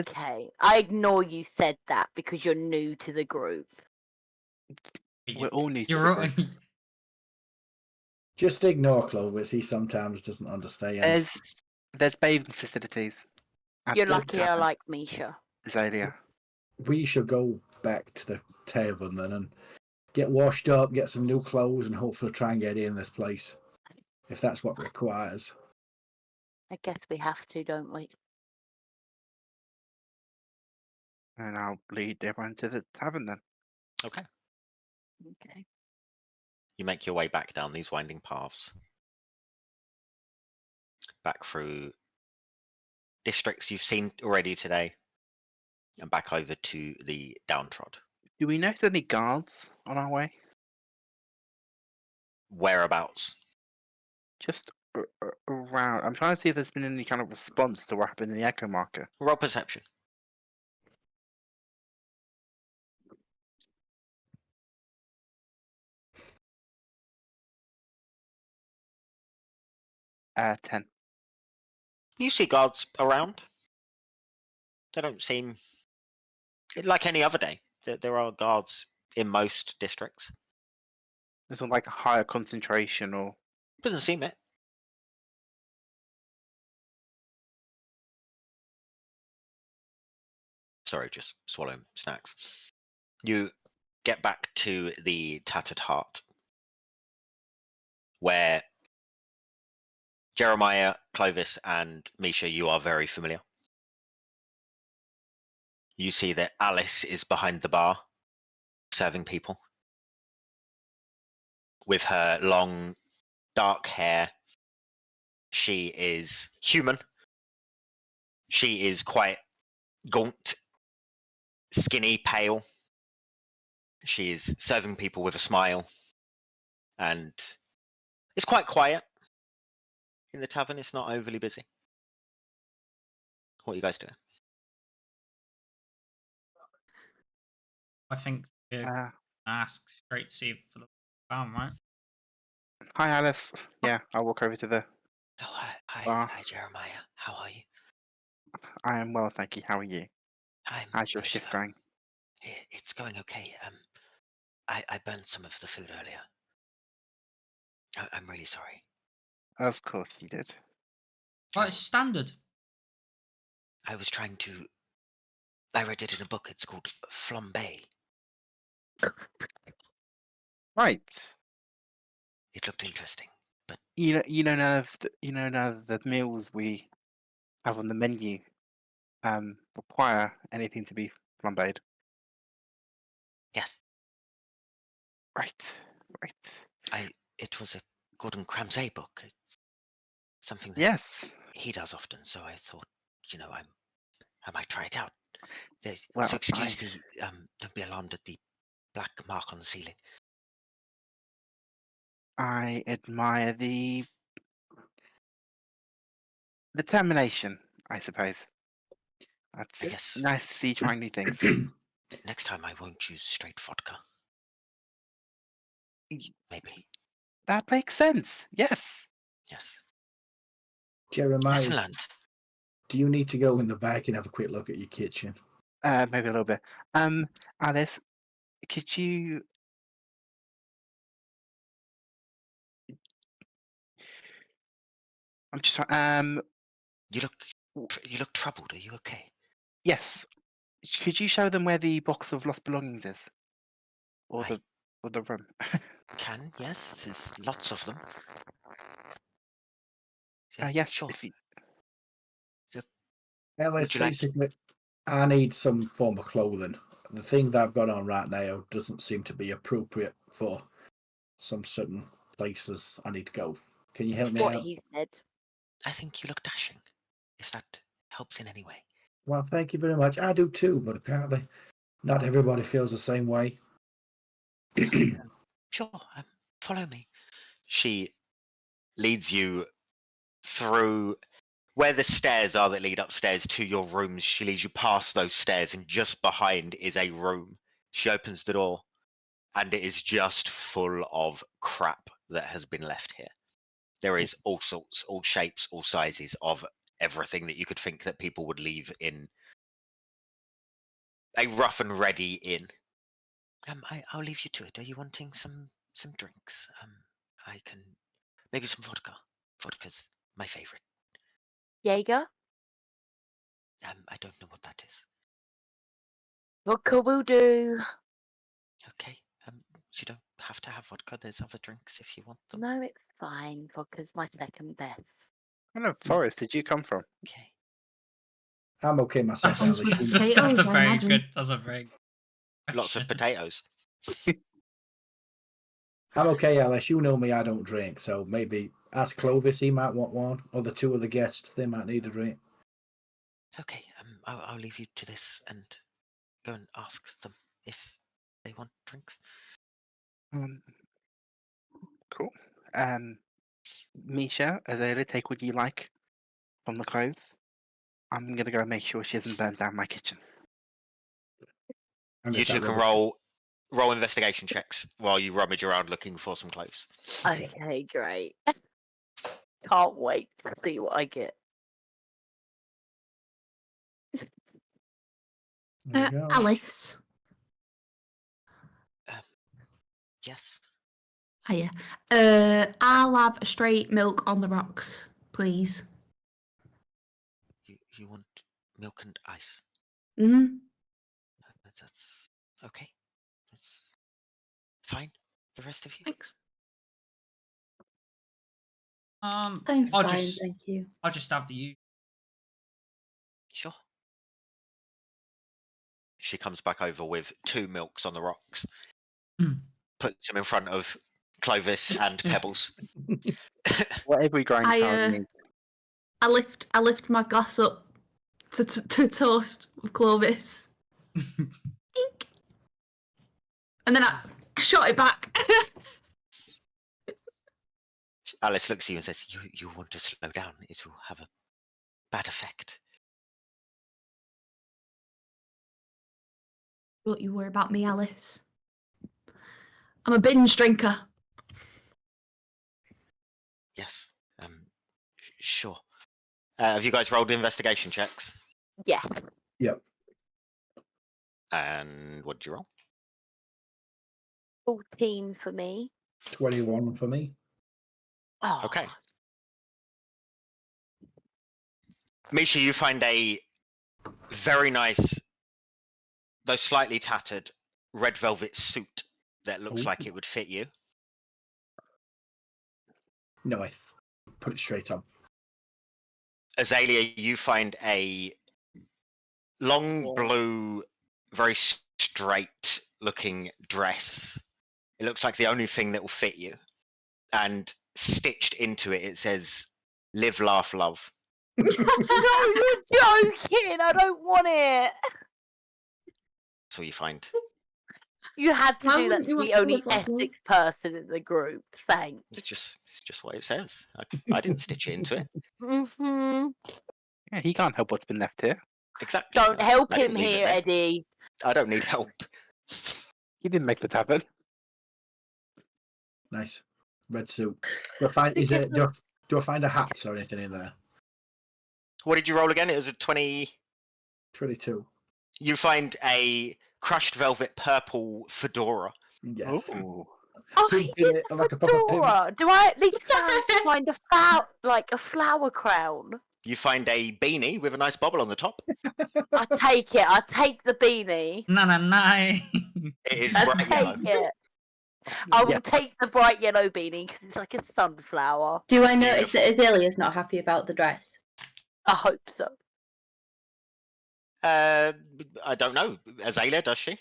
Okay. I ignore you said that because you're new to the group. We're all new to You're the right. group. Just ignore Clovis. He sometimes doesn't understand. There's bathing facilities. at You're the lucky I tavern, like Misha. Azalea. We should go back to the tavern then and get washed up, get some new clothes, and hopefully try and get in this place, if that's what requires. I guess we have to, don't we? And I'll lead everyone to the tavern then. Okay. Okay. You make your way back down these winding paths. Back through districts you've seen already today. And back over to the downtrod. Do we notice any guards on our way? Whereabouts? Just around. I'm trying to see if there's been any kind of response to what happened in the Echo Marker. Roll perception. Uh, 10. You see guards around. They don't seem like any other day. There are guards in most districts. There's not like a higher concentration or. Doesn't seem it. Sorry, just swallowing snacks. You get back to the Tattered Heart, where Jeremiah, Clovis, and Misha, you are very familiar. You see that Alice is behind the bar, serving people. With her long, dark hair, she is human. She is quite gaunt, skinny, pale. She is serving people with a smile. And it's quite quiet in the tavern. It's not overly busy. What are you guys doing? I think we're ask straight to see for the farm, right? Hi, Alice. Yeah, I'll walk over to the. Oh, hi, bar. hi, Jeremiah. How are you? I am well, thank you. How are you? How's your good, shift going? It's going okay. I burned some of the food earlier. I'm really sorry. Of course you did. Well, it's standard. I was trying to. I read it in a book. It's called Flambe. Right. It looked interesting, but You know none of the meals we have on the menu require anything to be flambéed. yes, Right. it was a Gordon Ramsay book. It's something that Yes. he does often. So I thought, I might try it out. Well, So excuse the don't be alarmed at the black mark on the ceiling. I admire the determination, I suppose. That's Yes. nice to see you trying new things. Next time I won't use straight vodka. Maybe. That makes sense. Yes. Yes. Jeremiah, Lesson learned. do you need to go in the back and have a quick look at your kitchen? Maybe a little bit. Alice, could you? I'm just trying. You look troubled. Are you okay? Yes. Could you show them where the box of lost belongings is, or I the room? can. Yes. There's lots of them. Yeah, Yes. sure. If you... Alice, Would you like- basically, I need some form of clothing. The thing that I've got on right now doesn't seem to be appropriate for some certain places I need to go. Can you help me What out? he said. I think you look dashing. If that helps in any way. Well, thank you very much. I do too, but apparently not everybody feels the same way. Sure. Follow me. She leads you through where the stairs are that lead upstairs to your rooms. She leads you past those stairs, and just behind is a room. She opens the door, and it is just full of crap that has been left here. There is all sorts, all shapes, all sizes of everything that you could think that people would leave a rough and ready inn. I'll leave you to it. Are you wanting some drinks? I can maybe some vodka. Vodka's my favorite. Jaeger? I don't know what that is. Vodka will do. Okay. You don't have to have vodka. There's other drinks if you want them. No, it's fine. Vodka's my second best. Where the forest did you come from? Okay. I'm okay myself, Sounds Alice. with You know- potatoes, That's a I very imagine. good. That's a very. Lots of question. potatoes. I'm okay, Alice. You know me, I don't drink, so maybe ask Clovis, he might want one, or the two of the guests, they might need a drink. Okay. I'll leave you to this and go and ask them if they want drinks. Cool. Misha, Azalea, take what you like from the clothes. I'm gonna go make sure she hasn't burned down my kitchen. And You it's two that can rubbish. roll investigation checks while you rummage around looking for some clothes. Okay, great. Can't wait to see what I get. There we go. Alice. Yes. Hiya. I'll have a straight milk on the rocks, please. You want milk and ice? Mm-hmm. That's okay. That's fine. The rest of you. Thanks. I'm I'll fine, just thank you. have the you. Sure. She comes back over with 2 milks on the rocks. Mm. Puts them in front of Clovis and Pebbles. Whatever grind child needs. I lift my glass up to toast with Clovis. Ink. And then I shot it back. Alice looks at you and says, "You want to slow down? It will have a bad effect." Don't you worry about me, Alice. I'm a binge drinker. Yes. Sure. Have you guys rolled investigation checks? Yeah. Yep. And what did you roll? 14 for me. 21 for me. Oh, Okay. Misha, you find a very nice, though slightly tattered, red velvet suit that looks Ooh. like it would fit you. Nice. Put it straight on. Azalea, you find a long blue, very straight looking dress. It looks like the only thing that will fit you. And stitched into it, it says, "Live, laugh, love." No, you're joking. I don't want it. That's all you find. You had to Why do that wouldn't to you the want to only live like one? Essex person in the group. Thanks. It's just what it says. I didn't stitch it into it. Mm-hmm. Yeah, he can't help what's been left here. Exactly. Don't help I didn't him leave it here, there. Eddie. I don't need help. He didn't make the tavern. Nice. red suit. Do I find do I find a hat or anything in there? What did you roll again? It was a 20. 22. You find a crushed velvet purple fedora. Yes. Ooh. Oh, Pimp he in did it, the like a proper pimp. fedora. Do I at least find a flower crown? You find a beanie with a nice bobble on the top. I take it. I take the beanie. No. It is I bright yellow. take it. I will Yeah. take the bright yellow beanie because it's like a sunflower. Do I notice that Azalea's not happy about the dress? I hope so. I don't know. Azalea, does she?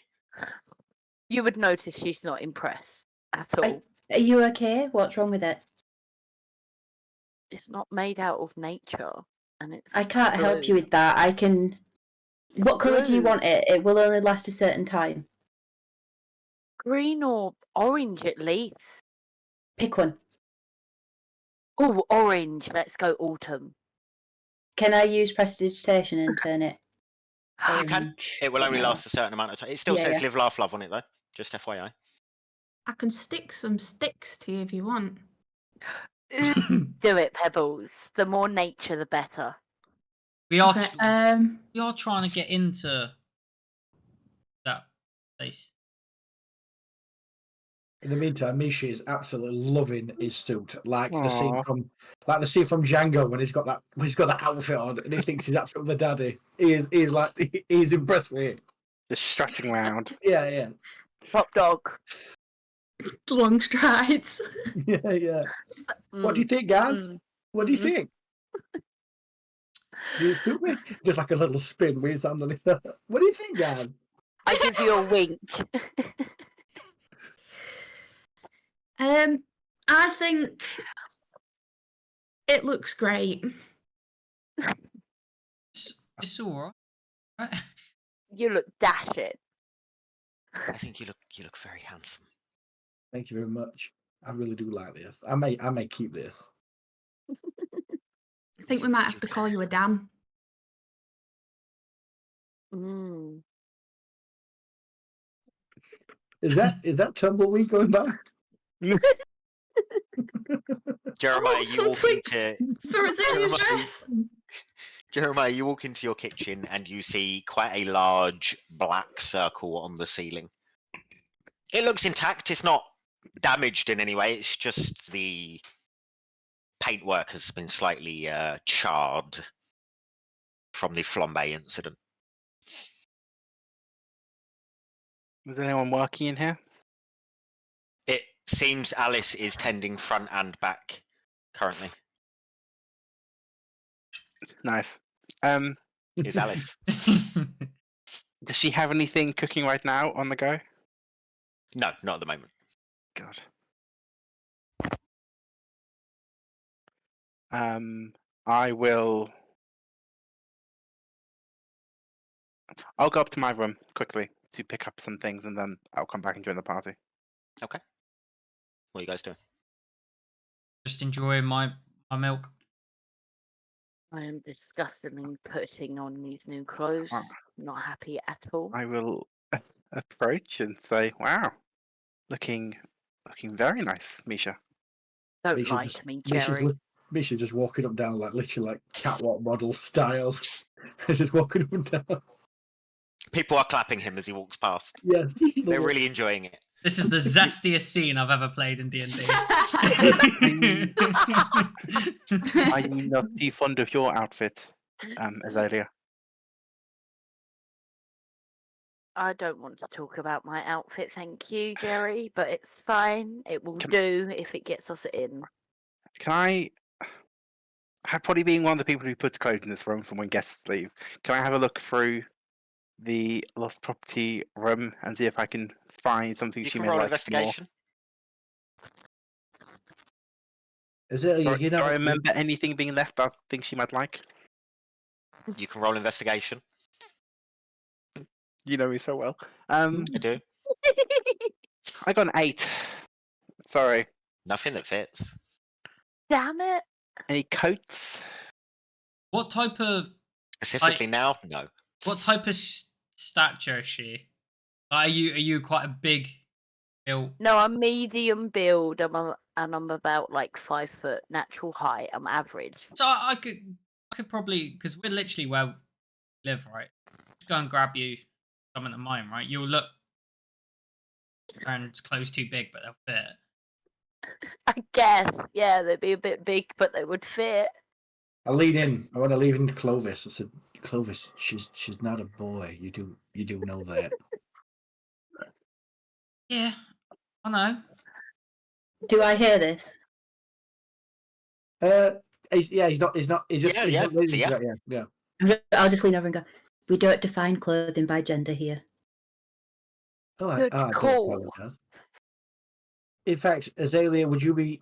You would notice she's not impressed at all. Are you okay? What's wrong with it? It's not made out of nature, and it's. I can't help you blue. with that. I can. It's What colour do you blue. want it? It will only last a certain time. Green or orange at least. Pick one. Oh, orange. Let's go autumn. Can I use prestidigitation and turn it You can. orange? It will But only no. last a certain amount of time. It still Yeah, says yeah. live, laugh, love on it, though. Just FYI. I can stick some sticks to you if you want. Do it, Pebbles. The more nature, the better. we are Okay, we are trying to get into that place. In the meantime, Misha is absolutely loving his suit, like the scene Aw. from Django when he's got that outfit on and he thinks he's absolutely the daddy. He is impressed with it. Just strutting around. Yeah, yeah, Top dog. long strides. yeah, yeah. What do you Mm. think, guys? What do you Mm. think? Do you suit me? Just like a little spin with his hand on it. What do you think, guys? I give you a wink. I think it looks great. It's all right. You look dashing. I think you look very handsome. Thank you very much. I really do like this. I may keep this. I think we might have to call you a dam. Mm. Is that Tumbleweed going back? Jeremiah, you some walk twigs into for Azalea's Jeremiah, dress. Jeremiah, you walk into your kitchen and you see quite a large black circle on the ceiling. It looks intact. It's not damaged in any way. It's just the paintwork has been slightly charred from the flambe incident. Is anyone working in here? It seems Alice is tending front and back currently. Nice. Is Alice? Does she have anything cooking right now on the go? No, not at the moment. God. I'll go up to my room quickly to pick up some things, and then I'll come back and join the party. Okay. What are you guys doing? Just enjoying my milk. I am disgustingly putting on these new clothes. Wow. Not happy at all. I will approach and say, "Wow, looking very nice, Misha." Don't Misha like just- me, Misha's Jerry. Misha's just walking up down like literally like catwalk model style. Just walking up and down. People are clapping him as he walks past. Yes. They're really enjoying it. This is the zestiest scene I've ever played in D&D. Are you not too fond of your outfit, Azalea? I don't want to talk about my outfit, thank you, Jerry, but it's fine. It will Can- do if it gets us in. Can I? Have probably been one of the people who puts clothes in this room from when guests leave. Can I have a look through the lost property room and see if I can find something You she can may roll like investigation. Azalea, more? Do you know, I remember anything being left that I think she might like? You can roll investigation. You know me so well. I do. I got an 8. Sorry. Nothing that fits. Damn it. Any coats? What type of Specifically now, no. stature is she? Are you quite a big built. No, I'm medium build. And I'm about like 5 foot natural height. I'm average. So I could probably, because we're literally where we live, right? Just go and grab you something of mine, right? You'll look and clothes too big, but they'll fit. I guess. Yeah, they'd be a bit big, but they would fit. I lead in. I want to lead into Clovis. I said, Clovis, she's not a boy. You do know that. Yeah, I know. Do I hear this? He's not. He's not. He's just. Yeah, he's yeah. not leading So, to yeah. that, yeah. I'll just lean over and go, we don't define clothing by gender here. Oh, I Good don't call. apologize. In fact, Azalea, would you be?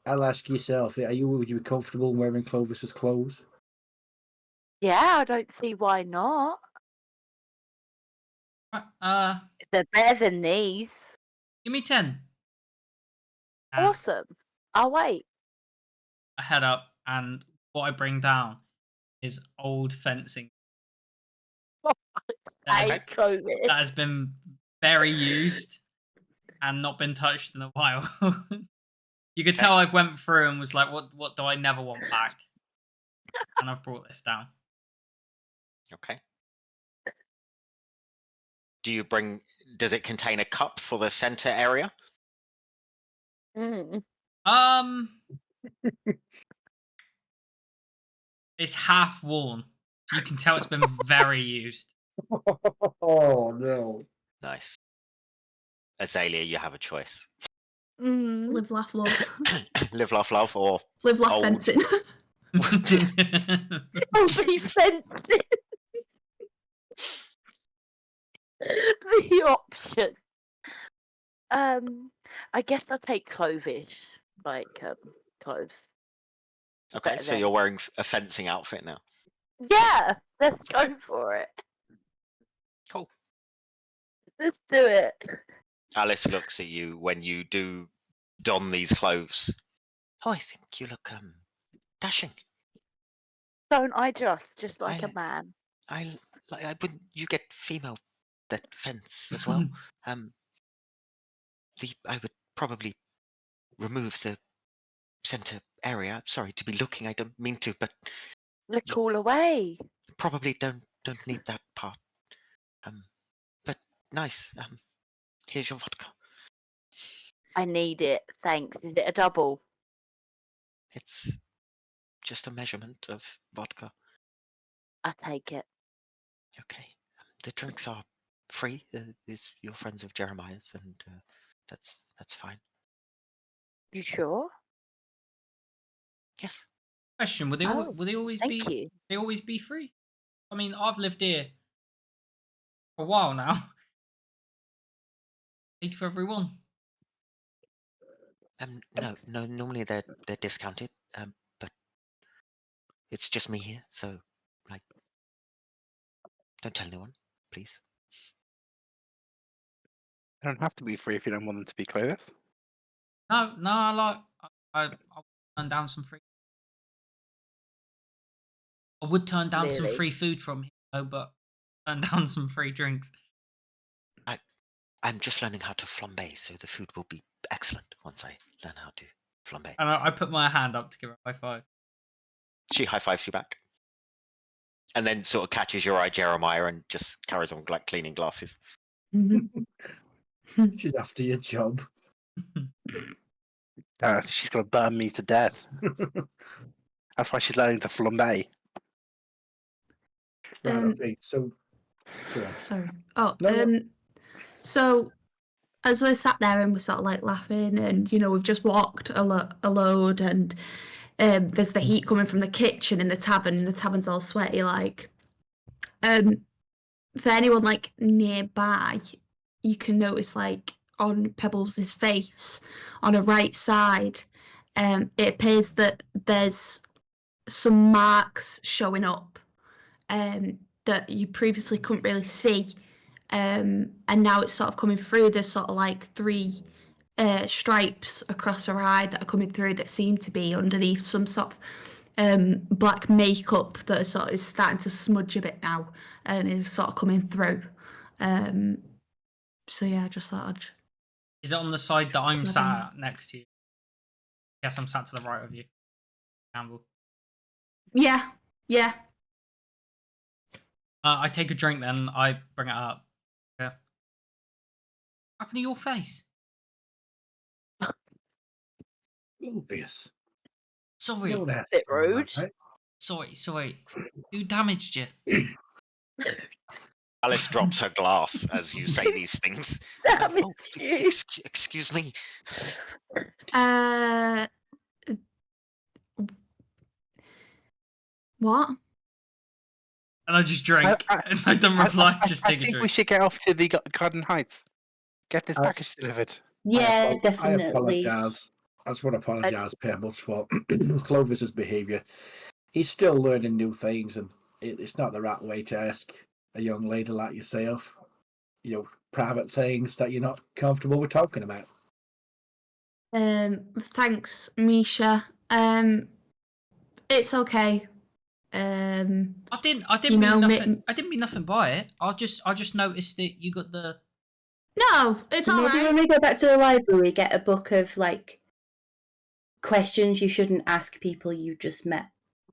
I'll ask yourself. Would you be comfortable wearing Clovis's clothes? Yeah, I don't see why not. Right, They're better than these. give me 10. Awesome. I'll wait. I head up, and what I bring down is old fencing. That Hey, COVID. has been very used and not been touched in a while. You could tell I've went through and was like, what do I never want back? And I've brought this down. Okay. Does it contain a cup for the center area? Mm. It's half worn, so you can tell it's been very used. Oh no! Nice. Azalea, you have a choice. Mm. Live, laugh, love. Live, laugh, love, or Live, laugh, Old. fencing. I'll be fencing. The option. I guess I'll take clovish, like clothes. okay. Better So than- you're wearing a fencing outfit now. Yeah, let's go for it. Cool. Let's do it. Alice looks at you when you do don these clothes. Oh, I think you look dashing. Don't I just like a man? I wouldn't. You get female that fence as well. I would probably remove the center area. Sorry to be looking. I don't mean to, but Look all away. probably don't need that part. But nice. Here's your vodka. I need it. Thanks. Is it a double? It's just a measurement of vodka. I take it. Okay. The drinks are free. These your friends of Jeremiah's, and that's fine. You sure? Yes. Question: Will they Oh, always Thank be? you. They always be free? I mean, I've lived here for a while now. Paid for everyone. No. Normally they're discounted. But it's just me here, so like, don't tell anyone, please. They don't have to be free if you don't want them to be Clovis. No, I'll turn down some free. I would turn down some Really? free food from here, though, but turn down some free drinks. I'm just learning how to flambe, so the food will be excellent once I learn how to flambe. And I put my hand up to give her a high five. She high fives you back, and then sort of catches your eye, Jeremiah, and just carries on like cleaning glasses. She's after your job. She's gonna burn me to death. That's why she's learning to flambe. Right. Um, Okay. So. Go on. Sorry. Oh, No. so as we're sat there and we're sort of like laughing, and we've just walked a load, and there's the heat coming from the kitchen in the tavern, and the tavern's all sweaty. Like, for anyone like nearby, you can notice like on Pebbles' face, on her right side, it appears that there's some marks showing up that you previously couldn't really see. And now it's sort of coming through. There's sort of like 3 stripes across her eye that are coming through that seem to be underneath some sort of black makeup that is starting to smudge a bit now and is sort of coming through. So yeah, I just thought Is it on the side that I'm sat at next to you? Yes, I'm sat to the right of you, Campbell. Yeah. I take a drink, then I bring it up. Yeah. What happened to your face? Obvious. Sorry. Don't ask Bit someone like rude. that. Sorry. Who damaged you? Alice drops her glass as you say these things. Damn Oh, you. excuse me. What? And I just drink, I- and I don't reply. Just I take a think we drink. should get off to the Garden Heights. Get this I- package delivered. Yeah, I definitely. apologise. I just want to apologise, Pebbles, for Clovis's behaviour. He's still learning new things, and it's not the right way to ask a young lady like yourself, private things that you're not comfortable with talking about. Thanks, Misha. It's okay. I didn't you mean know, nothing. I didn't mean nothing by it. I just noticed that you got the. No, it's all Maybe right. when we go back to the library, get a book of like questions you shouldn't ask people you just met.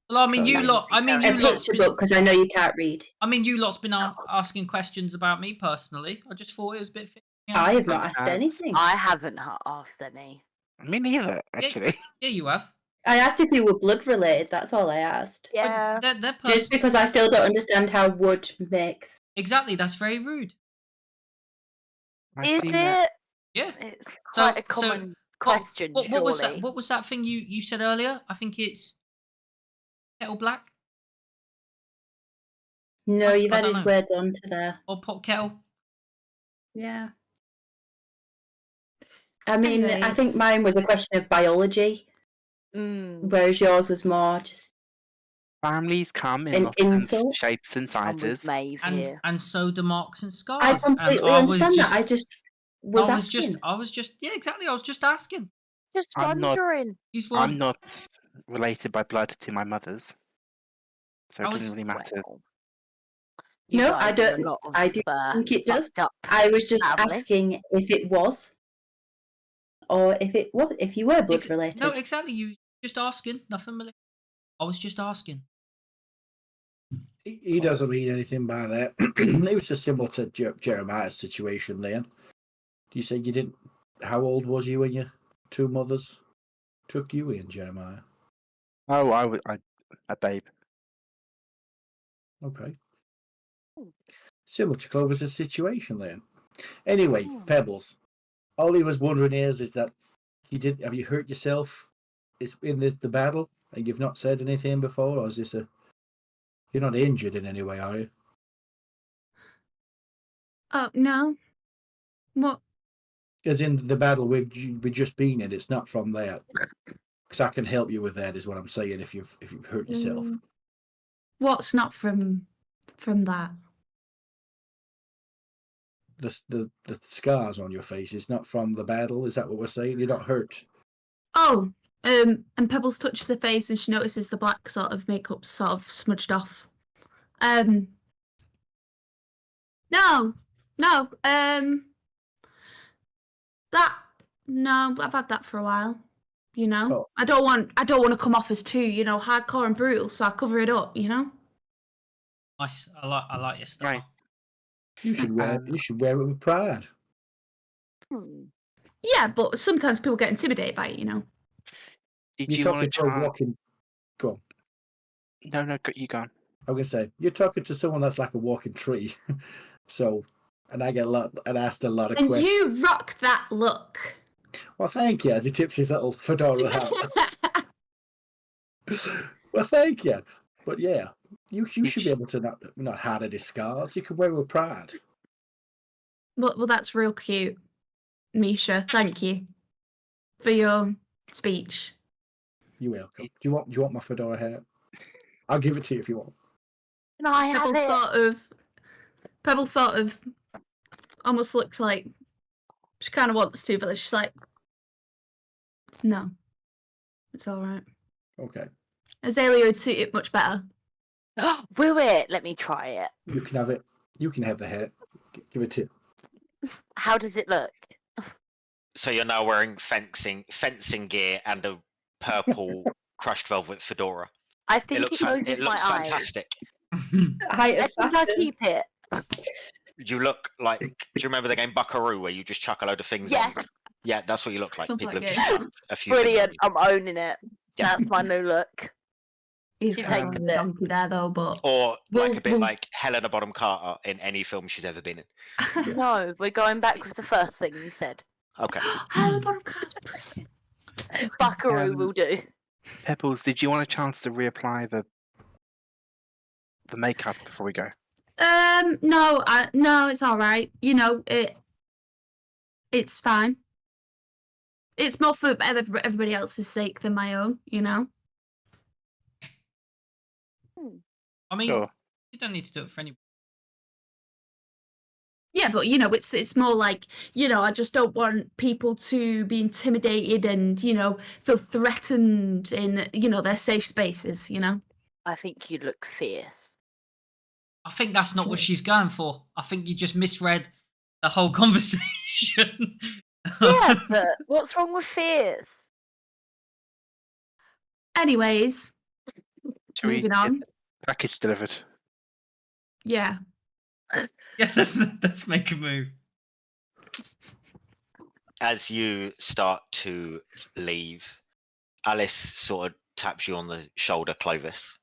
Well, I mean, you lot. I mean, you A lot's picture been. book because I know you can't read. I mean, you lot's been asking questions about me personally. I just thought it was a bit. I have not asked anything. I haven't asked any. Me neither, actually. Yeah, you have. I asked if you were blood related. That's all I asked. Yeah. But they're Just because I still don't understand how wood makes. Exactly, that's very rude. Is it? Yeah. It's So- quite a common What- question, what was that? surely. What was that thing you said earlier? I think it's kettle black No, I you've don't added know. words onto there. or pot kettle. Yeah. I mean, I think Anyways. mine was a question of biology, whereas yours was more just. Families come in An lots of insult? shapes and I'm with sizes. Maeve here. And so do marks and scars. I and completely I was understand just, that. I just was asking. I was just, yeah, exactly. I was just asking. Just I'm not- wondering. He's I'm one. not related by blood to my mother's, so I it was- doesn't really matter. Well, you No, guys I have a don't- lot of, I do think it does. fucked up I was just family. asking if it was, or if you were blood related. No, exactly. You just asking. Nothing. I was just asking. He doesn't mean anything by that. It was just similar to Jeremiah's situation then. You said you didn't. How old was you when your two mothers took you in, Jeremiah? Oh, a babe. Okay. Similar to Clovis's situation then. Anyway, Pebbles. All he was wondering is that have you hurt yourself in the battle and you've not said anything before, or is this you're not injured in any way, are you? Oh no. What? As in the battle we've just been in, it's not from that. Because I can help you with that, is what I'm saying. If you've hurt yourself, What's not from that? the scars on your face is not from the battle. Is that what we're saying? You're not hurt. Oh, and Pebbles touches her face and she notices the black sort of makeup sort of smudged off. No, I've had that for a while. You know, Oh. I don't want to come off as too, hardcore and brutal, so I cover it up. Nice. I like your style. Right. You should wear it with pride. Yeah, but sometimes people get intimidated by it. Did You're you want talking to to a try? walking. Go on. No, you go on. I'm gonna say you're talking to someone that's like a walking tree. So, and I get asked a lot of And questions. you rock that look. Well, thank you. As he tips his little fedora hat. Well, thank you. But yeah, you should be able to not hide any scars. You can wear it with pride. Well, that's real cute, Misha. Thank you for your speech. You're welcome. Do you want my fedora hat? I'll give it to you if you want. Can I have it? Pebble sort of almost looks like she kind of wants to, but she's like, no, it's all right. Okay. Azalea would suit it much better. Will it? Let me try it. You can have it. You can have the hat. Give it to. How does it look? So you're now wearing fencing gear and a purple crushed velvet fedora. I It think looks it goes it with my looks eyes. fantastic. Height I of think I'll fashion. keep it. You look like. Do you remember the game Buckaroo where you just chuck a load of things Yes, on? Yeah, that's what you look like. Something People like have it. just chucked a few things on brilliant. you. I'm owning it. Yeah. That's my new look. He's She definitely takes the it. donkey there though, but Or like a bit We'll- like Helena Bonham Carter in any film she's ever been in. No, we're going back with the first thing you said. Okay. Helena Bonham Carter's brilliant. Buckaroo will do. Pebbles, did you want a chance to reapply the makeup before we go? No, no, it's all right. You know, it's fine. It's more for everybody else's sake than my own. You know. I mean, Sure. you don't need to do it for anyone. Yeah, but you know, it's more like, you know, I just don't want people to be intimidated and, you know, feel threatened in, you know, their safe spaces, you know. I think you look fierce. I think that's not what Sure. she's going for. I think you just misread the whole conversation. Yeah, but what's wrong with fierce? Anyways, Shall we moving get on. the package delivered? Yeah. Yeah, let's make a move. As you start to leave, Alice sort of taps you on the shoulder, Clovis.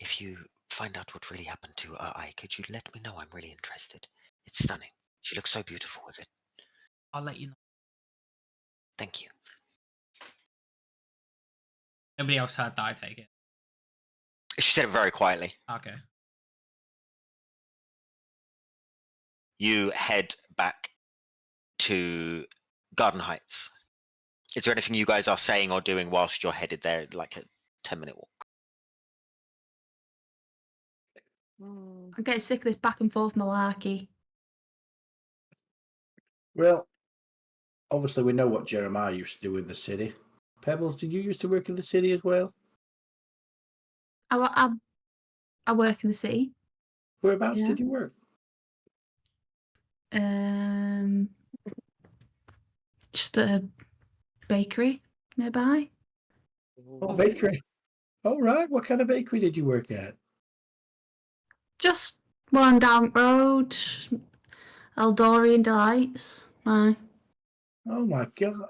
If you find out what really happened to I, could you let me know? I'm really interested. It's stunning. She looks so beautiful with it. I'll let you know. Thank you. Nobody else heard that, I take it. She said it very quietly. Okay. You head back to Garden Heights. Is there anything you guys are saying or doing whilst you're headed there, like a 10-minute walk? I get sick of this back and forth malarkey. Well, obviously we know what Jeremiah used to do in the city. Pebbles, did you used to work in the city as well? I work in the city. Whereabouts Yeah. did you work? Just at a bakery nearby. Oh, bakery. All right. What kind of bakery did you work at? Just one down road. Eldorian Delights. Aye. Oh my God.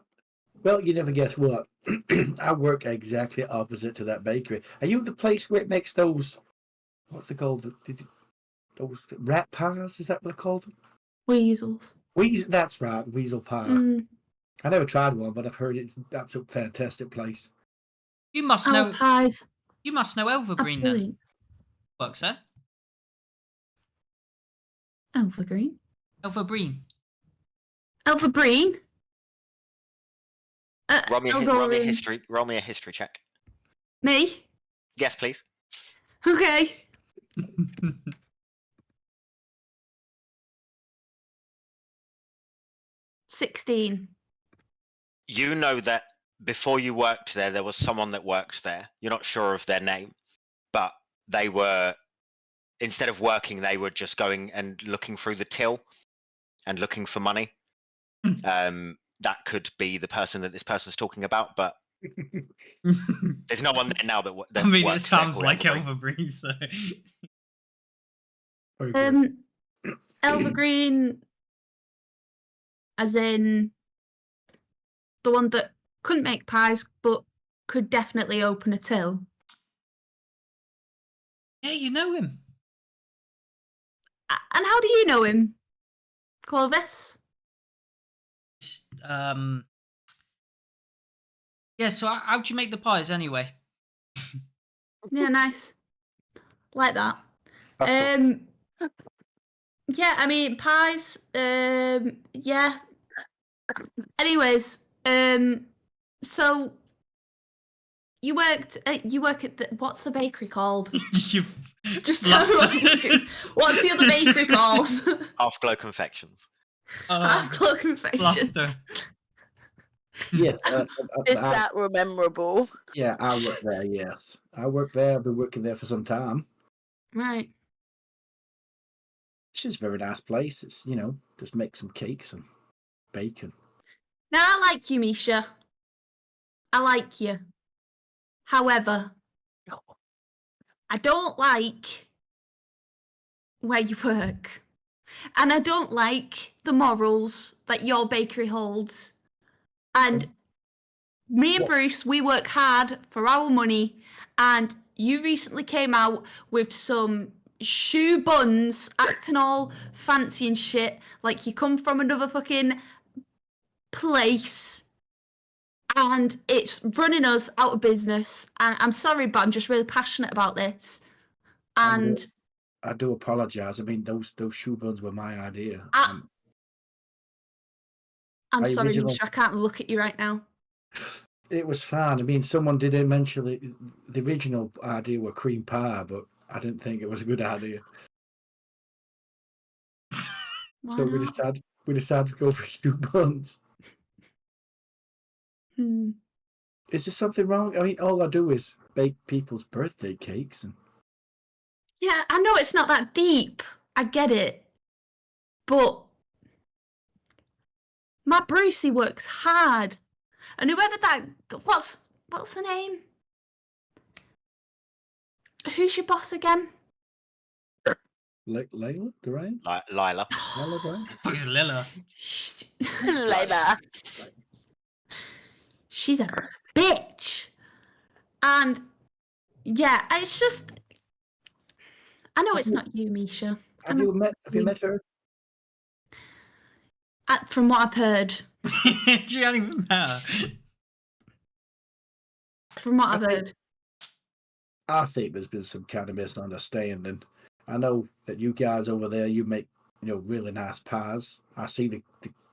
Well, you never guess what. I work exactly opposite to that bakery. Are you the place where it makes those, what's it called? Those rat pies? Is that what they're called? Weasels. That's right, weasel pie. I never tried one, but I've heard it's an absolute fantastic place. You must Oh, know. pies. You must know Are Elvergreen then. brilliant. Works there. Elvergreen. Elvergreen. Elvergreen? Roll me a Eldorian. history check. Me? Yes, please. Okay. 16. You know that before you worked there was someone that worked there. You're not sure of their name, but they were, instead of working, they were just going and looking through the till and looking for money. That could be the person that this person's talking about, but there's no one there now that I mean, it works there sounds called like Elvergreen. Elvergreen, so. Very good. Elvergreen, as in the one that couldn't make pies but could definitely open a till. Yeah, you know him. And how do you know him, Clovis? Yeah, so how'd you make the pies anyway? Yeah, nice. Like that. That's all. Yeah, I mean pies. Yeah. Anyways, so you work at the, what's the bakery called? You've Just tell me what's the other bakery called? Afterglow Confections. Afterglow Confections. Bluster. Yes. Is that memorable? Yeah, I work there, yes. I work there. I've been working there for some time. Right. It's just a very nice place. It's, just make some cakes and bacon. Now, I like you, Misha. I like you. However, I don't like where you work. And I don't like the morals that your bakery holds. And me and What? Bruce, we work hard for our money. And you recently came out with some shoe buns, acting all fancy and shit, like you come from another fucking place. And it's running us out of business. And I'm sorry, but I'm just really passionate about this. And I do apologise. I mean, those shoe buns were my idea. I'm My sorry, original- Misha, I can't look at you right now. It was fine. I mean, someone did mention the original idea were cream pie, but I didn't think it was a good idea. Why So not? we decided to go for shoe buns. Is there something wrong? I mean, all I do is bake people's birthday cakes. And Yeah, I know it's not that deep. I get it. But my Brucey works hard. And whoever that... What's her name? Who's your boss again? Layla Duran? Lila. Layla Duran? Who's Lilla? Layla. She's a bitch. And yeah, it's just... I know it's not you, Misha. Have you met her? From what I've heard. Do you even matter? From what I've heard. I think there's been some kind of misunderstanding. I know that you guys over there, you make really nice pies. I see the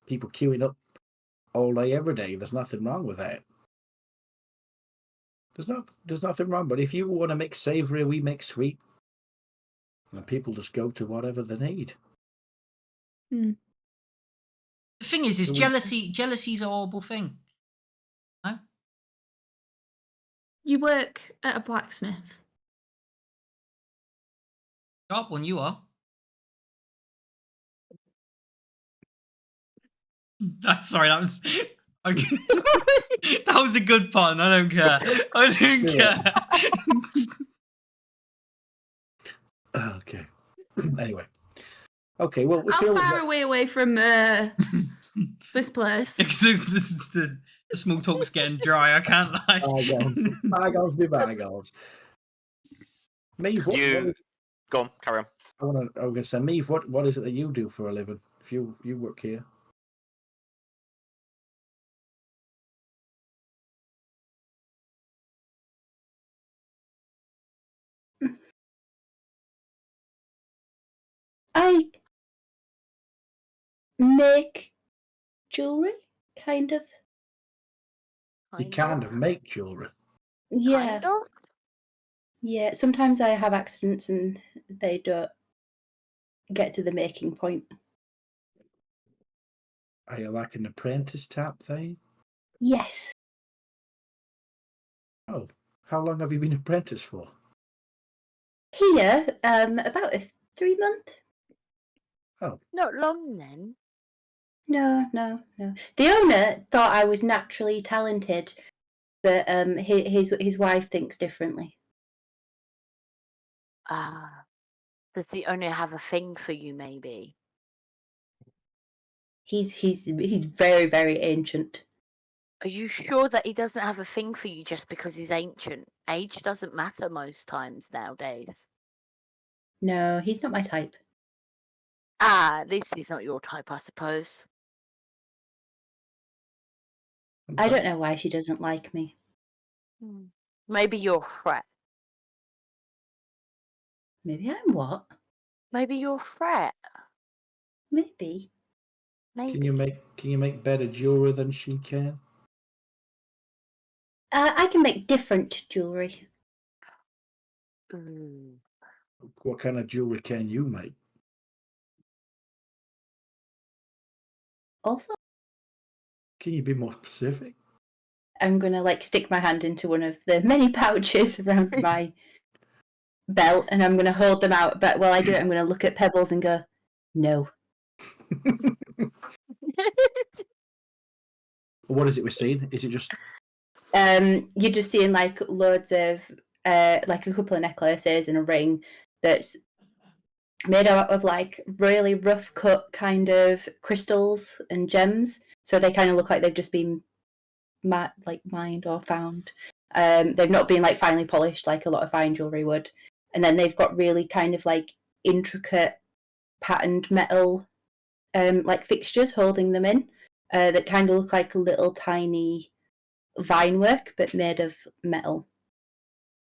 people queuing up all day, every day. There's nothing wrong with that. There's nothing wrong. But if you want to make savoury, we make sweet. And people just go to whatever they need. The thing is jealousy's a horrible thing. No? You work at a blacksmith. Sharp one, you are. Sorry, that was... Okay. That was a good pun. I don't care. I don't care. Okay. Anyway. Okay, well... How far are we away from this place? The small talk's getting dry. I can't lie. Bygones be bygones. Meave, Go on, carry on. I was going to say, Meave, what is it that you do for a living? If you work here. I make jewelry, kind of. You kind of make jewelry. Yeah. Kind of? Yeah, sometimes I have accidents and they don't get to the making point. Are you like an apprentice type thing? Yes. Oh, how long have you been apprentice for? Here, about 3 months. Oh. Not long then. No. The owner thought I was naturally talented, but his wife thinks differently. Does the owner have a thing for you, maybe? He's very, very ancient. Are you sure that he doesn't have a thing for you just because he's ancient? Age doesn't matter most times nowadays. No, he's not my type. At least he's not your type, I suppose. I don't know why she doesn't like me. Maybe you're a threat. Maybe I'm what? Maybe you're a threat. Maybe. Can you make better jewelry than she can? I can make different jewelry. What kind of jewelry can you make? Also, can you be more specific? I'm gonna stick my hand into one of the many pouches around my belt, and I'm gonna hold them out. But while I do it, I'm gonna look at Pebbles and go, "No." What is it we're seeing? Is it just You're just seeing like loads of like a couple of necklaces and a ring that's made out of like really rough cut kind of crystals and gems. So they kind of look like they've just been mined or found. They've not been like finely polished like a lot of fine jewelry would. And then they've got really kind of like intricate patterned metal like fixtures holding them in that kind of look like little tiny vine work but made of metal.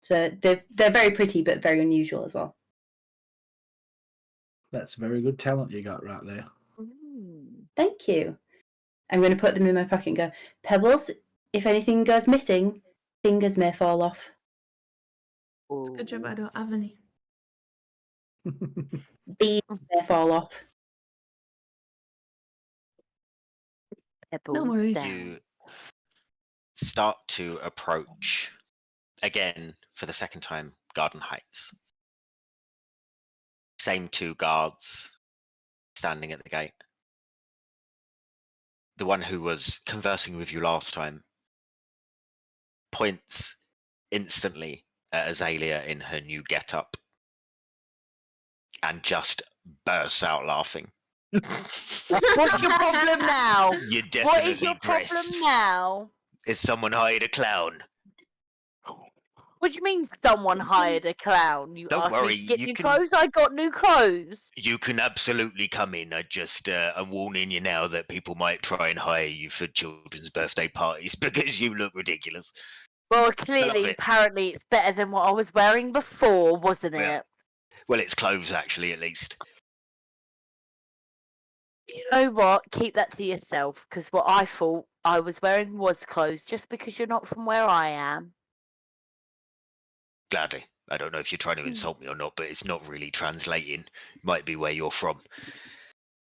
So they're very pretty but very unusual as well. that's very good talent you got right there. Thank you. I'm going to put them in my pocket and go, Pebbles, if anything goes missing, fingers may fall off. It's a good job I don't have any. Beads may fall off. Don't worry. You start to approach, again, for the second time, Garden Heights. Same 2 guards standing at the gate. The one who was conversing with you last time points instantly at Azalea in her new getup and just bursts out laughing. What's your problem now? You're What definitely is your dressed. problem now? Is someone hired a clown? What do you mean someone hired a clown? You Don't asked worry, me to get you new can- clothes, I got new clothes. You can absolutely come in. I'm warning you now that people might try and hire you for children's birthday parties because you look ridiculous. Well, clearly, it. apparently, it's better than what I was wearing before, wasn't it? Yeah. Well, it's clothes, actually, at least. You know what? Keep that to yourself, because what I thought I was wearing was clothes, just because you're not from where I am. Gladly. I don't know if you're trying to insult me or not, but it's not really translating. Might be where you're from.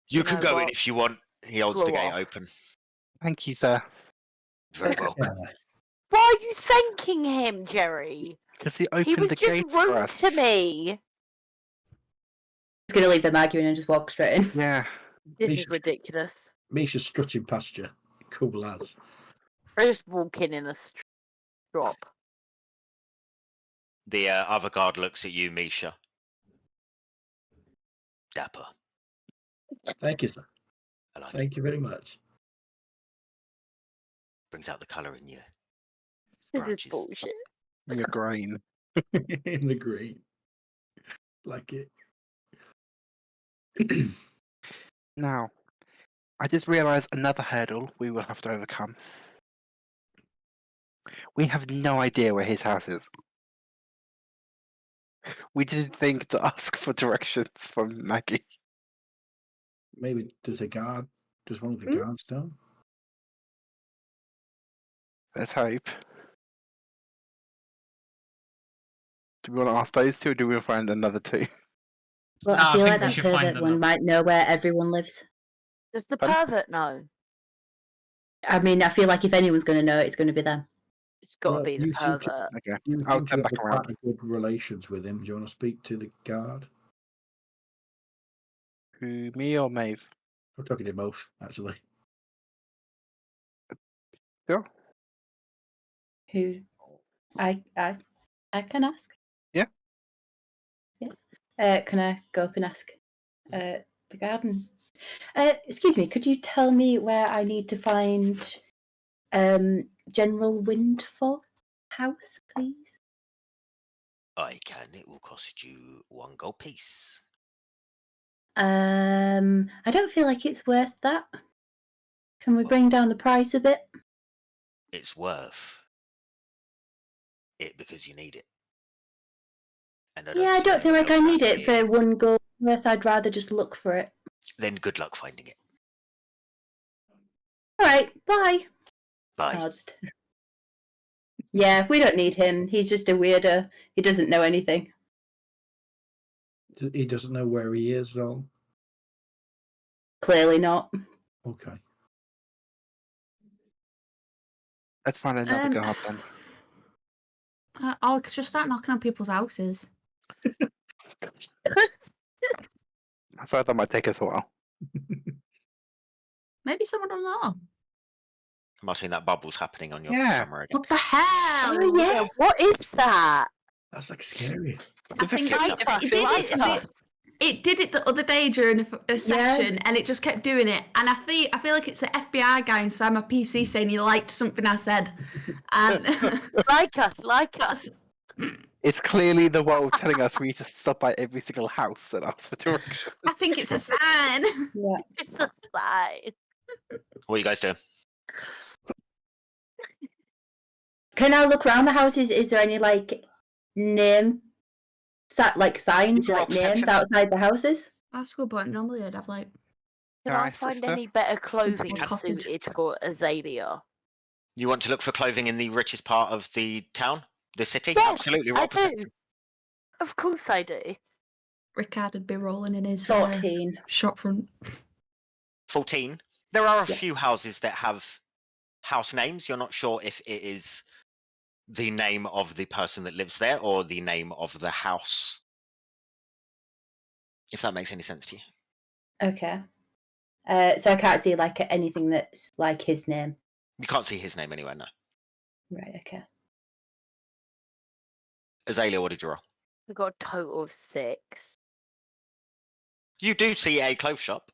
You can know go in what? if you want. He holds the Screw gate off. open. Thank you, sir. Very welcome. Why are you thanking him, Jerry? Because he He opened was the just gate for rude us. to me. Just going to leave them arguing and just walk straight in. Yeah. This Misha- is ridiculous. Misha's strutting past you. Cool lads. I just walk in a drop. The other guard looks at you, Misha. Dapper. Thank you, sir. I like it. Thank you very much. Brings out the colour in you. This Branches. is bullshit. You're green. In the green. Like it. Now, I just realised another hurdle we will have to overcome. We have no idea where his house is. We didn't think to ask for directions from Maggie. Maybe does a guard, does one of the Hmm? guards know? Let's hope. Do we want to ask those 2 or do we find another 2? Well, No, I I feel think like we that should find pervert one another. might know where everyone lives. Does the Pardon? pervert know? I mean, I feel like if anyone's going to know, it's going to be them. It's got to Well, be the you seem to- pervert. Okay. You I'll seem to turn have back quite around. a good relations with him. Do you want to speak to the guard? Who, me or Maeve? I'm talking to both, actually. Sure. Who I can ask. Yeah. Yeah. Can I go up and ask the garden? Excuse me, could you tell me where I need to find General Windfall House, please? I can. It will cost you 1 gold piece. I don't feel like it's worth that. Can we Well- bring down the price a bit? It's worth it because you need it. And Yeah, I see don't feel anyone like I else need around it for here. 1 gold worth. I'd rather just look for it. Then good luck finding it. All right, bye. Bye. I'll just. Yeah, we don't need him. He's just a weirdo. He doesn't know anything. He doesn't know where he is, though. Clearly not. Okay. Let's find another Um, guard then. I'll just start knocking on people's houses. I thought that might take us a while. Maybe someone will know. Martin, that bubble's happening on your Yeah. camera again. What the hell? Oh yeah, what is that? That's like scary. I think Like us, it did like it. us. It did it the other day during a session, and it just kept doing it. And I feel like it's the FBI guy inside my PC saying he liked something I said. And Like us. It's clearly the world telling us we need to stop by every single house and ask for directions. I think it's a sign. Yeah. It's a sign. What are you guys doing? Can I look around the houses? Is there any like name, like signs, Roll like names perception. outside the houses? That's a good point. Normally I'd have like Can Can I I find sister? any better clothing cottage. suited for Azalea? You want to look for clothing in the richest part of the town, the city? Yes, Absolutely. I Roll do. perception. Of course I do. Rickard would be rolling in his 14. shop front. 14. There are a Yeah. few houses that have house names. You're not sure if it is the name of the person that lives there or the name of the house. If that makes any sense to you. Okay. So I can't see like anything that's like his name. You can't see his name anywhere, no. Right. Okay. Azalea, what did you roll? We got a total of 6. You do see a clothes shop.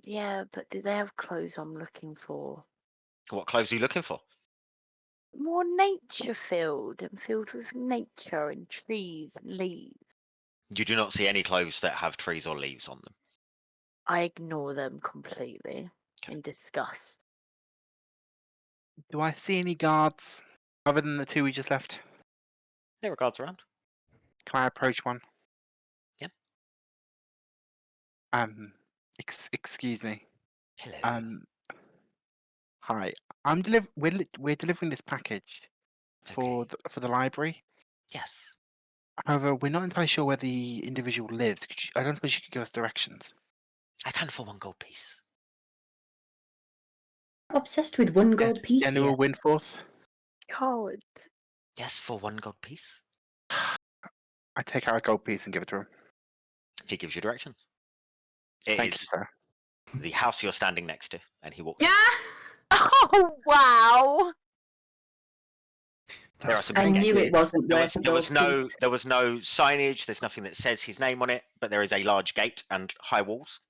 Yeah, but do they have clothes I'm looking for? What clothes are you looking for? More nature filled and filled with nature and trees and leaves. You do not see any clothes that have trees or leaves on them. I ignore them completely in disgust. Do I see any guards other than the two we just left? There are guards around. Can I approach one? Yep. Excuse me. Hello. Hi. We're delivering this package for Okay. for the library. Yes. However, we're not entirely sure where the individual lives. I don't suppose you could give us directions. I can for 1 gold piece. Obsessed with one gold piece General here. Windforth. Coward. Yes, for 1 gold piece. I take out a gold piece and give it to him. He gives you directions. It Thank you, is sir. the house you're standing next to, and he walks. Yeah. Oh wow! There are some I big knew gates. it wasn't There worth was a gold piece. there was no signage. There's nothing that says his name on it, but there is a large gate and high walls.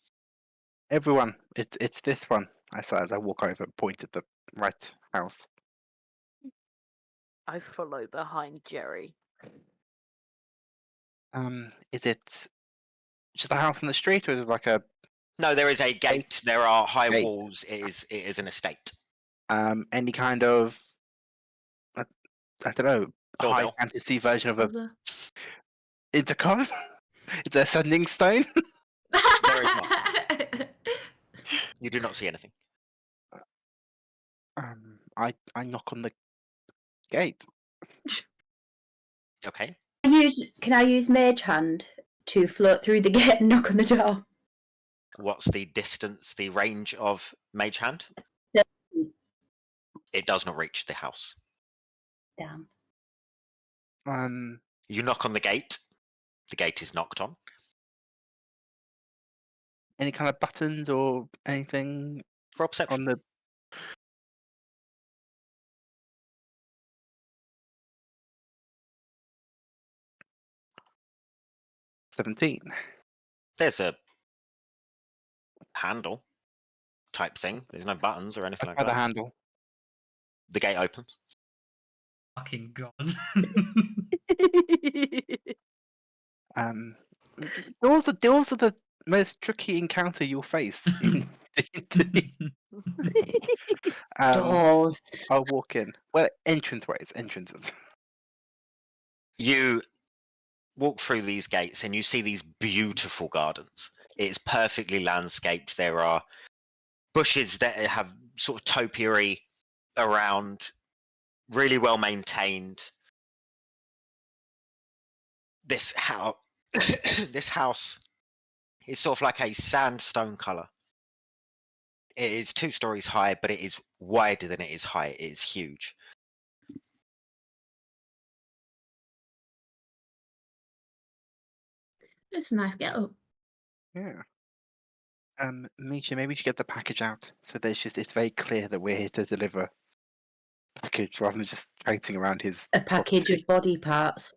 Everyone, it's this one. I say as I walk over and point at the right house. I follow behind Jerry. Is it just a house on the street, or is it like a No, there is a gate. Gate. There are high Gate. walls. It is an estate. any kind of I don't know, high Doorbell. fantasy version of a Buzzer. intercom? Is there a sending stone? There is not. You do not see anything. I knock on the gate. Okay. Can I use Mage Hand to float through the gate and knock on the door? What's the distance, the range of Mage Hand? Yeah. It does not reach the house. Damn. You knock on the gate. The gate is knocked on. Any kind of buttons or anything Roll perception. on the 17. There's a handle type thing. There's no buttons or anything like By the that. handle. The gate opens. Fucking god. Doors are the most tricky encounter you'll face in D&D. Doors. I'll walk in. Well, entrances. You walk through these gates and you see these beautiful gardens. It's perfectly landscaped. There are bushes that have sort of topiary around, really well maintained. This house, this house is sort of like a sandstone color. It is 2 stories high, but it is wider than it is high. It is huge. It's a nice get up. Yeah. Misha, maybe we should get the package out so that it's very clear that we're here to deliver package rather than just traipsing around his A package property. of body parts.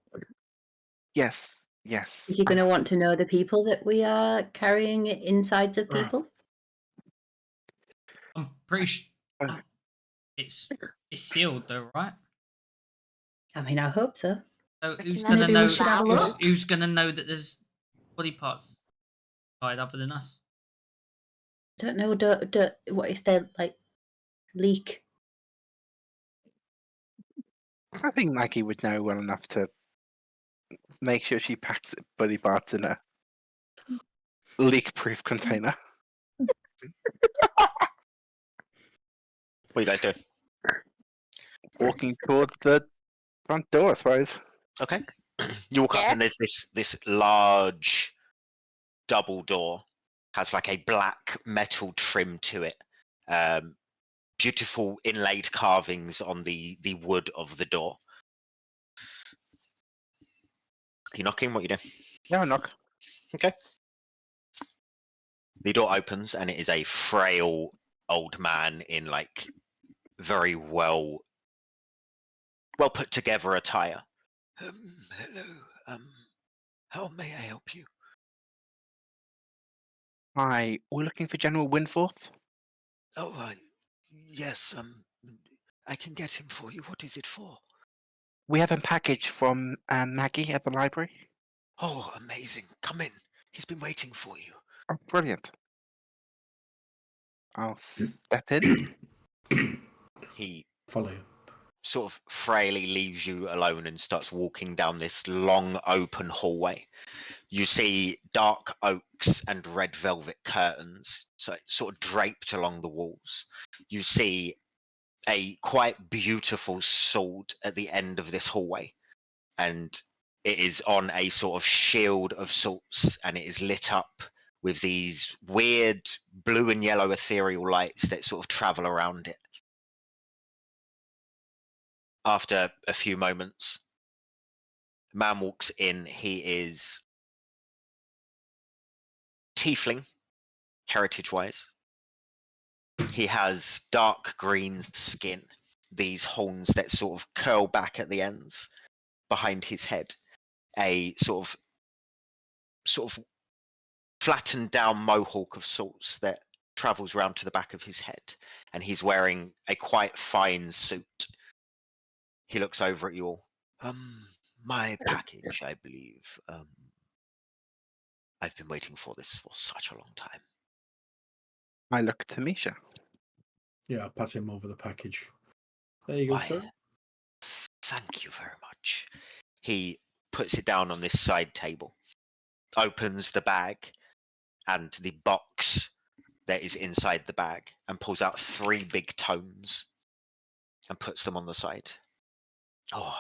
Yes. Is he going to want to know the people that we are carrying insides of people? I'm pretty sure Uh, it's sealed though, right? I mean, I hope so. So who's Reckon gonna maybe we know? should have a look. Who's gonna know that there's body parts inside other than us? Don't know. Don't. What if they like leak? I think Maggie would know well enough to make sure she packs body parts in a leak-proof container. What are you guys doing? Walking towards the front door, I suppose. Okay. You walk up Yeah. and there's this large double door, has like a black metal trim to it. Beautiful inlaid carvings on the wood of the door. You knocking? What you doing? Yeah, knock. Okay. The door opens and it is a frail old man in like very well put together attire. Hello. How may I help you? Hi, we're looking for General Winforth. Oh, yes. I can get him for you. What is it for? We have a package from Maggie at the library. Oh, amazing. Come in. He's been waiting for you. Oh, brilliant. I'll step in. He Follow you. sort of frailly leaves you alone and starts walking down this long open hallway. You see dark oaks and red velvet curtains, so it's sort of draped along the walls. You see a quite beautiful sword at the end of this hallway, and it is on a sort of shield of sorts, and it is lit up with these weird blue and yellow ethereal lights that sort of travel around it. After a few moments, a man walks in. He is tiefling, heritage-wise. He has dark green skin, these horns that sort of curl back at the ends behind his head, a sort of flattened down mohawk of sorts that travels round to the back of his head, and he's wearing a quite fine suit. He looks over at you all. My package, I believe. I've been waiting for this for such a long time. I look to Misha. Yeah, I'll pass him over the package. There you go, Why, sir. thank you very much. He puts it down on this side table, opens the bag and the box that is inside the bag, and pulls out 3 big tomes and puts them on the side. Oh,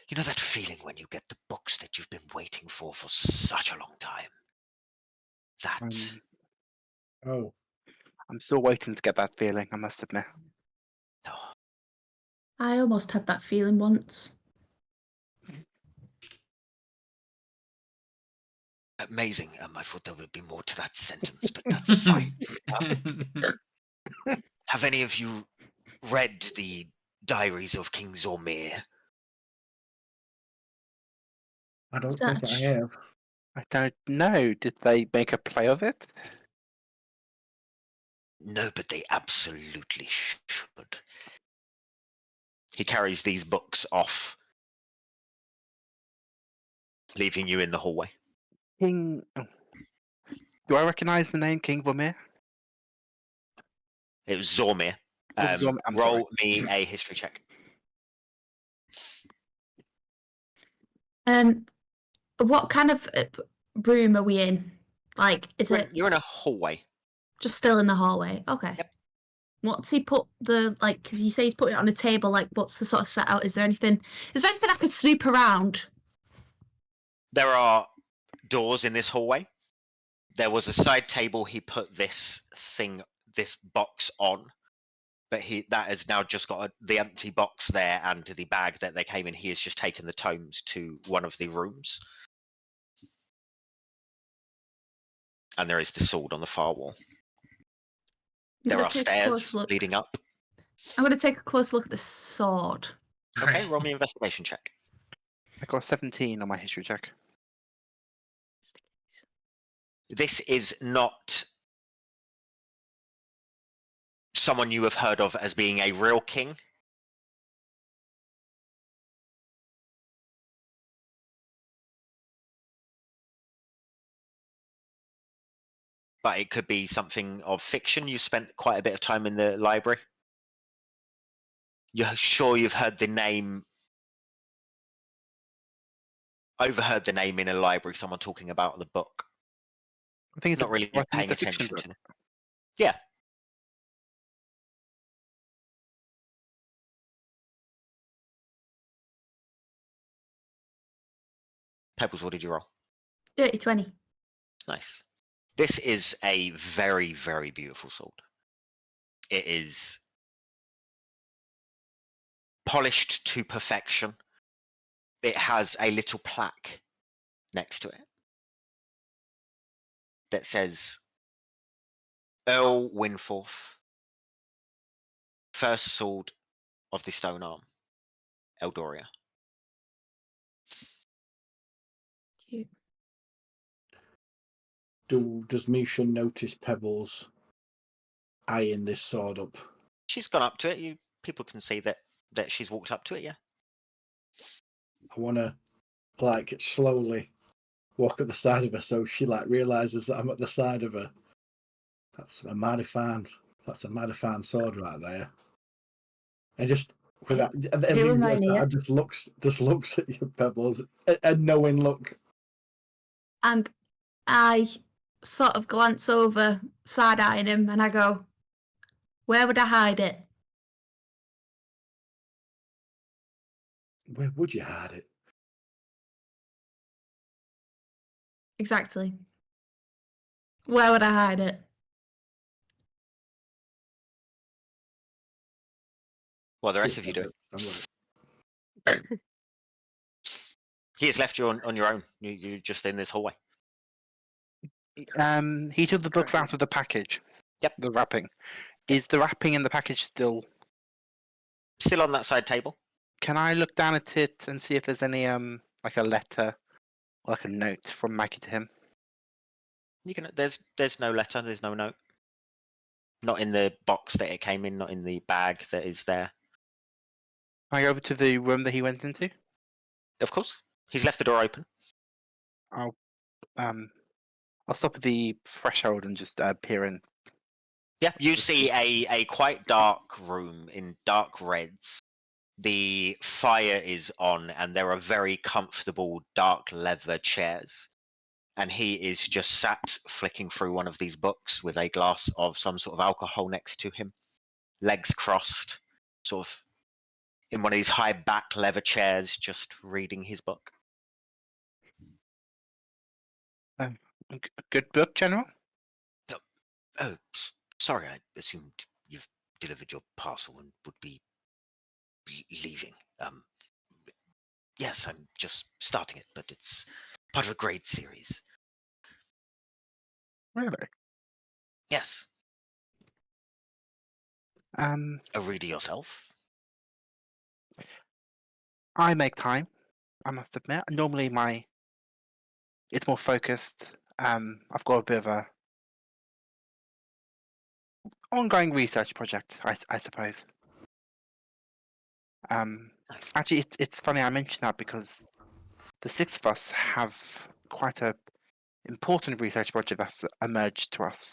you know that feeling when you get the books that you've been waiting for such a long time? That. Oh, I'm still waiting to get that feeling, I must admit. Oh, I almost had that feeling once. amazing. I thought there would be more to that sentence, but that's fine. Have any of you read the Diaries of King Zormir? I don't Such. think I have. I don't know. Did they make a play of it? No, but they absolutely should. He carries these books off, leaving you in the hallway. King. Oh. Do I recognise the name King Vormir? It was Zormir. Zormir, I'm Roll me a history check. What kind of room are we in? Like, is it You're in a hallway. just still in the hallway? Okay. Yep. What's he put the like? Because you say he's put it on a table. Like, what's the sort of set out? Is there anything? Is there anything I could snoop around? There are doors in this hallway. There was a side table he put this box on, but that has now just got the empty box there and the bag that they came in. He has just taken the tomes to one of the rooms. And there is the sword on the far wall. There gonna are take a stairs close look. leading up. I'm going to take a close look at the sword. Okay, roll me an investigation check. I got 17 on my history check. This is not someone you have heard of as being a real king. But it could be something of fiction. You spent quite a bit of time in the library. You're sure you've heard the name, overheard the name in a library, someone talking about the book. I think it's Not really it's paying a fiction attention book. to it. Yeah. Pebbles, what did you roll? Dirty 20. Nice. This is a very, very beautiful sword. It is polished to perfection. It has a little plaque next to it that says Earl Winforth, first sword of the stone arm, Eldoria. Cute. Does Misha notice Pebbles eyeing this sword up? She's gone up to it. People can see that she's walked up to it. Yeah. I want to like slowly walk at the side of her so she like realizes that I'm at the side of her. That's a mighty fine. That's a mighty fine sword right there. And just with that, Who am I near? I just looks at you, Pebbles, a knowing look. And I sort of glance over, side-eyeing him, and I go, where would I hide it? Where would you hide it? Exactly. Where would I hide it? Well, the rest of you do. He has left you on your own. You're just in this hallway. He took the books out of the package. Yep. The wrapping. Is the wrapping in the package still? Still on that side table. Can I look down at it and see if there's any like a letter, or like a note from Maggie to him? You can. There's no letter. There's no note. Not in the box that it came in. Not in the bag that is there. Can I go over to the room that he went into? Of course, he's left the door open. I'll stop at the threshold and just peer in. Yeah, you see a quite dark room in dark reds. The fire is on, and there are very comfortable dark leather chairs. And he is just sat flicking through one of these books with a glass of some sort of alcohol next to him, legs crossed, sort of in one of these high back leather chairs, just reading his book. Good book, General? Oh, sorry, I assumed you've delivered your parcel and would be leaving. Yes, I'm just starting it, but it's part of a grade series. Really? Yes. A reader yourself? I make time, I must admit. Normally it's more focused. I've got a bit of a ongoing research project, I suppose. Nice. Actually, it's funny I mention that because the six of us have quite a important research project that's emerged to us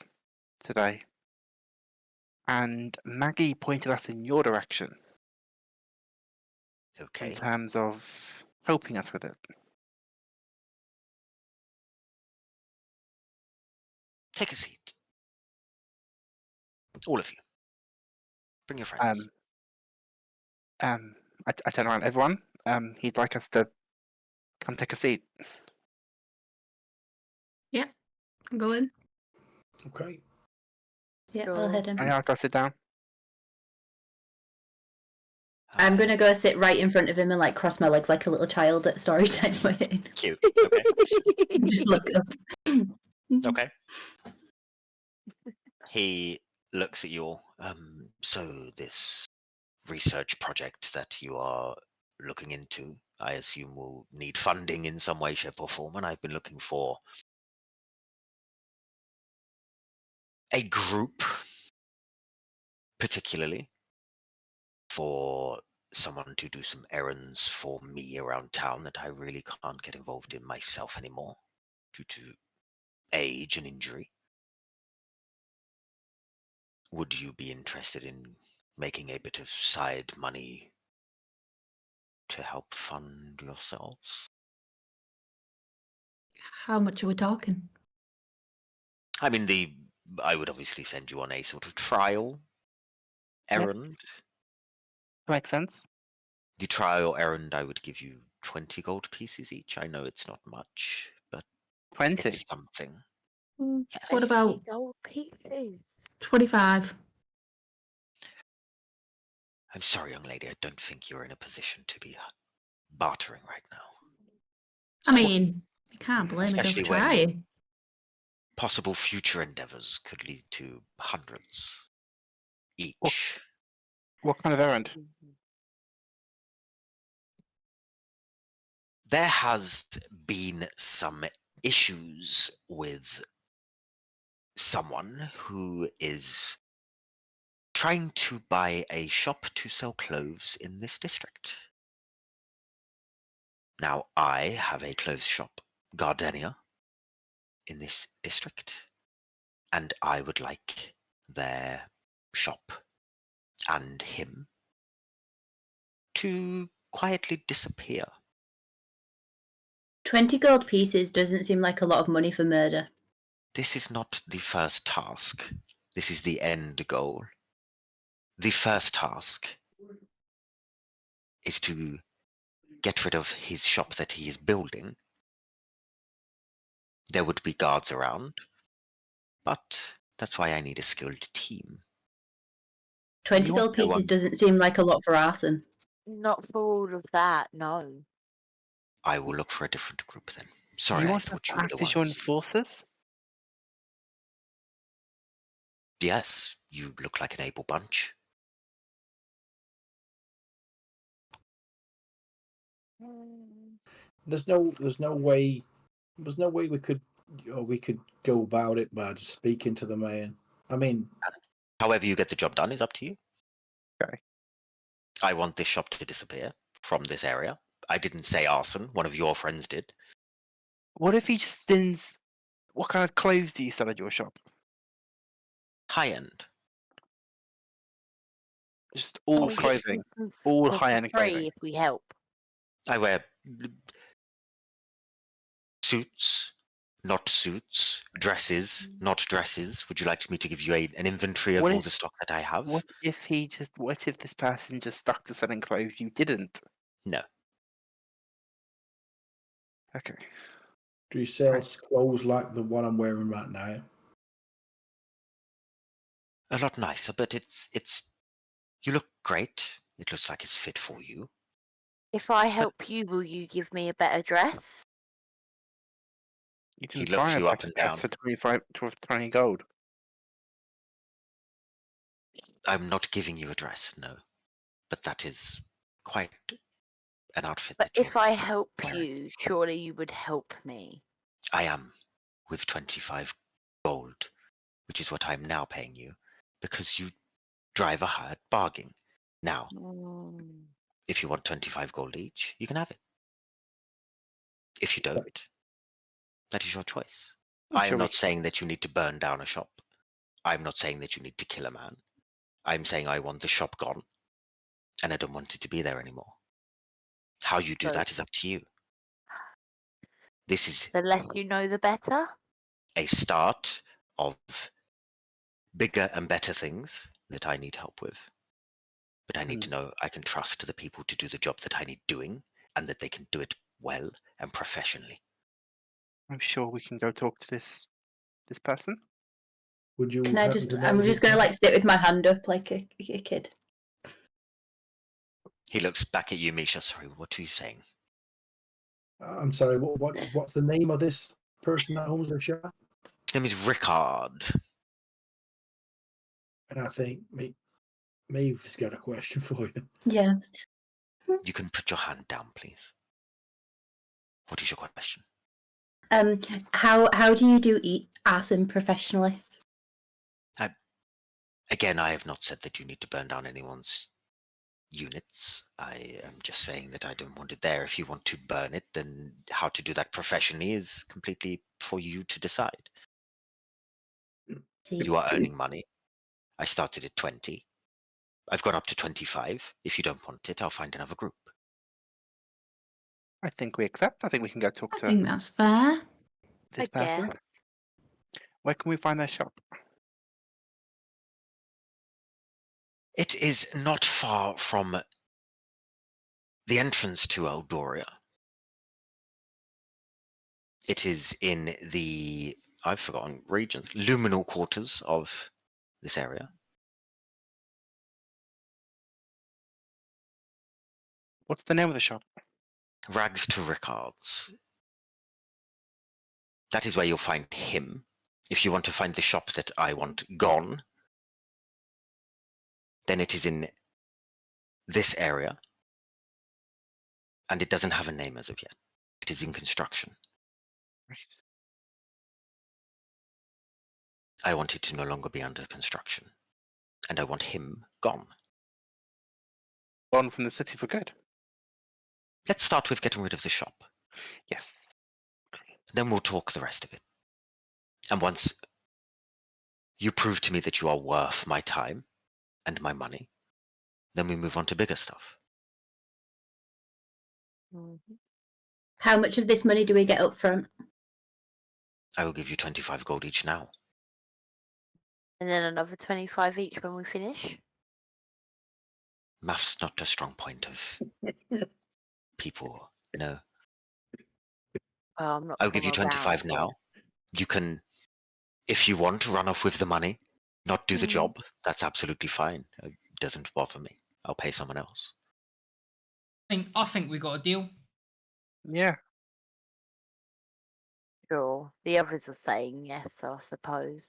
today. And Maggie pointed us in your direction Okay. in terms of helping us with it. Take a seat. All of you. Bring your friends. I turn around, everyone. He'd like us to come take a seat. Yeah, go in. Okay. Yeah, Sure. I'll head him. I'll go sit down. I'm gonna go sit right in front of him and like cross my legs like a little child at story time waiting. Cute. Okay. Just look up. Okay. He looks at you all. So this research project that you are looking into, I assume will need funding in some way, shape, or form, and I've been looking for a group, particularly for someone to do some errands for me around town that I really can't get involved in myself anymore due to age and injury. Would you be interested in making a bit of side money to help fund yourselves? How much are we talking? I mean, I would obviously send you on a sort of trial errand. Makes sense. The trial errand, I would give you 20 gold pieces each. I know it's not much, but 20. it's something. Yes. What about 20 gold pieces? 25? I'm sorry, young lady. I don't think you're in a position to be bartering right now. I mean, you can't blame a girl for Especially when trying. possible future endeavors could lead to hundreds each. What kind of errand? Mhm. There has been some issues with someone who is trying to buy a shop to sell clothes in this district. Now, I have a clothes shop, Gardenia, in this district, and I would like their shop and him to quietly disappear. 20 gold pieces doesn't seem like a lot of money for murder. This is not the first task. This is the end goal. The first task is to get rid of his shop that he is building. There would be guards around, but that's why I need a skilled team. 20 You gold no pieces one- doesn't seem like a lot for arson. Not for all of that, no. I will look for a different group then. Sorry, You I want us thought to you were act the as your ones. enforcers? Yes, you look like an able bunch. Mm. There's no way we could go about it by just speaking to the man. I mean, However you get the job done is up to you. Okay. I want this shop to disappear from this area. I didn't say arson. One of your friends did. What if he just sends... What kind of clothes do you sell at your shop? High end. Just all We just clothing. do some All for high-end free clothing. if we help. I wear suits, not suits, dresses, not dresses. Would you like me to give you an inventory of What all if- the stock that I have? What if this person just stuck to selling clothes you didn't? No. Okay. do you sell Right. clothes like the one I'm wearing right now? A lot nicer, but it's you look great. It looks like it's fit for you. If I help you, will you give me a better dress? You He can looks buy a you up better and dress down. for 25 to 20 gold. I'm not giving you a dress, no. But that is quite an outfit But that you're if I help wearing. you, surely you would help me. I am with 25 gold, which is what I'm now paying you, because you drive a hired bargain. Now, Mm. if you want 25 gold each, you can have it. If you don't, that is your choice. I'm I am sure we not saying that you need to burn down a shop. I'm not saying that you need to kill a man. I'm saying I want the shop gone, and I don't want it to be there anymore. How you do So- that is up to you. This is The less you know, the better. a start of bigger and better things that I need help with. But I need to know I can trust the people to do the job that I need doing, and that they can do it well and professionally. I'm sure we can go talk to this person. Would you? Can I happen just? to know I'm his just gonna name? like sit with my hand up like a kid. He looks back at you, Misha. Sorry, what are you saying? I'm sorry. What's the name of this person that owns the shop? His name is Rickard. And I think Maeve's got a question for you. Yeah. You can put your hand down, please. What is your question? How do you do arson professionally? Again, I have not said that you need to burn down anyone's units. I am just saying that I don't want it there. If you want to burn it, then how to do that professionally is completely for you to decide. See. You are earning money. I started at 20. I've gone up to 25. If you don't want it, I'll find another group. I think we accept. I think we can go talk I to think that's fair. this I person. guess. Where can we find their shop? It is not far from the entrance to Eldoria. It is in the, I've forgotten, regions, luminal quarters of this area. What's the name of the shop? Rags to Ricard's. That is where you'll find him. If you want to find the shop that I want gone, then it is in this area. And it doesn't have a name as of yet. It is in construction. Right. I want it to no longer be under construction. And I want him gone. Gone from the city for good. Let's start with getting rid of the shop. Yes. Then we'll talk the rest of it. And once you prove to me that you are worth my time and my money, then we move on to bigger stuff. Mhm. How much of this money do we get up front? I will give you 25 gold each now. And then another 25 each when we finish. Math's not a strong point of people, no. Well, I'm not I'll give from you 25 around now. You can, if you want, run off with the money, not do the job. That's absolutely fine. It doesn't bother me. I'll pay someone else. I think we got a deal. Yeah. Sure. The others are saying yes, so I suppose.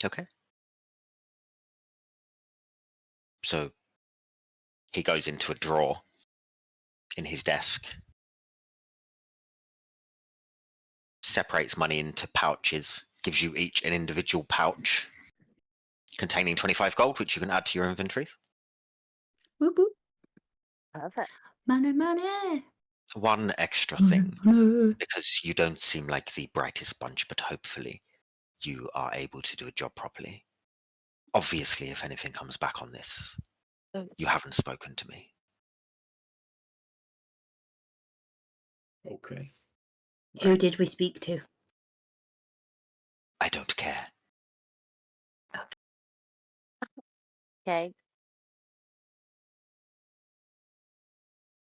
Okay. So he goes into a drawer in his desk, separates money into pouches, gives you each an individual pouch containing 25 gold, which you can add to your inventories. Whoop, whoop. Perfect. Money, money. One extra Money, thing, money. because you don't seem like the brightest bunch, but hopefully you are able to do a job properly. Obviously, if anything comes back on this, you haven't spoken to me. Okay. Who did we speak to? I don't care. Okay.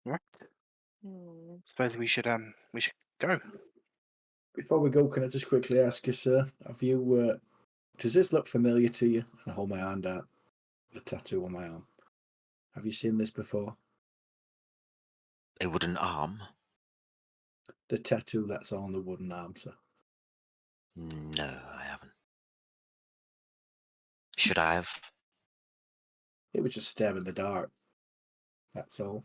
Right. Hmm. Suppose we should go. Before we go, can I just quickly ask you, sir, have you, does this look familiar to you? And I hold my hand out, the tattoo on my arm. Have you seen this before? A wooden arm? The tattoo that's on the wooden arm, sir. No, I haven't. Should I have? It was just stab in the dark. That's all.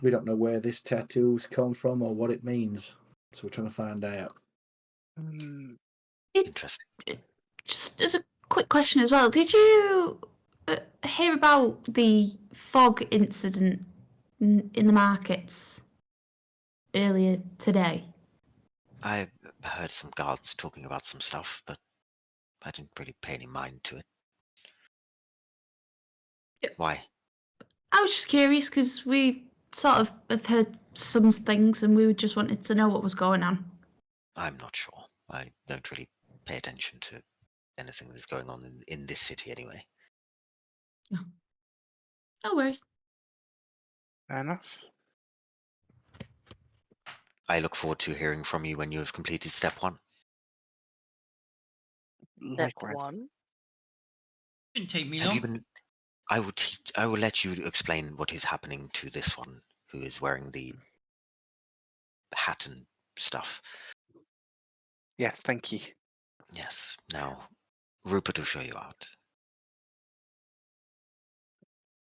We don't know where this tattoo's come from or what it means, so we're trying to find out. Interesting. Just as a quick question as well, did you hear about the fog incident in the markets earlier today? I heard some guards talking about some stuff, but I didn't really pay any mind to it. Yeah. Why? I was just curious because we sort of have heard some things and we just wanted to know what was going on. I'm not sure. I don't really pay attention to anything that's going on in this city anyway. No worries. Fair enough. I look forward to hearing from you when you have completed step 1. Step Likewise. 1. Shouldn't take me Have long. you been? I will let you explain what is happening to this one who is wearing the hat and stuff. Yes, thank you. Yes. Now, Rupert will show you out.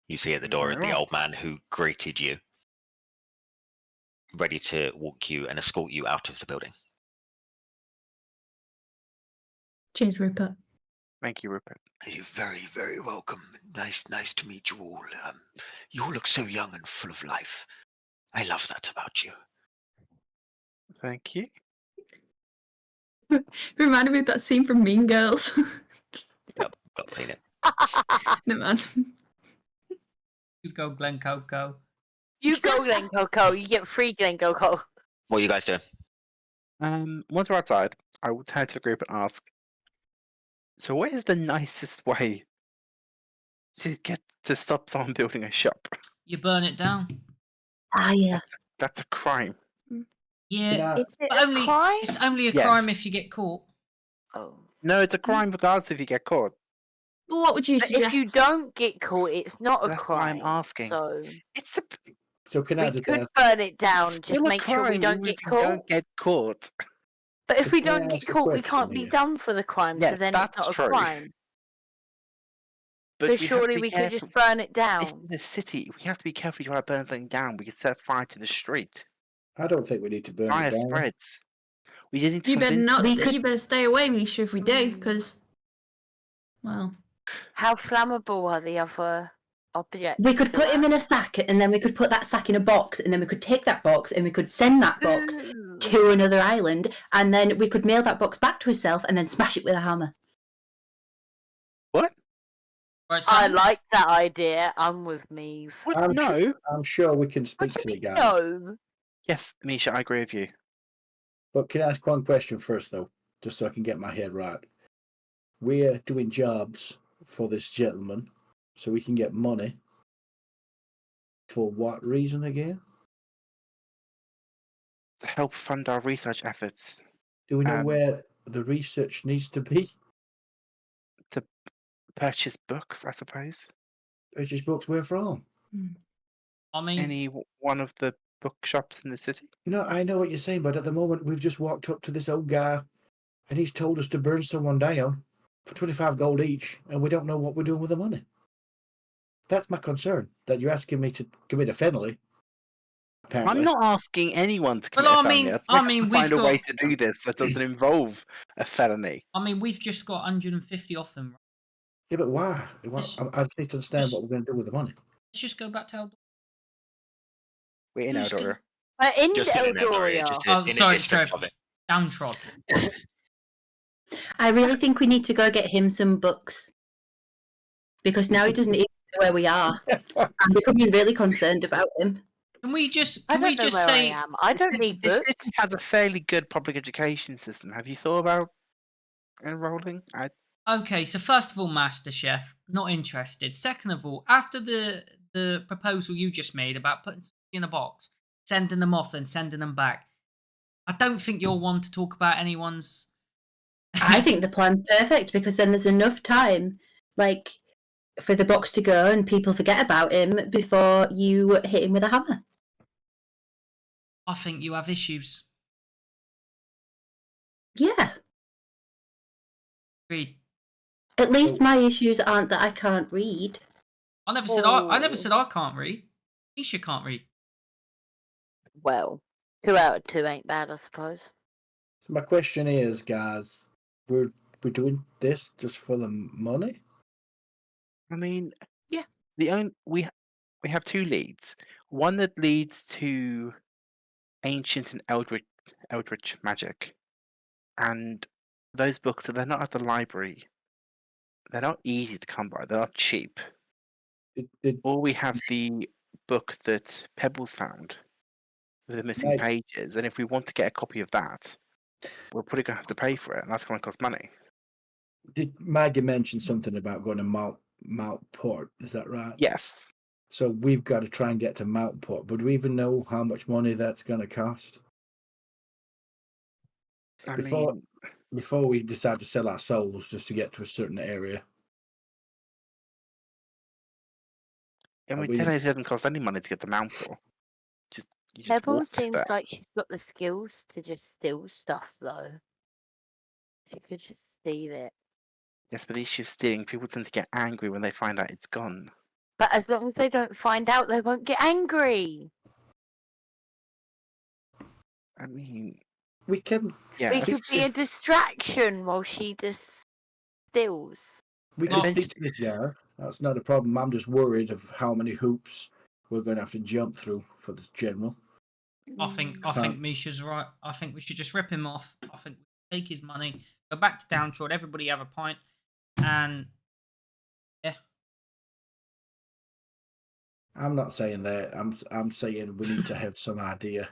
You see at the door Very the well. old man who greeted you, ready to walk you and escort you out of the building. Cheers, Rupert. Thank you, Rupert. You're very, very welcome. Nice to meet you all. You all look so young and full of life. I love that about you. Thank you. Reminded me of that scene from Mean Girls. Yep, got seen it. No man. You go, Glen Coco. You go, Glen Coco. You get free Glen Coco. What are you guys doing? Once we're outside, I will turn to the group and ask, so what is the nicest way to get to stop someone building a shop? You burn it down. Ah, yeah. That's a crime. Yeah, Is it but a only crime? it's only a Yes. crime if you get caught. Oh. No, it's a crime regardless if you get caught. Well, what would you But suggest? if you don't get caught, it's not a That's why crime. I'm asking. So It's a So can I we just could ask, burn it down. it's Just still a make sure we crime don't even get if you caught. don't get caught. But if we Can I don't get ask a caught, we question can't be here? done for the crime. So Yes, then it's that's not a true. crime. But So we have to surely be we could just careful. burn it This down. is the city. We have to be careful if you want to burn something down. We could set fire to the street. I don't think we need to burn Fire it down. spreads. We just need to You better convince not. We Stay, could- You better stay away, Misha, if we do, because, well, How flammable are the other objects? We could put him in a sack, and then we could put that sack in a box, and then we could take that box, and we could send that box Ooh. to another island, and then we could mail that box back to herself, and then smash it with a hammer. What? Right, I Sam? like that idea. I'm with me. What? I'm No. I'm sure we can What speak do to you the mean guy. no? Yes, Misha, I agree with you. But can I ask one question first, though, just so I can get my head right? We're doing jobs for this gentleman, so we can get money. For what reason again? To help fund our research efforts. Do we know Um, where the research needs to be? To purchase books, I suppose. Purchase books where from? I mean, Any one of the bookshops in the city. You know, I know what you're saying, but at the moment we've just walked up to this old guy, and he's told us to burn someone down for 25 gold each, and we don't know what we're doing with the money. That's my concern. That you're asking me to commit a felony. Apparently, I'm not asking anyone to Well, commit I a felony. mean- I'd I like mean, to find a we've way got- to do this that doesn't involve a felony. we've just got 150 off them. yeah, but why? It's- I just need to understand it's- what we're going to do with the money. Let's just go back to Eldor. We're in Just Eldora. We're in Just in an area, Eldoria. just Oh, in a sorry, district sorry. of it. Downtrodden. I really think we need to go get him some books. Because now he doesn't even know where we are. I'm becoming really concerned about him. Can we just I don't know where say I am. I don't need This books. city has a fairly good public education system. Have you thought about enrolling? okay, so first of all, Master Chef, not interested. Second of all, after the proposal you just made about putting something in a box, sending them off, then sending them back, I don't think you're one to talk about anyone's. I think the plan's perfect because then there's enough time, like, for the box to go and people forget about him before you hit him with a hammer. I think you have issues. Yeah. Agreed. At least my issues aren't that I can't read. I never said I never Oh. said I can't read. Misha can't read. Well, 2 out of 2 ain't bad, I suppose. So my question is, guys, we're doing this just for the money? I mean, Yeah. We have two leads. One that leads to ancient and eldritch magic, and those books, they're not at the library. They're not easy to come by. They're not cheap. Or we have the book that Pebbles found with the missing Right. pages, and if we want to get a copy of that, we're probably going to have to pay for it, and that's going to cost money. Did Maggie mention something about going to Mountport? Is that right? Yes. So we've got to try and get to Mountport. But do we even know how much money that's going to cost? I Before- mean, Before we decide to sell our souls just to get to a certain area. I mean, we- technically it doesn't cost any money to get to Mountport. You just Pebble walk seems there. like she's got the skills to just steal stuff, though. She could just steal it. Yes, but the issue of stealing, people tend to get angry when they find out it's gone. But as long as they don't find out, they won't get angry. I mean, We can yeah, We could be a distraction while she just steals. we Well, can speak to this guy. That's not a problem. I'm just worried of how many hoops we're going to have to jump through for the general. I think Fine. Misha's right. I think we should just rip him off. I think we take his money, go back to Downtrod, everybody have a pint, and yeah. I'm not saying that. I'm saying we need to have some idea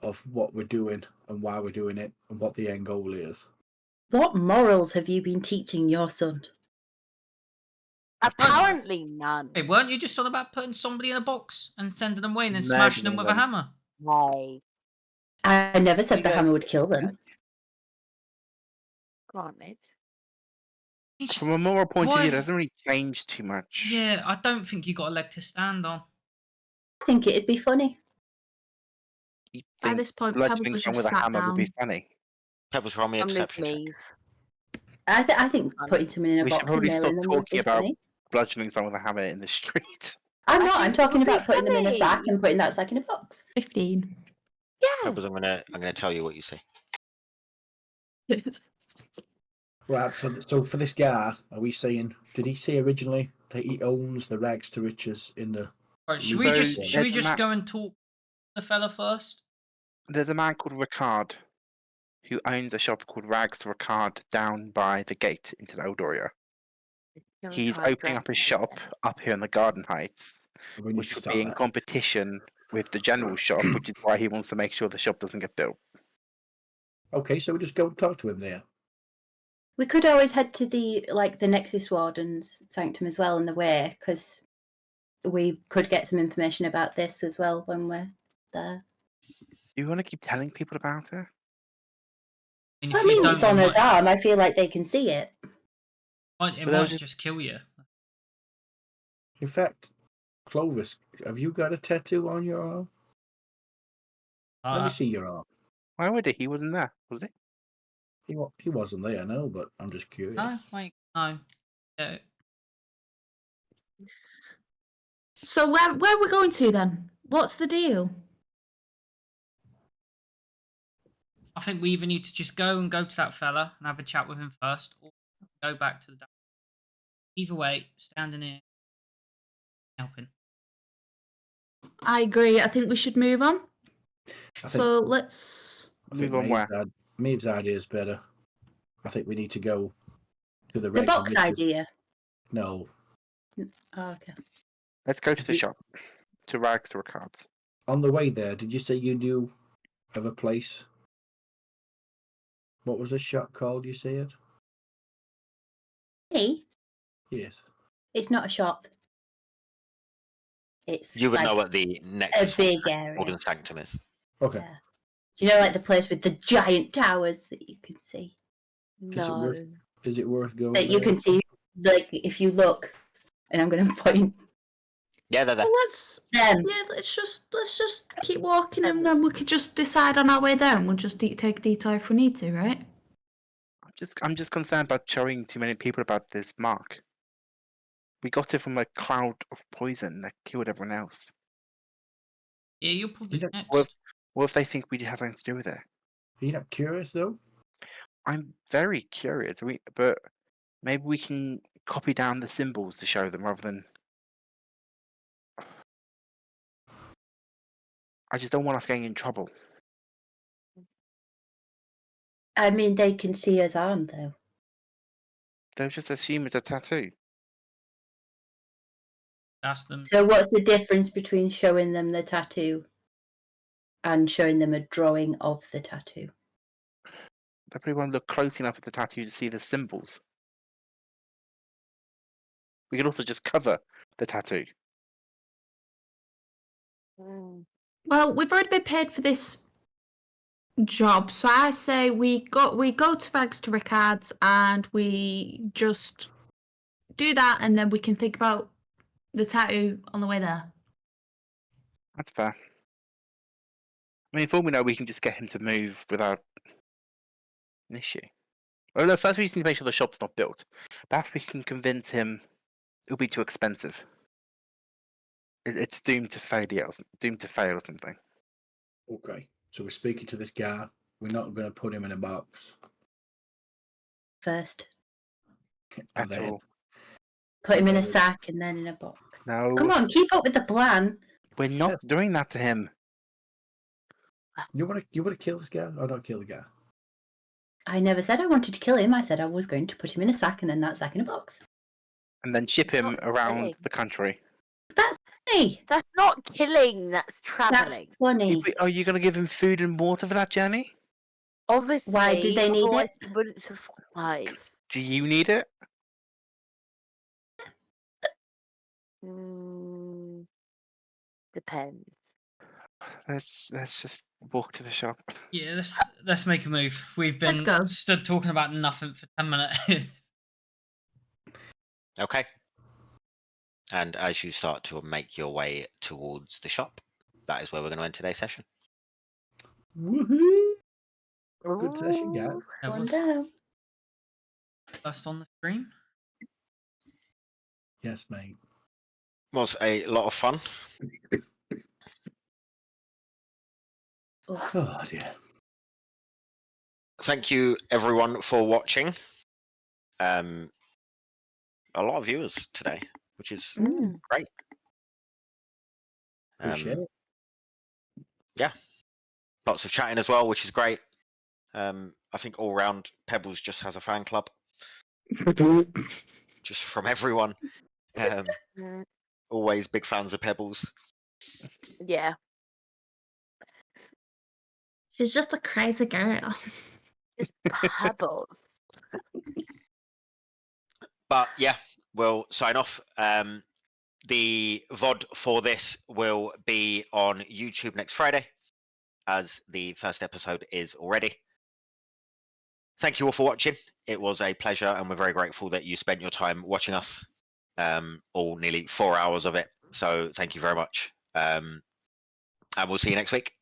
of what we're doing and why we're doing it and what the end goal is. What morals have you been teaching your son? Apparently none. Hey, weren't you just on about putting somebody in a box and sending them away and then Murdering smashing them with a them. hammer? Hey, I never said You the don't hammer would think kill so? them. granted. From a moral point of Why view, it have- doesn't really change too much. Yeah, I don't think you got a leg to stand on. I think it'd be funny. You At think this point, bludgeoning Pebbles has someone just with a sat hammer would be down. funny? Pebbles, roll me a I'm with perception check. me. I think Funny. putting someone in a We should box and probably stop nailing them would talking be about funny. bludgeoning someone with a hammer in the street. I'm I not. I'm think it talking would be about putting them in a sack funny. and putting that sack in a box. 15. Yeah. Pebbles, I'm gonna tell you what you see. Right. So for this guy, are we saying? Did he say originally that he owns the rags to riches in the? Right, should So, we just there's should we just go and talk to the fella first? There's a man called Ricard who owns a shop called Rags Ricard down by the gate into the old area. Can we He's try opening up his dressing shop then? up here in the Garden Heights, We need which to will start be in that. competition with the general shop, which is why he wants to make sure the shop doesn't get built. Okay, so we just go and talk to him there. We could always head to the Nexus Warden's sanctum as well on the way, because we could get some information about this as well when we're there. Do you want to keep telling people about it? I mean, if I you mean, don't, it's on it his arm. I feel like they can see it. might But they'll just kill you. In fact, Clovis, have you got a tattoo on your arm? Let me see your arm. Why would he? He wasn't there, was he? He wasn't there, no, but I'm just curious. No, like no. Yeah. So where are we going to then? What's the deal? I think we either need to just go to that fella and have a chat with him first, or go back to the. Either way, standing here, helping. I agree. I think we should move on. I think, So let's. I think Move on where? Maeve's idea is better. I think we need to go to the The Rex box and Riches. idea. No, Oh, okay. Let's go to the You- shop. To Rags Ricard's. on the way there, did you say you knew of a place? What was the shop called? You said? Hey, Yes. it's not a shop. It's You would like know what the a Nexus big area. Golden Sanctum is. Okay. Yeah. Do you know, like the place with the giant towers that you can see? Is it No. worth? Is it worth going? That you there? can see, like if you look, and I'm going to point Yeah, they're there. Well, let's. them. Yeah, let's just keep walking, and then we could just decide on our way there, and we'll just take a detour if we need to, right? I'm just concerned about showing too many people about this mark. We got it from a cloud of poison that killed everyone else. Yeah, you're probably Yeah, next. What if they think we have something to do with it? Are you not curious though? I'm very curious. But maybe we can copy down the symbols to show them rather than. I just don't want us getting in trouble. I mean, they can see his arm though. They'll just assume it's a tattoo. Ask them. So what's the difference between showing them the tattoo and showing them a drawing of the tattoo? They probably won't look close enough at the tattoo to see the symbols. We could also just cover the tattoo. Mm. Well, we've already been paid for this job, so I say we go to Rags to Ricard's and we just do that, and then we can think about the tattoo on the way there. That's fair. I mean, if all we know, we can just get him to move without an issue. Oh no! First, we just need to make sure the shop's not built. Perhaps we can convince him it'll be too expensive. It's doomed to failure, doomed to fail or something. Okay. So we're speaking to this guy. We're not going to put him in a box. First, And At then, all. put him in a Uh, sack and then in a box. No. Come on, keep up with the plan. We're not Yes. doing that to him. you want to kill this guy or not kill the guy? I never said I wanted to kill him. I said I was going to put him in a sack and then that sack in a box. And then ship him Not around killing. the country. That's funny. That's not killing. That's That's traveling. funny. Are you going to give him food and water for that journey? Obviously, Why did they need otherwise it? he wouldn't survive. Do you need it? Mm, depends. Let's just walk to the shop. Yeah, let's make a move. We've Let's been go. stood talking about nothing for 10 minutes. Okay. And as you start to make your way towards the shop, that is where we're going to end today's session. Woohoo! Good session, guys. Ooh, That One was down. first on the stream. Yes, mate. Was a lot of fun. Oof. Oh dear. Thank you everyone for watching. A lot of viewers today, which is Mm. great. Appreciate it. Yeah, lots of chatting as well, which is great. I think all round Pebbles just has a fan club, just from everyone. Mm, Always big fans of Pebbles. yeah. She's just a crazy girl. Just pebbles. But yeah, we'll sign off. The VOD for this will be on YouTube next Friday, as the first episode is already. Thank you all for watching. It was a pleasure, and we're very grateful that you spent your time watching us, all nearly 4 hours of it. So thank you very much. And we'll see you next week.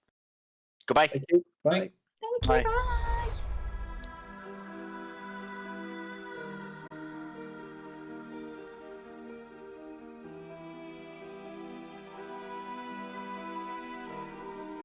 Goodbye. Thank you. Bye. Thank you. Bye. Bye.